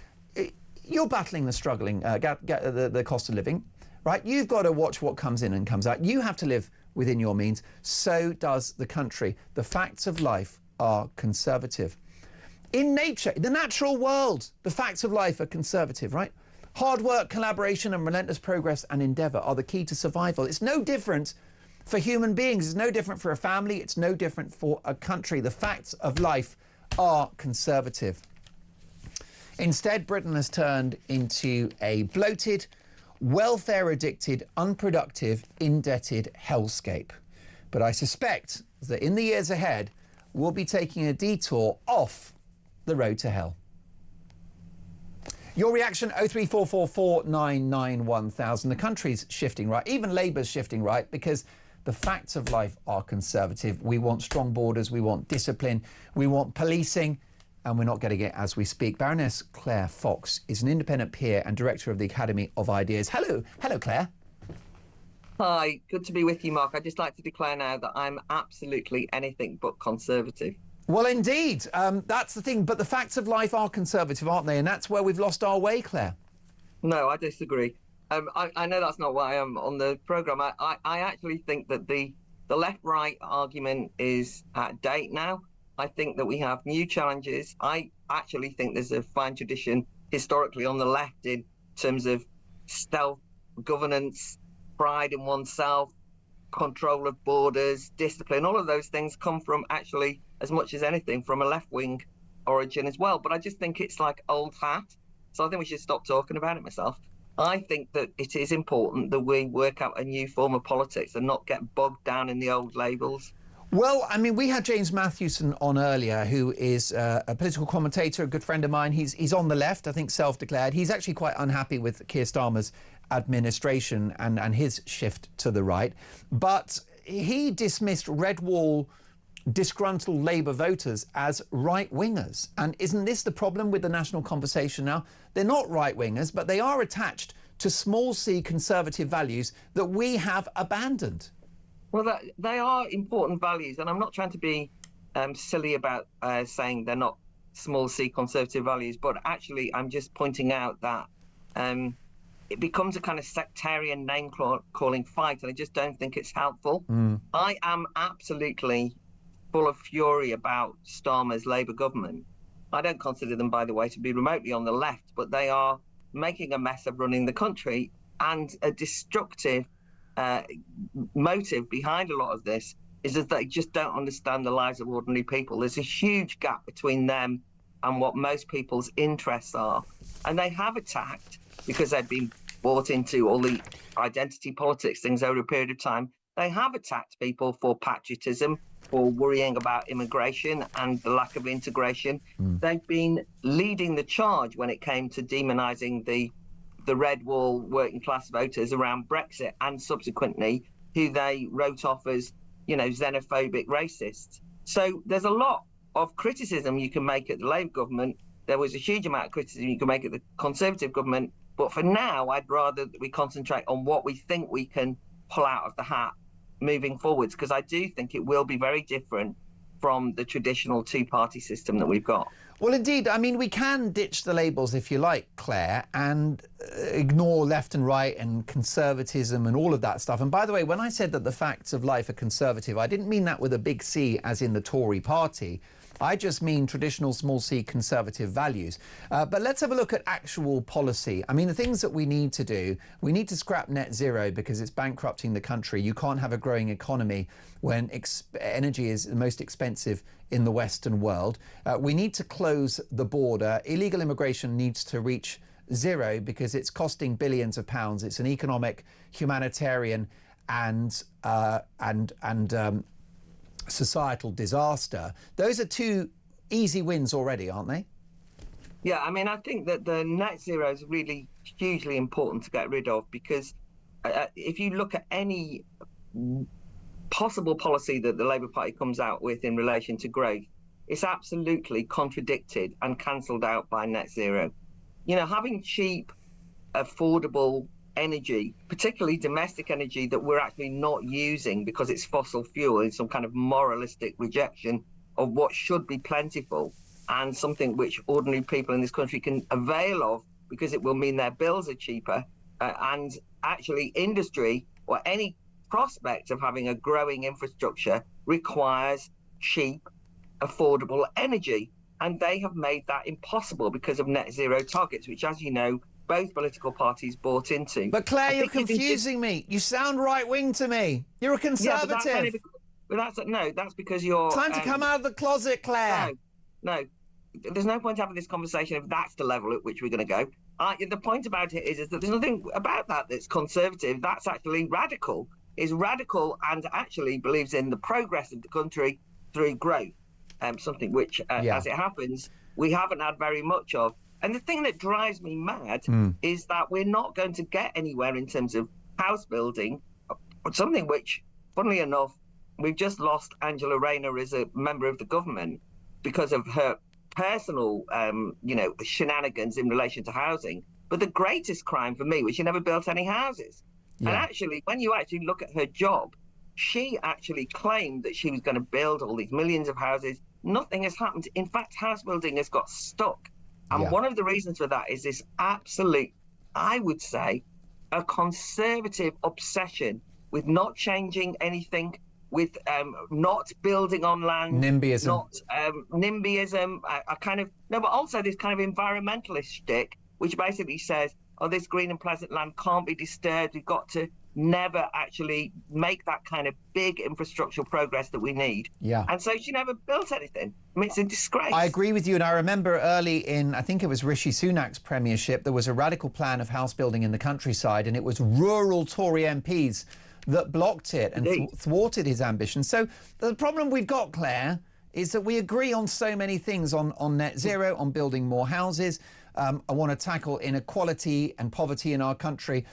You're battling the struggling, the cost of living, right? You've got to watch what comes in and comes out. You have to live within your means. So does the country. The facts of life are conservative. In nature, the natural world, the facts of life are conservative, right? Hard work, collaboration and relentless progress and endeavour are the key to survival. It's no different for human beings. It's no different for a family. It's no different for a country. The facts of life are conservative. Instead, Britain has turned into a bloated, welfare-addicted, unproductive, indebted hellscape. But I suspect that in the years ahead, we'll be taking a detour off the road to hell. Your reaction, 03444991000. The country's shifting right. Even Labour's shifting right because the facts of life are conservative. We want strong borders. We want discipline. We want policing. And we're not getting it as we speak. Baroness Claire Fox is an independent peer and director of the Academy of Ideas. Hello. Hello, Claire. Hi. Good to be with you, Mark. I'd just like to declare now that I'm absolutely anything but conservative. Well, indeed. That's the thing. But the facts of life are conservative, aren't they? And that's where we've lost our way, Claire. No, I disagree. I know that's not why I'm on the programme. I actually think that the left-right argument is out of date now. I think that we have new challenges. I actually think there's a fine tradition historically on the left in terms of self-governance, pride in oneself, control of borders, discipline. All of those things come from actually, as much as anything, from a left-wing origin as well. But I just think it's like old hat. So I think we should stop talking about it myself. I think that it is important that we work out a new form of politics and not get bogged down in the old labels. Well, I mean, we had James Matthewson on earlier, who is a political commentator, a good friend of mine. He's on the left, I think self-declared. He's actually quite unhappy with Keir Starmer's administration and his shift to the right. But he dismissed red wall disgruntled Labour voters as right-wingers. And isn't this the problem with the national conversation now? They're not right-wingers, but they are attached to small c conservative values that we have abandoned. Well, they are important values, and I'm not trying to be silly about saying they're not small c conservative values, but actually I'm just pointing out that it becomes a kind of sectarian name-calling fight, and I just don't think it's helpful. I am absolutely full of fury about Starmer's Labour government. I don't consider them, by the way, to be remotely on the left, but they are making a mess of running the country, and a destructive motive behind a lot of this is that they just don't understand the lives of ordinary people. There's a huge gap between them and what most people's interests are. And they have attacked, because they've been bought into all the identity politics things over a period of time, they have attacked people for patriotism, for worrying about immigration and the lack of integration. They've been leading the charge when it came to demonising the red wall working class voters around Brexit, and subsequently who they wrote off as, you know, xenophobic racists. So there's a lot of criticism you can make at the Labour government. There was a huge amount of criticism you can make at the Conservative government. But for now, I'd rather that we concentrate on what we think we can pull out of the hat moving forwards, because I do think it will be very different from the traditional two-party system that we've got. Well, indeed. I mean, we can ditch the labels, if you like, Claire, and ignore left and right and conservatism and all of that stuff. And by the way, when I said that the facts of life are conservative, I didn't mean that with a big C as in the Tory party. I just mean traditional small c conservative values. But let's have a look at actual policy. I mean, the things that we need to do, we need to scrap net zero because it's bankrupting the country. You can't have a growing economy when energy is the most expensive in the Western world. We need to close the border. Illegal immigration needs to reach zero because it's costing billions of pounds. It's an economic, humanitarian and societal disaster. Those are two easy wins already, aren't they? Yeah, I mean, I think that the net zero is really hugely important to get rid of, because if you look at any possible policy that the Labour Party comes out with in relation to growth, it's absolutely contradicted and cancelled out by net zero. You know, having cheap, affordable energy, particularly domestic energy that we're actually not using because it's fossil fuel, in some kind of moralistic rejection of what should be plentiful and something which ordinary people in this country can avail of because it will mean their bills are cheaper, and actually industry or any prospect of having a growing infrastructure requires cheap, affordable energy, and they have made that impossible because of net zero targets, which, as you know, both political parties bought into. But Claire, you're confusing me. You sound right-wing to me. You're a conservative. Yeah, that's because you're... Time to come out of the closet, Claire. No. There's no point having this conversation if that's the level at which we're going to go. The point about it is that there's nothing about that that's conservative. That's actually radical. Is radical and actually believes in the progress of the country through growth, something which, as it happens, we haven't had very much of. And the thing that drives me mad is that we're not going to get anywhere in terms of house building, something which, funnily enough, we've just lost Angela Rayner as a member of the government because of her personal, shenanigans in relation to housing. But the greatest crime for me was she never built any houses. Yeah. And actually, when you actually look at her job, she actually claimed that she was going to build all these millions of houses. Nothing has happened. In fact, house building has got stuck. And one of the reasons for that is this absolute, I would say, a conservative obsession with not changing anything, with not building on land. NIMBYism. Not NIMBYism, but also this kind of environmentalist shtick, which basically says, oh, this green and pleasant land can't be disturbed. We've got to never actually make that kind of big infrastructural progress that we need. Yeah. And so she never built anything. I mean, it's a disgrace. I agree with you. And I remember early in, I think it was Rishi Sunak's premiership, there was a radical plan of house building in the countryside, and it was rural Tory MPs that blocked it and thwarted his ambition. So the problem we've got, Claire, is that we agree on so many things, on net zero, on building more houses. I want to tackle inequality and poverty in our country.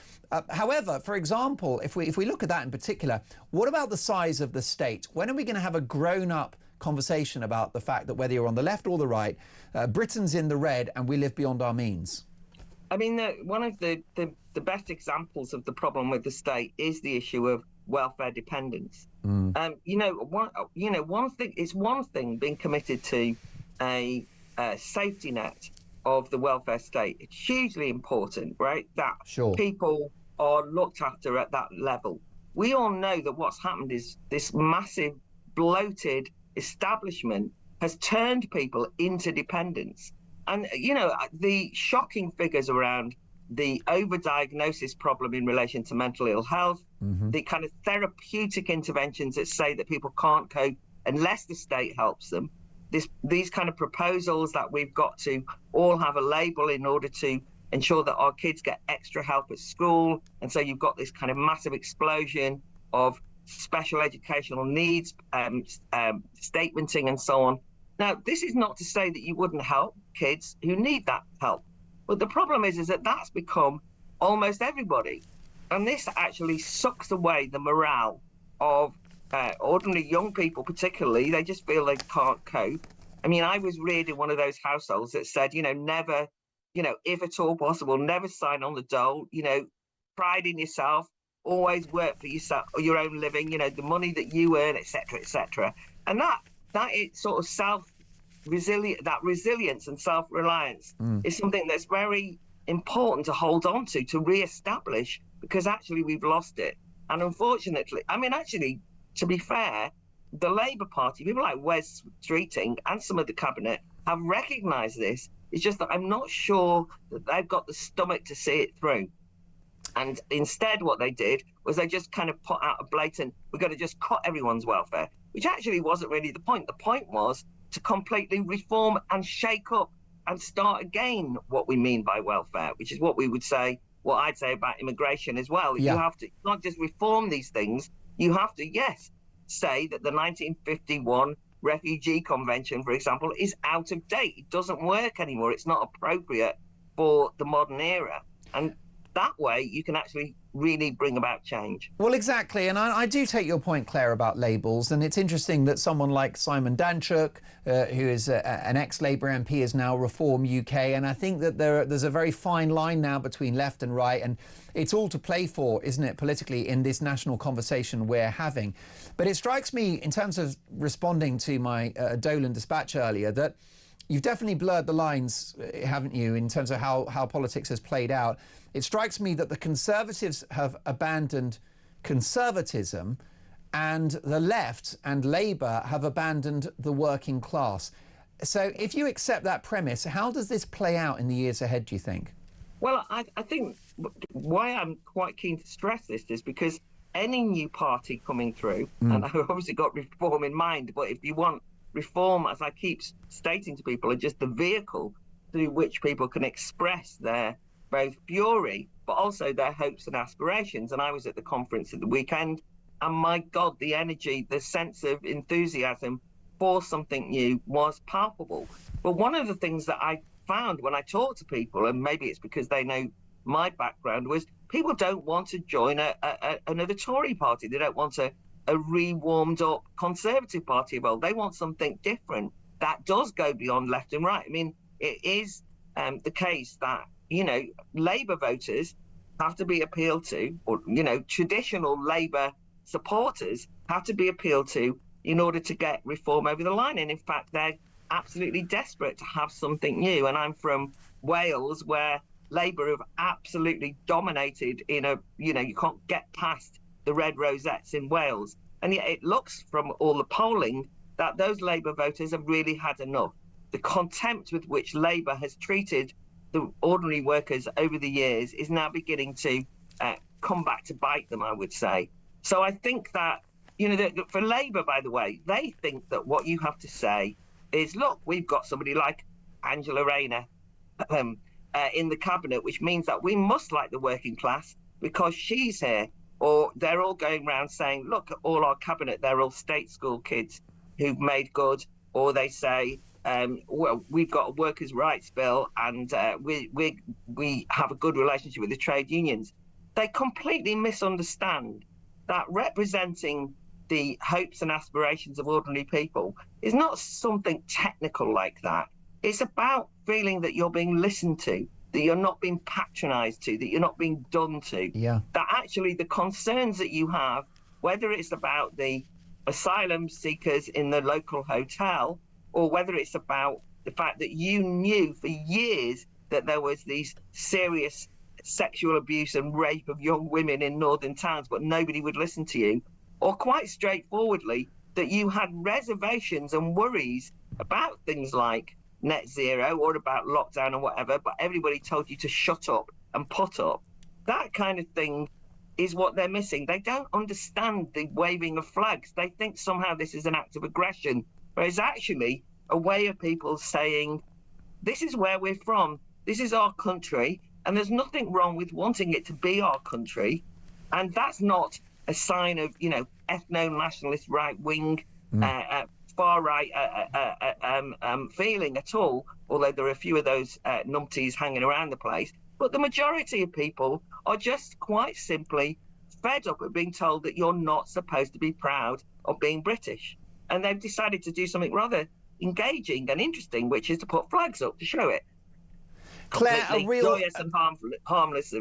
However, for example, if we look at that in particular, what about the size of the state? When are we going to have a grown-up conversation about the fact that whether you're on the left or the right, Britain's in the red and we live beyond our means? I mean, one of the best examples of the problem with the state is the issue of welfare dependence. One thing, it's one thing being committed to a safety net of the welfare state. It's hugely important, right? That people are looked after at that level. We all know that what's happened is this massive, bloated establishment has turned people into dependents. And, the shocking figures around the overdiagnosis problem in relation to mental ill health, the kind of therapeutic interventions that say that people can't cope unless the state helps them, these kind of proposals that we've got to all have a label in order to ensure that our kids get extra help at school. And so you've got this kind of massive explosion of special educational needs, statementing and so on. Now, this is not to say that you wouldn't help kids who need that help. But the problem is that that's become almost everybody. And this actually sucks away the morale of ordinary young people, particularly. They just feel they can't cope. I mean, I was reared in one of those households that said, never, if at all possible, never sign on the dole, pride in yourself, always work for yourself, or your own living, the money that you earn, etc., etc. And that is sort of resilience and self-reliance is something that's very important to hold on to re-establish, because actually we've lost it. And unfortunately, actually, to be fair, the Labour Party, people like Wes Streeting and some of the cabinet have recognised this. It's just that I'm not sure that they've got the stomach to see it through. And instead what they did was they just kind of put out a blatant, we're going to just cut everyone's welfare, which actually wasn't really the point. The point was to completely reform and shake up and start again what we mean by welfare, which is what we would say, what I'd say about immigration as well. Yeah. You have to not just reform these things, you have to, yes, say that the 1951 Refugee Convention, for example, is out of date. It doesn't work anymore. It's not appropriate for the modern era. And that way you can actually really bring about change. Well, exactly. And I do take your point, Claire, about labels. And it's interesting that someone like Simon Danczuk, who is an ex-Labour MP, is now Reform UK. And I think that there's a very fine line now between left and right. And it's all to play for, isn't it, politically, in this national conversation we're having. But it strikes me, in terms of responding to my Dolan Dispatch earlier, that you've definitely blurred the lines, haven't you, in terms of how politics has played out. It strikes me that the Conservatives have abandoned conservatism and the left and Labour have abandoned the working class. So if you accept that premise, how does this play out in the years ahead, do you think? Well, I think why I'm quite keen to stress this is because any new party coming through, and I've obviously got reform in mind, but if you want reform, as I keep stating to people, are just the vehicle through which people can express their both fury, but also their hopes and aspirations. And I was at the conference at the weekend, and my God, the energy, the sense of enthusiasm for something new was palpable. But one of the things that I found when I talk to people, and maybe it's because they know my background, was people don't want to join another Tory party. They don't want a re-warmed up Conservative party. Well, they want something different that does go beyond left and right. I mean, it is the case that, Labour voters have to be appealed to, or, traditional Labour supporters have to be appealed to in order to get reform over the line. And in fact, they're absolutely desperate to have something new. And I'm from Wales, where Labour have absolutely dominated in you can't get past the red rosettes in Wales. And yet it looks from all the polling that those Labour voters have really had enough. The contempt with which Labour has treated the ordinary workers over the years is now beginning to come back to bite them, I would say. So I think that, for Labour, by the way, they think that what you have to say is, look, we've got somebody like Angela Rayner in the cabinet, which means that we must like the working class because she's here. Or they're all going around saying, look, all our cabinet, they're all state school kids who've made good. Or they say, well, we've got a workers' rights bill and we have a good relationship with the trade unions. They completely misunderstand that representing the hopes and aspirations of ordinary people is not something technical like that. It's about feeling that you're being listened to, that you're not being patronised to, that you're not being done to. Yeah. That actually the concerns that you have, whether it's about the asylum seekers in the local hotel, or whether it's about the fact that you knew for years that there was these serious sexual abuse and rape of young women in northern towns, but nobody would listen to you, or quite straightforwardly, that you had reservations and worries about things like net zero or about lockdown or whatever, but everybody told you to shut up and put up. That kind of thing is what they're missing. They don't understand the waving of flags. They think somehow this is an act of aggression, whereas actually a way of people saying, this is where we're from, this is our country, and there's nothing wrong with wanting it to be our country. And that's not a sign of, ethno-nationalist right-wing far-right feeling at all, although there are a few of those numpties hanging around the place. But the majority of people are just quite simply fed up of being told that you're not supposed to be proud of being British. And they've decided to do something rather engaging and interesting, which is to put flags up to show it. Claire, a real joyous and harmless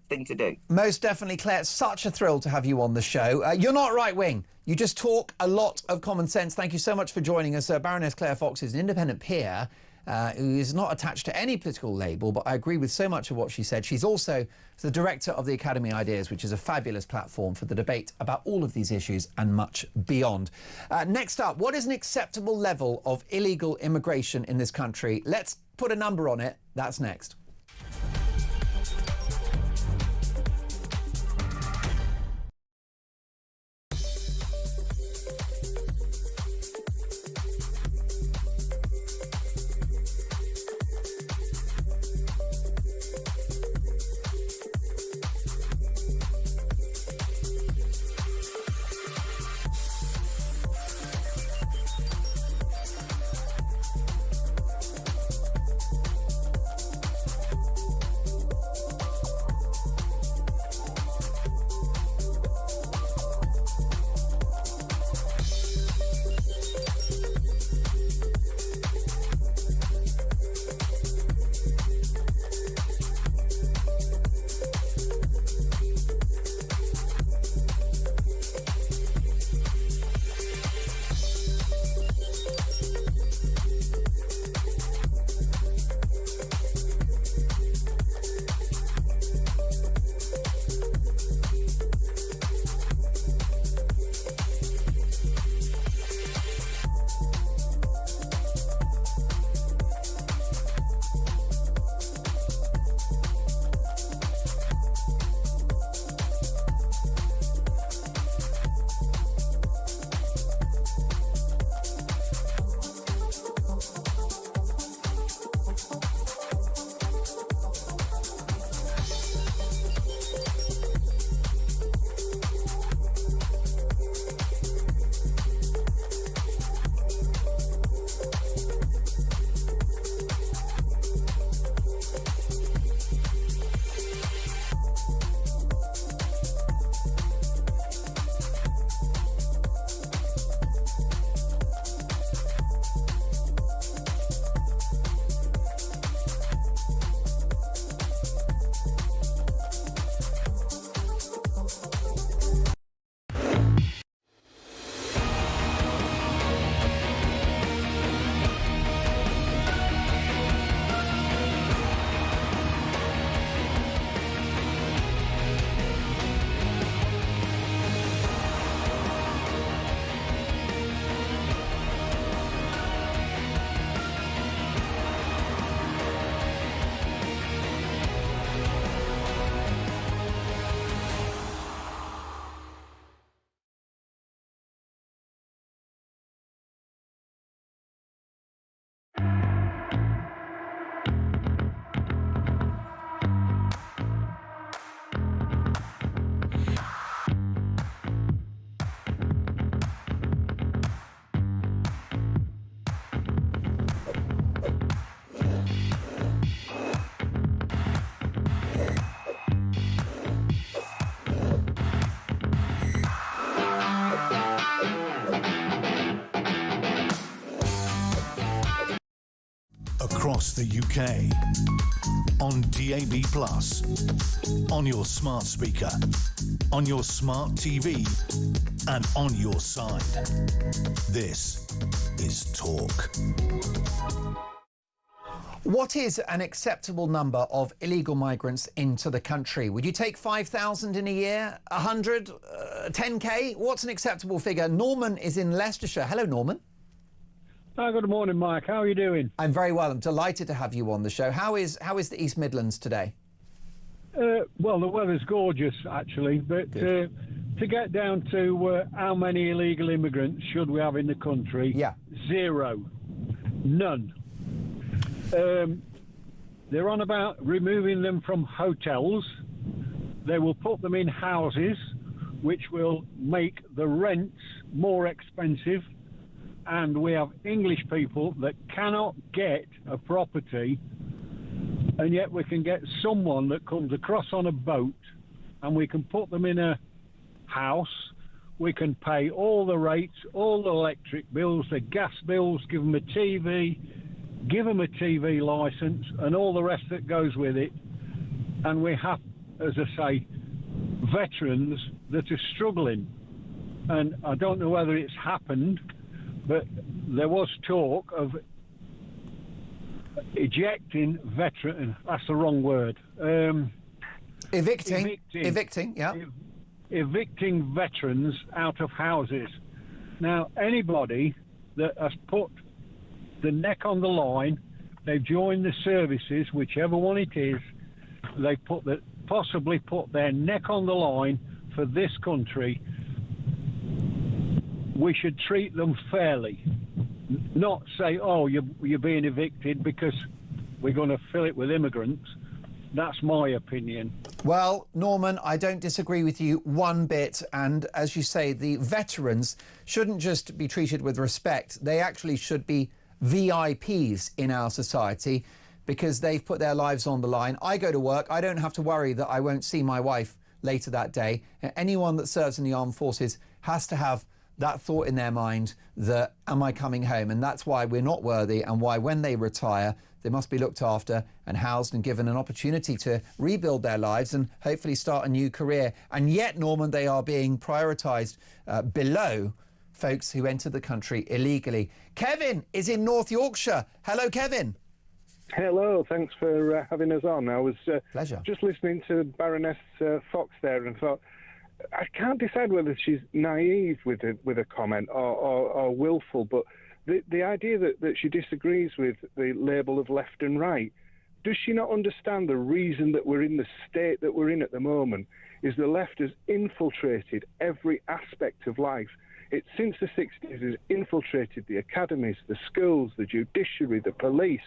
thing to do. Most definitely, Claire. It's such a thrill to have you on the show. You're not right-wing. You just talk a lot of common sense. Thank you so much for joining us. Baroness Claire Fox is an independent peer who is not attached to any political label, but I agree with so much of what she said. She's also the director of the Academy Ideas, which is a fabulous platform for the debate about all of these issues and much beyond. Next up, what is an acceptable level of illegal immigration in this country? Let's put a number on it. That's next. Across the UK, on DAB+, on your smart speaker, on your smart TV, and on your side. This is Talk. What is an acceptable number of illegal migrants into the country? Would you take 5,000 in a year? 100? 10k? What's an acceptable figure? Norman is in Leicestershire. Hello, Norman. Good morning, Mike. How are you doing? I'm very well. I'm delighted to have you on the show. How is the East Midlands today? Well, the weather's gorgeous, actually, but to get down to how many illegal immigrants should we have in the country? Yeah. Zero. None. They're on about removing them from hotels. They will put them in houses which will make the rents more expensive, and we have English people that cannot get a property, and yet we can get someone that comes across on a boat and we can put them in a house. We can pay all the rates, all the electric bills, the gas bills, give them a TV, give them a TV licence and all the rest that goes with it. And we have, as I say, veterans that are struggling. And I don't know whether it's happened, but there was talk of ejecting veteran. That's the wrong word. Evicting, yeah. Evicting veterans out of houses. Now, anybody that has put the neck on the line, they've joined the services, whichever one it is, they possibly put their neck on the line for this country. We should treat them fairly, not say, oh, you're being evicted because we're going to fill it with immigrants. That's my opinion. Well, Norman, I don't disagree with you one bit. And as you say, the veterans shouldn't just be treated with respect. They actually should be VIPs in our society because they've put their lives on the line. I go to work. I don't have to worry that I won't see my wife later that day. Anyone that serves in the armed forces has to have that thought in their mind that, am I coming home? And that's why we're not worthy, and why when they retire, they must be looked after and housed and given an opportunity to rebuild their lives and hopefully start a new career. And yet, Norman, they are being prioritised below folks who entered the country illegally. Kevin is in North Yorkshire. Hello, Kevin. Hello, thanks for having us on. I was Pleasure. Just listening to Baroness Fox there and thought, I can't decide whether she's naive with a comment or willful, but the idea that she disagrees with the label of left and right, does she not understand the reason that we're in the state that we're in at the moment is the left has infiltrated every aspect of life. It, since the 60s, has infiltrated the academies, the schools, the judiciary, the police,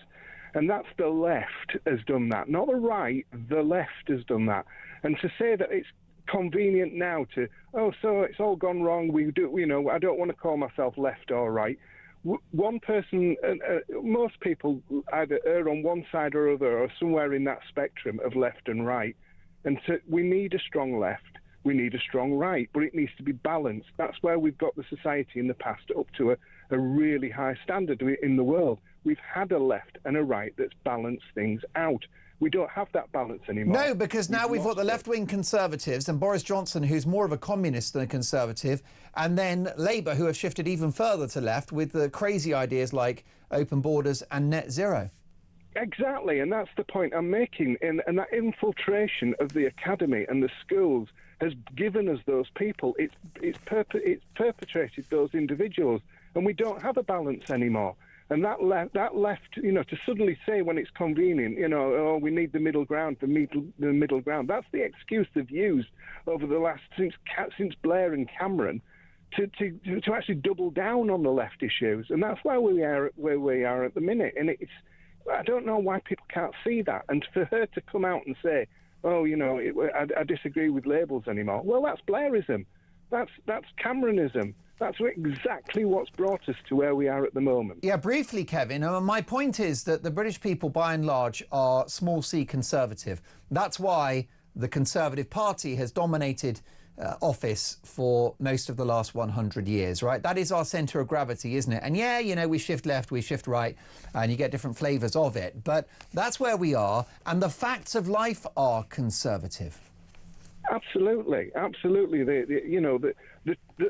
and that's the left has done that, not the right, the left has done that. And to say that it's convenient now to, so it's all gone wrong, we do, I don't want to call myself left or right. One person, most people either err on one side or other, or somewhere in that spectrum of left and right. And so we need a strong left, we need a strong right, but it needs to be balanced. That's where we've got the society in the past up to a really high standard in the world. We've had a left and a right that's balanced things out. We don't have that balance anymore. No, because now we've got the left-wing Conservatives and Boris Johnson, who's more of a communist than a Conservative, and then Labour, who have shifted even further to left with the crazy ideas like open borders and net zero. Exactly, and that's the point I'm making. And that infiltration of the academy and the schools has given us those people. It's perpetrated those individuals, and we don't have a balance anymore. And that left, to suddenly say when it's convenient, we need the middle ground, the middle ground. That's the excuse they've used over the last since Blair and Cameron to actually double down on the left issues, and that's why we are where we are at the minute. And I don't know why people can't see that. And for her to come out and say, I disagree with labels anymore. Well, that's Blairism. That's Cameronism. That's exactly what's brought us to where we are at the moment. Yeah, briefly, Kevin, my point is that the British people, by and large, are small c conservative. That's why the Conservative Party has dominated office for most of the last 100 years, right? That is our centre of gravity, isn't it? And yeah, we shift left, we shift right, and you get different flavours of it. But that's where we are, and the facts of life are conservative. Absolutely.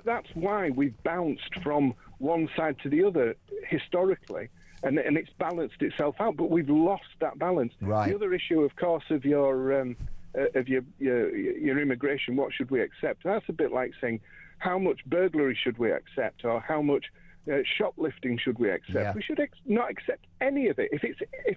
That's why we've bounced from one side to the other historically, and it's balanced itself out. But we've lost that balance. Right. The other issue, of course, of your immigration, what should we accept? That's a bit like saying how much burglary should we accept, or how much shoplifting should we accept? Yeah. We should not accept any of it. If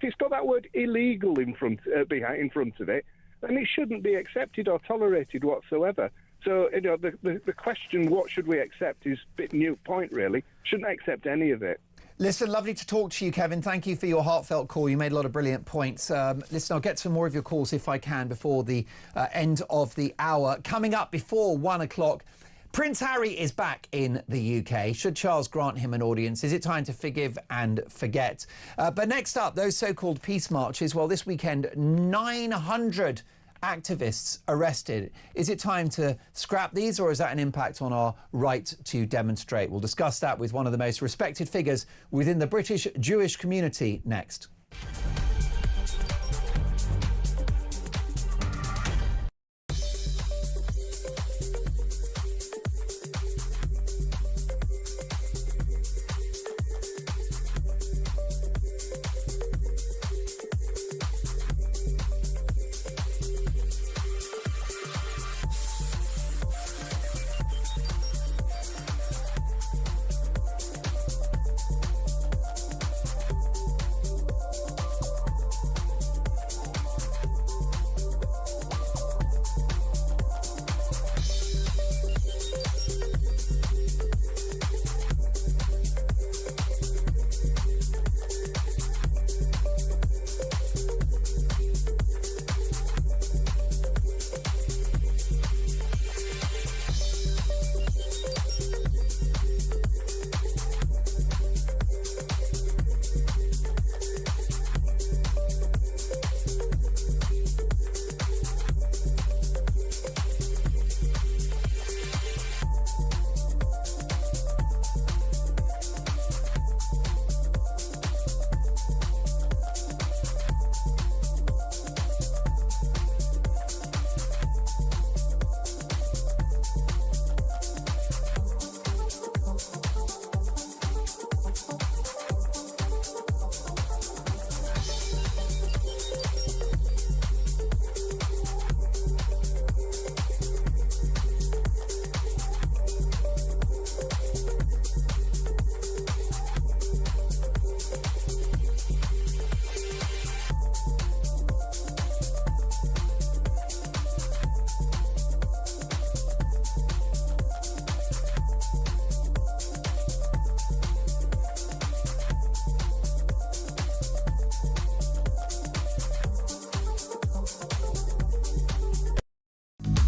it's got that word illegal in front of it, then it shouldn't be accepted or tolerated whatsoever. So, the question, what should we accept, is a bit moot point, really. Shouldn't accept any of it. Listen, lovely to talk to you, Kevin. Thank you for your heartfelt call. You made a lot of brilliant points. Listen, I'll get some more of your calls if I can before the end of the hour. Coming up before 1 o'clock, Prince Harry is back in the UK. Should Charles grant him an audience? Is it time to forgive and forget? But next up, those so-called peace marches. Well, this weekend, 900 activists arrested. Is it time to scrap these, or is that an impact on our right to demonstrate? We'll discuss that with one of the most respected figures within the British Jewish community next.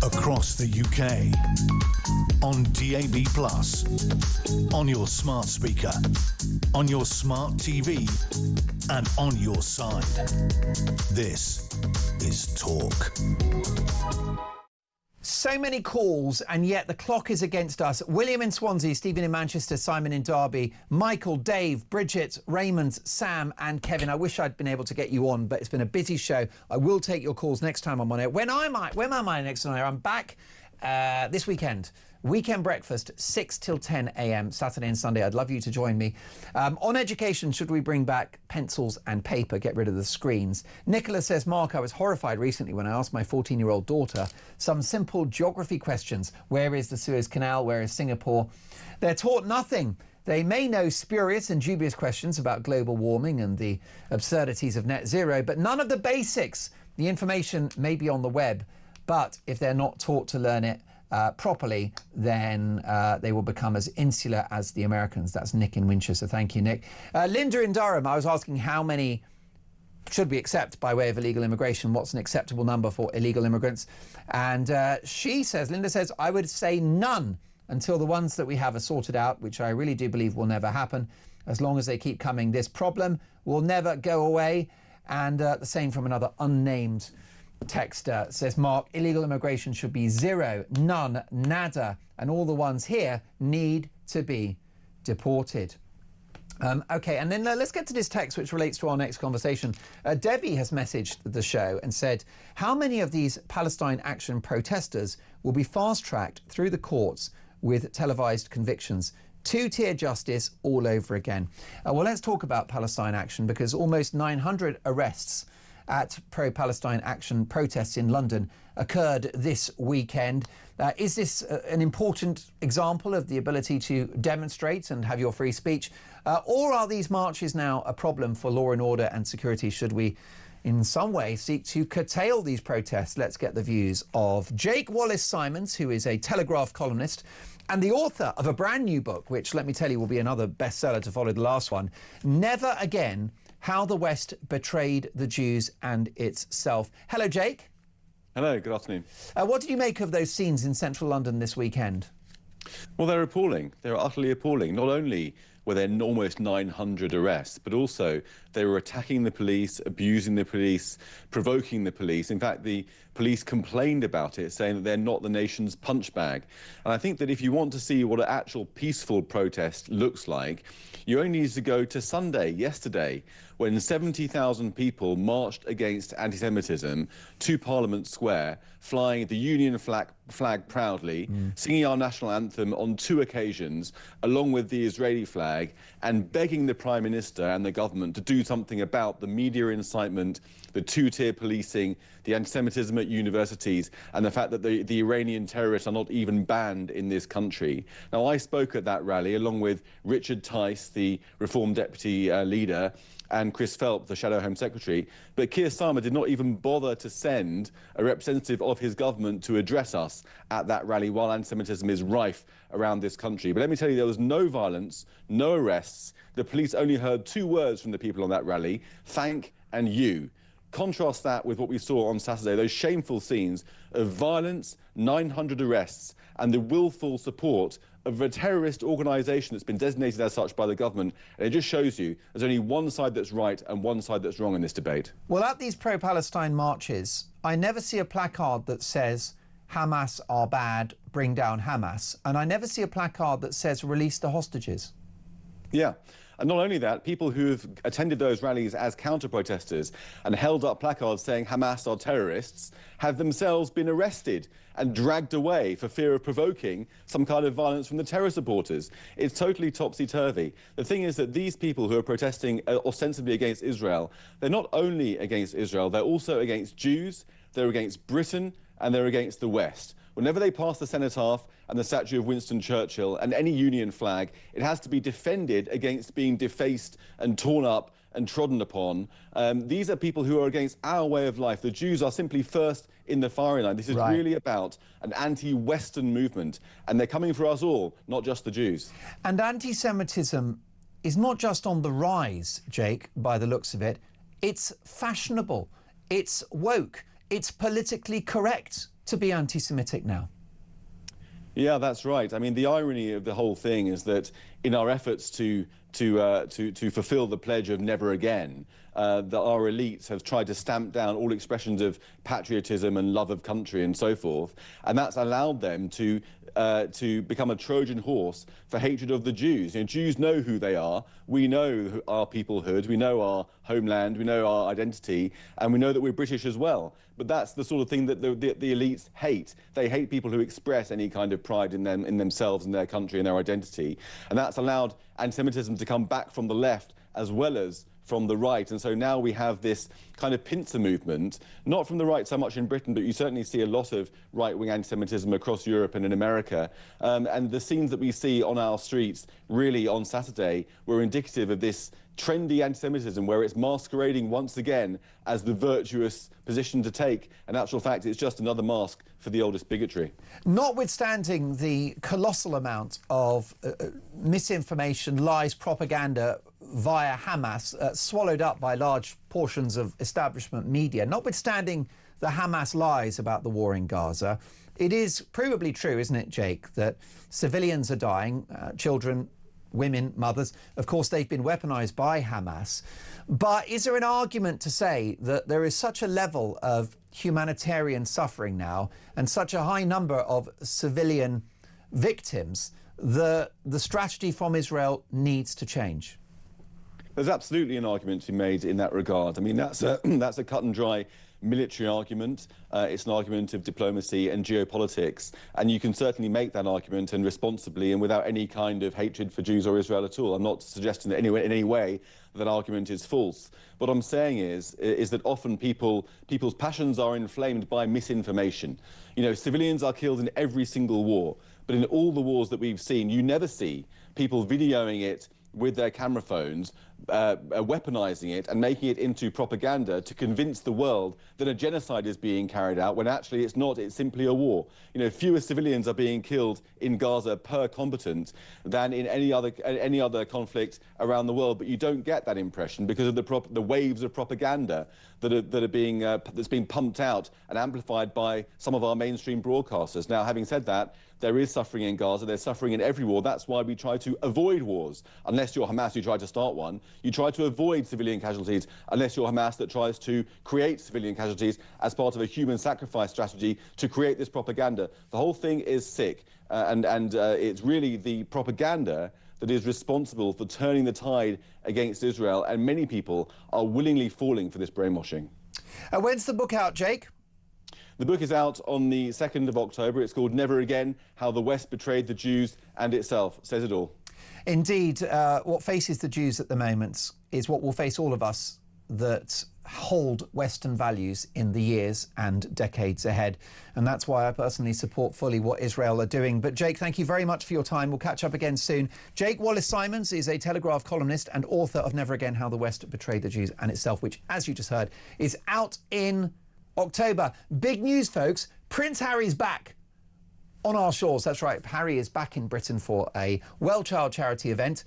Across the UK, on DAB+, on your smart speaker, on your smart TV, and on your side. This is Talk. So many calls, and yet the clock is against us. William in Swansea, Stephen in Manchester, Simon in Derby, Michael, Dave, Bridget, Raymond, Sam and Kevin. I wish I'd been able to get you on, but it's been a busy show. I will take your calls next time I'm on air. When am I next on air? I'm back this weekend. Weekend breakfast, 6 till 10 a.m, Saturday and Sunday. I'd love you to join me. On education, should we bring back pencils and paper, get rid of the screens? Nicola says, Mark, I was horrified recently when I asked my 14-year-old daughter some simple geography questions. Where is the Suez Canal? Where is Singapore? They're taught nothing. They may know spurious and dubious questions about global warming and the absurdities of net zero, but none of the basics. The information may be on the web, but if they're not taught to learn it properly, then they will become as insular as the Americans. That's Nick in Winchester. Thank you, Nick. Linda in Durham, I was asking how many should we accept by way of illegal immigration? What's an acceptable number for illegal immigrants? And Linda says, I would say none until the ones that we have are sorted out, which I really do believe will never happen. As long as they keep coming, this problem will never go away. And the same from another unnamed texter says, Mark, illegal immigration should be zero, none, nada, and all the ones here need to be deported. OK, and then let's get to this text which relates to our next conversation. Debbie has messaged the show and said, how many of these Palestine Action protesters will be fast-tracked through the courts with televised convictions? Two-tier justice all over again. Well, let's talk about Palestine Action, because almost 900 arrests at pro-Palestine Action protests in London occurred this weekend. Is this an important example of the ability to demonstrate and have your free speech? Or are these marches now a problem for law and order and security? Should we in some way seek to curtail these protests. Let's get the views of Jake Wallace-Simons, who is a Telegraph columnist and the author of a brand new book, which, let me tell you, will be another bestseller to follow the last one, Never Again: How the West Betrayed the Jews and Itself. Hello, Jake. Hello, good afternoon. What did you make of those scenes in central London this weekend? Well, they're appalling. They're utterly appalling. Not only were there almost 900 arrests, but also they were attacking the police, abusing the police, provoking the police. In fact, the police complained about it, saying that they're not the nation's punch bag. And I think that if you want to see what an actual peaceful protest looks like, you only need to go to Sunday, yesterday, when 70,000 people marched against anti-Semitism to Parliament Square, flying the Union flag proudly, singing our national anthem on 2 occasions, along with the Israeli flag, and begging the Prime Minister and the government to do something about the media incitement, the two-tier policing, the anti-Semitism at universities, and the fact that the Iranian terrorists are not even banned in this country. Now, I spoke at that rally along with Richard Tice, the Reform Deputy Leader, and Chris Phelps, the Shadow Home Secretary, but Keir Starmer did not even bother to send a representative of his government to address us at that rally while anti-Semitism is rife around this country. But let me tell you, there was no violence, no arrests. The police only heard 2 words from the people on that rally: thank and you. Contrast that with what we saw on Saturday, those shameful scenes of violence, 900 arrests, and the willful support of a terrorist organisation that's been designated as such by the government. And it just shows you there's only one side that's right and one side that's wrong in this debate. Well, at these pro-Palestine marches, I never see a placard that says Hamas are bad, bring down Hamas. And I never see a placard that says release the hostages. Yeah. And not only that, people who have attended those rallies as counter-protesters and held up placards saying Hamas are terrorists have themselves been arrested and dragged away for fear of provoking some kind of violence from the terror supporters. It's totally topsy-turvy. The thing is that these people who are protesting ostensibly against Israel, they're not only against Israel, they're also against Jews, they're against Britain, and they're against the West. Whenever they pass the cenotaph and the statue of Winston Churchill and any Union flag, it has to be defended against being defaced and torn up and trodden upon. These are people who are against our way of life. The Jews are simply first in the firing line. This is really about an anti-Western movement, and they're coming for us all, not just the Jews. And anti-Semitism is not just on the rise, Jake, by the looks of it. It's fashionable, it's woke, it's politically correct to be anti-Semitic now. Yeah, that's right. I mean, the irony of the whole thing is that in our efforts to fulfill the pledge of never again, that our elites have tried to stamp down all expressions of patriotism and love of country and so forth, and that's allowed them to become a Trojan horse for hatred of the Jews. You know, Jews know who they are. We know our peoplehood. We know our homeland. We know our identity, and we know that we're British as well. But that's the sort of thing that the elites hate. They hate people who express any kind of pride in themselves and their country and their identity, and that's allowed anti-Semitism to come back from the left as well as from the right. And so now we have this kind of pincer movement, not from the right so much in Britain, but you certainly see a lot of right-wing anti-Semitism across Europe and in America. And the scenes that we see on our streets really on Saturday were indicative of this trendy anti-Semitism where it's masquerading once again as the virtuous position to take. In actual fact, it's just another mask for the oldest bigotry. Notwithstanding the colossal amount of misinformation, lies, propaganda via Hamas, swallowed up by large portions of establishment media, notwithstanding the Hamas lies about the war in Gaza, it is provably true, isn't it, Jake, that civilians are dying, children, women, mothers. Of course, they've been weaponized by Hamas. But is there an argument to say that there is such a level of humanitarian suffering now and such a high number of civilian victims that the strategy from Israel needs to change? There's absolutely an argument to be made in that regard. I mean, that's a cut and dry military argument. It's an argument of diplomacy and geopolitics, and you can certainly make that argument, and responsibly and without any kind of hatred for Jews or Israel at all. I'm not suggesting that in any way that argument is false. What I'm saying is that often people's passions are inflamed by misinformation. You know, civilians are killed in every single war, but in all the wars that we've seen, you never see people videoing it with their camera phones, weaponising it and making it into propaganda to convince the world that a genocide is being carried out, when actually it's not. It's simply a war. You know, fewer civilians are being killed in Gaza per combatant than in any other conflict around the world. But you don't get that impression because of the waves of propaganda that's being pumped out and amplified by some of our mainstream broadcasters. Now, having said that, there is suffering in Gaza. There's suffering in every war. That's why we try to avoid wars. Unless you're Hamas, you try to start one. You try to avoid civilian casualties unless you're Hamas that tries to create civilian casualties as part of a human sacrifice strategy to create this propaganda. The whole thing is sick, and it's really the propaganda that is responsible for turning the tide against Israel, and many people are willingly falling for this brainwashing. When's the book out, Jake? The book is out on the 2nd of October. It's called Never Again: How the West Betrayed the Jews and Itself. Says it all. Indeed, what faces the Jews at the moment is what will face all of us that hold Western values in the years and decades ahead. And that's why I personally support fully what Israel are doing. But Jake, thank you very much for your time. We'll catch up again soon. Jake Wallace-Simons is a Telegraph columnist and author of Never Again: How the West Betrayed the Jews and Itself, which, as you just heard, is out in October. Big news, folks. Prince Harry's back on our shores. That's right. Harry is back in Britain for a Well Child charity event.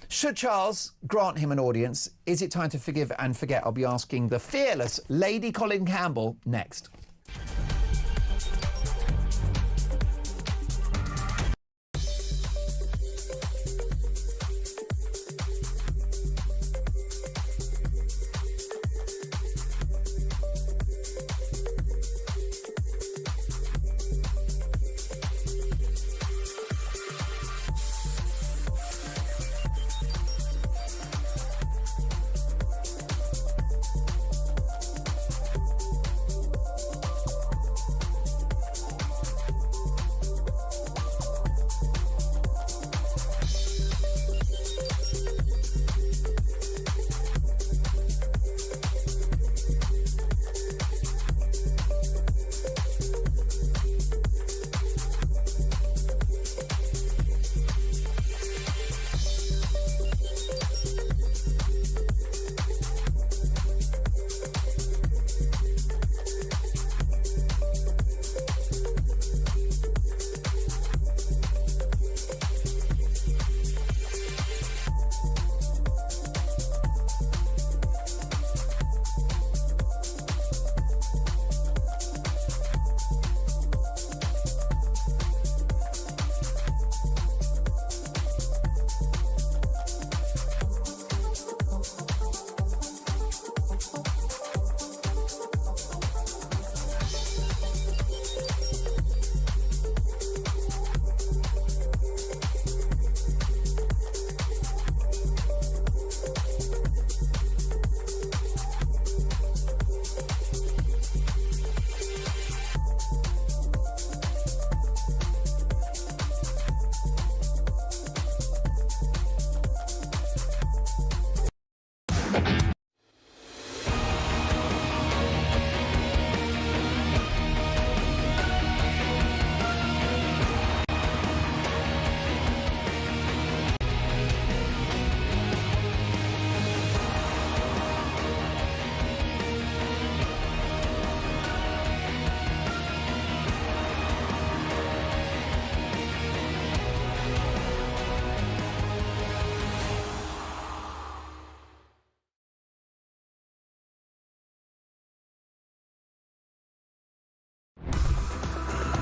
Should Charles grant him an audience? Is it time to forgive and forget? I'll be asking the fearless Lady Colin Campbell next.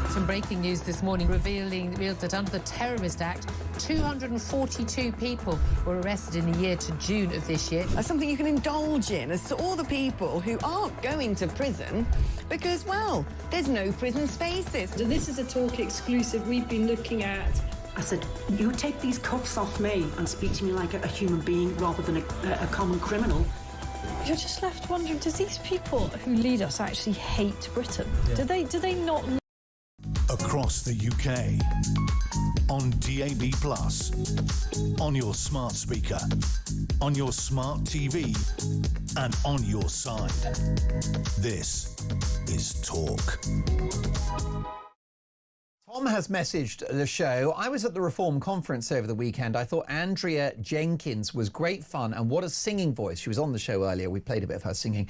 Some breaking news this morning revealed that under the Terrorist Act, 242 people were arrested in the year to June of this year. That's something you can indulge in as to all the people who aren't going to prison because, well, there's no prison spaces. So this is a talk exclusive we've been looking at. I said, you take these cuffs off me and speak to me like a human being rather than a common criminal. You're just left wondering, do these people who lead us actually hate Britain? Yeah. Do they not? Across the UK, on DAB+, on your smart speaker, on your smart TV, and on your side. This is Talk. Tom has messaged the show. I was at the Reform conference over the weekend. I thought Andrea Jenkins was great fun, and what a singing voice. She was on the show earlier. We played a bit of her singing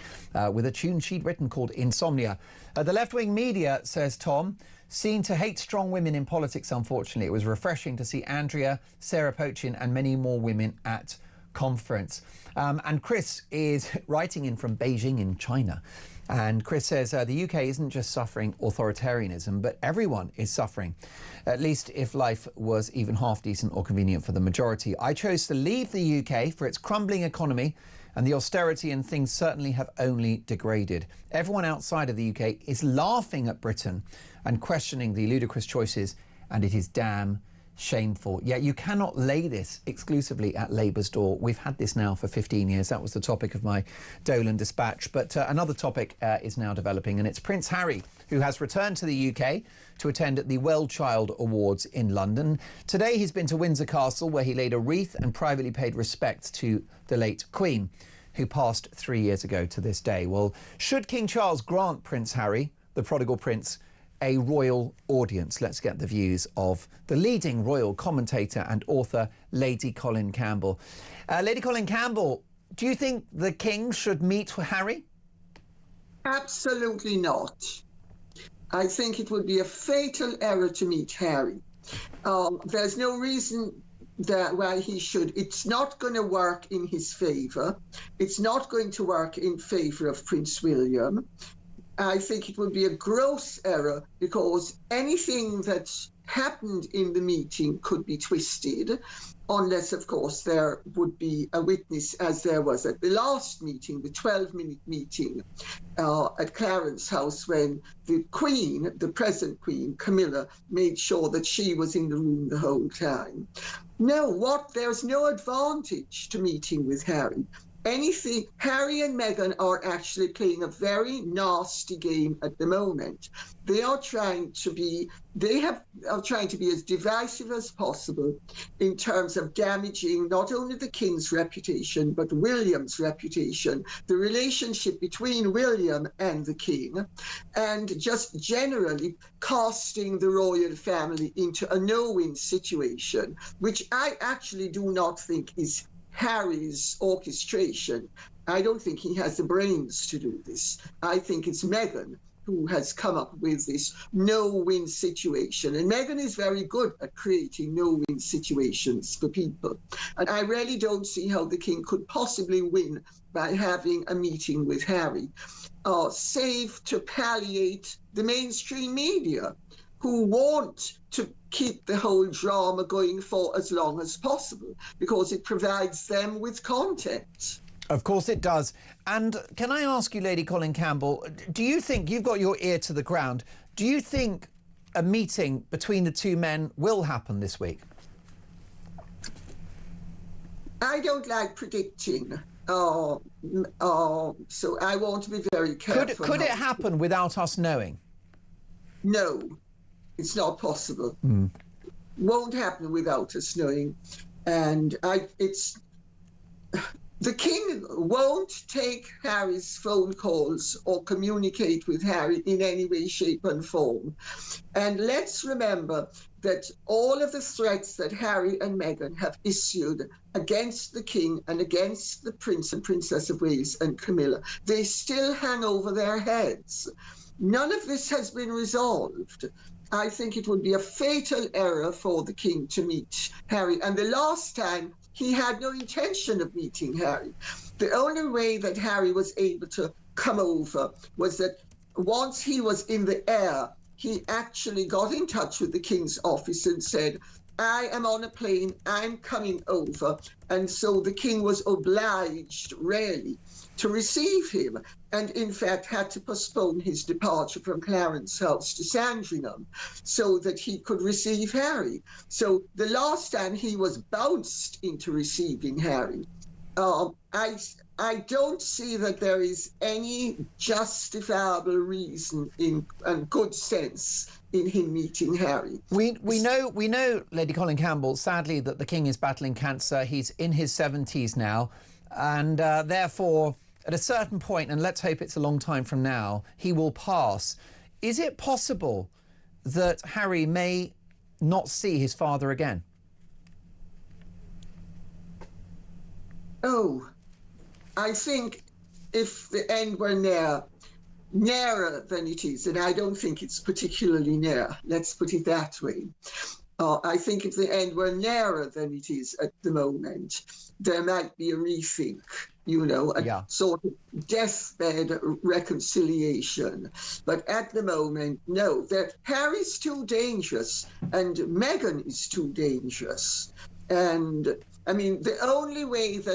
with a tune she'd written called Insomnia. The left-wing media, says Tom, seem to hate strong women in politics, unfortunately. It was refreshing to see Andrea, Sarah Pochin and many more women at conference. And Chris is writing in from Beijing in China. And Chris says the UK isn't just suffering authoritarianism, but everyone is suffering, at least if life was even half decent or convenient for the majority. I chose to leave the UK for its crumbling economy and the austerity, and things certainly have only degraded. Everyone outside of the UK is laughing at Britain and questioning the ludicrous choices, and it is damn shameful. Yet you cannot lay this exclusively at Labour's door. We've had this now for 15 years. That was the topic of my Dolan Dispatch. But another topic is now developing, and it's Prince Harry, who has returned to the UK to attend the Well Child Awards in London. Today he's been to Windsor Castle, where he laid a wreath and privately paid respect to the late Queen, who passed 3 years ago to this day. Well, should King Charles grant Prince Harry, the prodigal prince, a royal audience? Let's get the views of the leading royal commentator and author, Lady Colin Campbell. Lady Colin Campbell, do you think the king should meet Harry? Absolutely not. I think it would be a fatal error to meet Harry. There's no reason why he should. It's not going to work in his favour. It's not going to work in favour of Prince William. I think it would be a gross error, because anything that happened in the meeting could be twisted, unless, of course, there would be a witness, as there was at the last meeting, the 12-minute meeting at Clarence House, when the Queen, the present Queen, Camilla, made sure that she was in the room the whole time. No, there's no advantage to meeting with Harry. Harry and Meghan are actually playing a very nasty game at the moment. They are trying to be as divisive as possible in terms of damaging not only the King's reputation, but William's reputation, the relationship between William and the King, and just generally casting the royal family into a no-win situation, which I actually do not think is Harry's orchestration. I don't think he has the brains to do this. I think it's Meghan who has come up with this no-win situation. And Meghan is very good at creating no-win situations for people. And I really don't see how the king could possibly win by having a meeting with Harry, save to palliate the mainstream media, who want to keep the whole drama going for as long as possible, because it provides them with content. Of course it does. And can I ask you, Lady Colin Campbell, do you think, you've got your ear to the ground, do you think a meeting between the two men will happen this week? I don't like predicting, so I want to be very careful. Could it happen without us knowing? No. It's not possible. Won't happen without us knowing. And the king won't take Harry's phone calls or communicate with Harry in any way, shape and form. And let's remember that all of the threats that Harry and Meghan have issued against the king and against the Prince and Princess of Wales and Camilla, they still hang over their heads. None of this has been resolved. I think it would be a fatal error for the king to meet Harry. And the last time, he had no intention of meeting Harry. The only way that Harry was able to come over was that once he was in the air, he actually got in touch with the king's office and said, I am on a plane, I'm coming over. And so the king was obliged, really, to receive him, and in fact had to postpone his departure from Clarence House to Sandringham so that he could receive Harry. So the last time he was bounced into receiving Harry. I don't see that there is any justifiable reason and good sense in him meeting Harry. We know, Lady Colin Campbell, sadly, that the king is battling cancer. He's in his 70s now, and therefore, at a certain point, and let's hope it's a long time from now, he will pass. Is it possible that Harry may not see his father again? Oh, I think if the end were nearer than it is, and I don't think it's particularly near, let's put it that way. I think if the end were nearer than it is at the moment, there might be a rethink, a sort of deathbed reconciliation. But at the moment, no, Harry's too dangerous and Meghan is too dangerous. And I mean, the only way that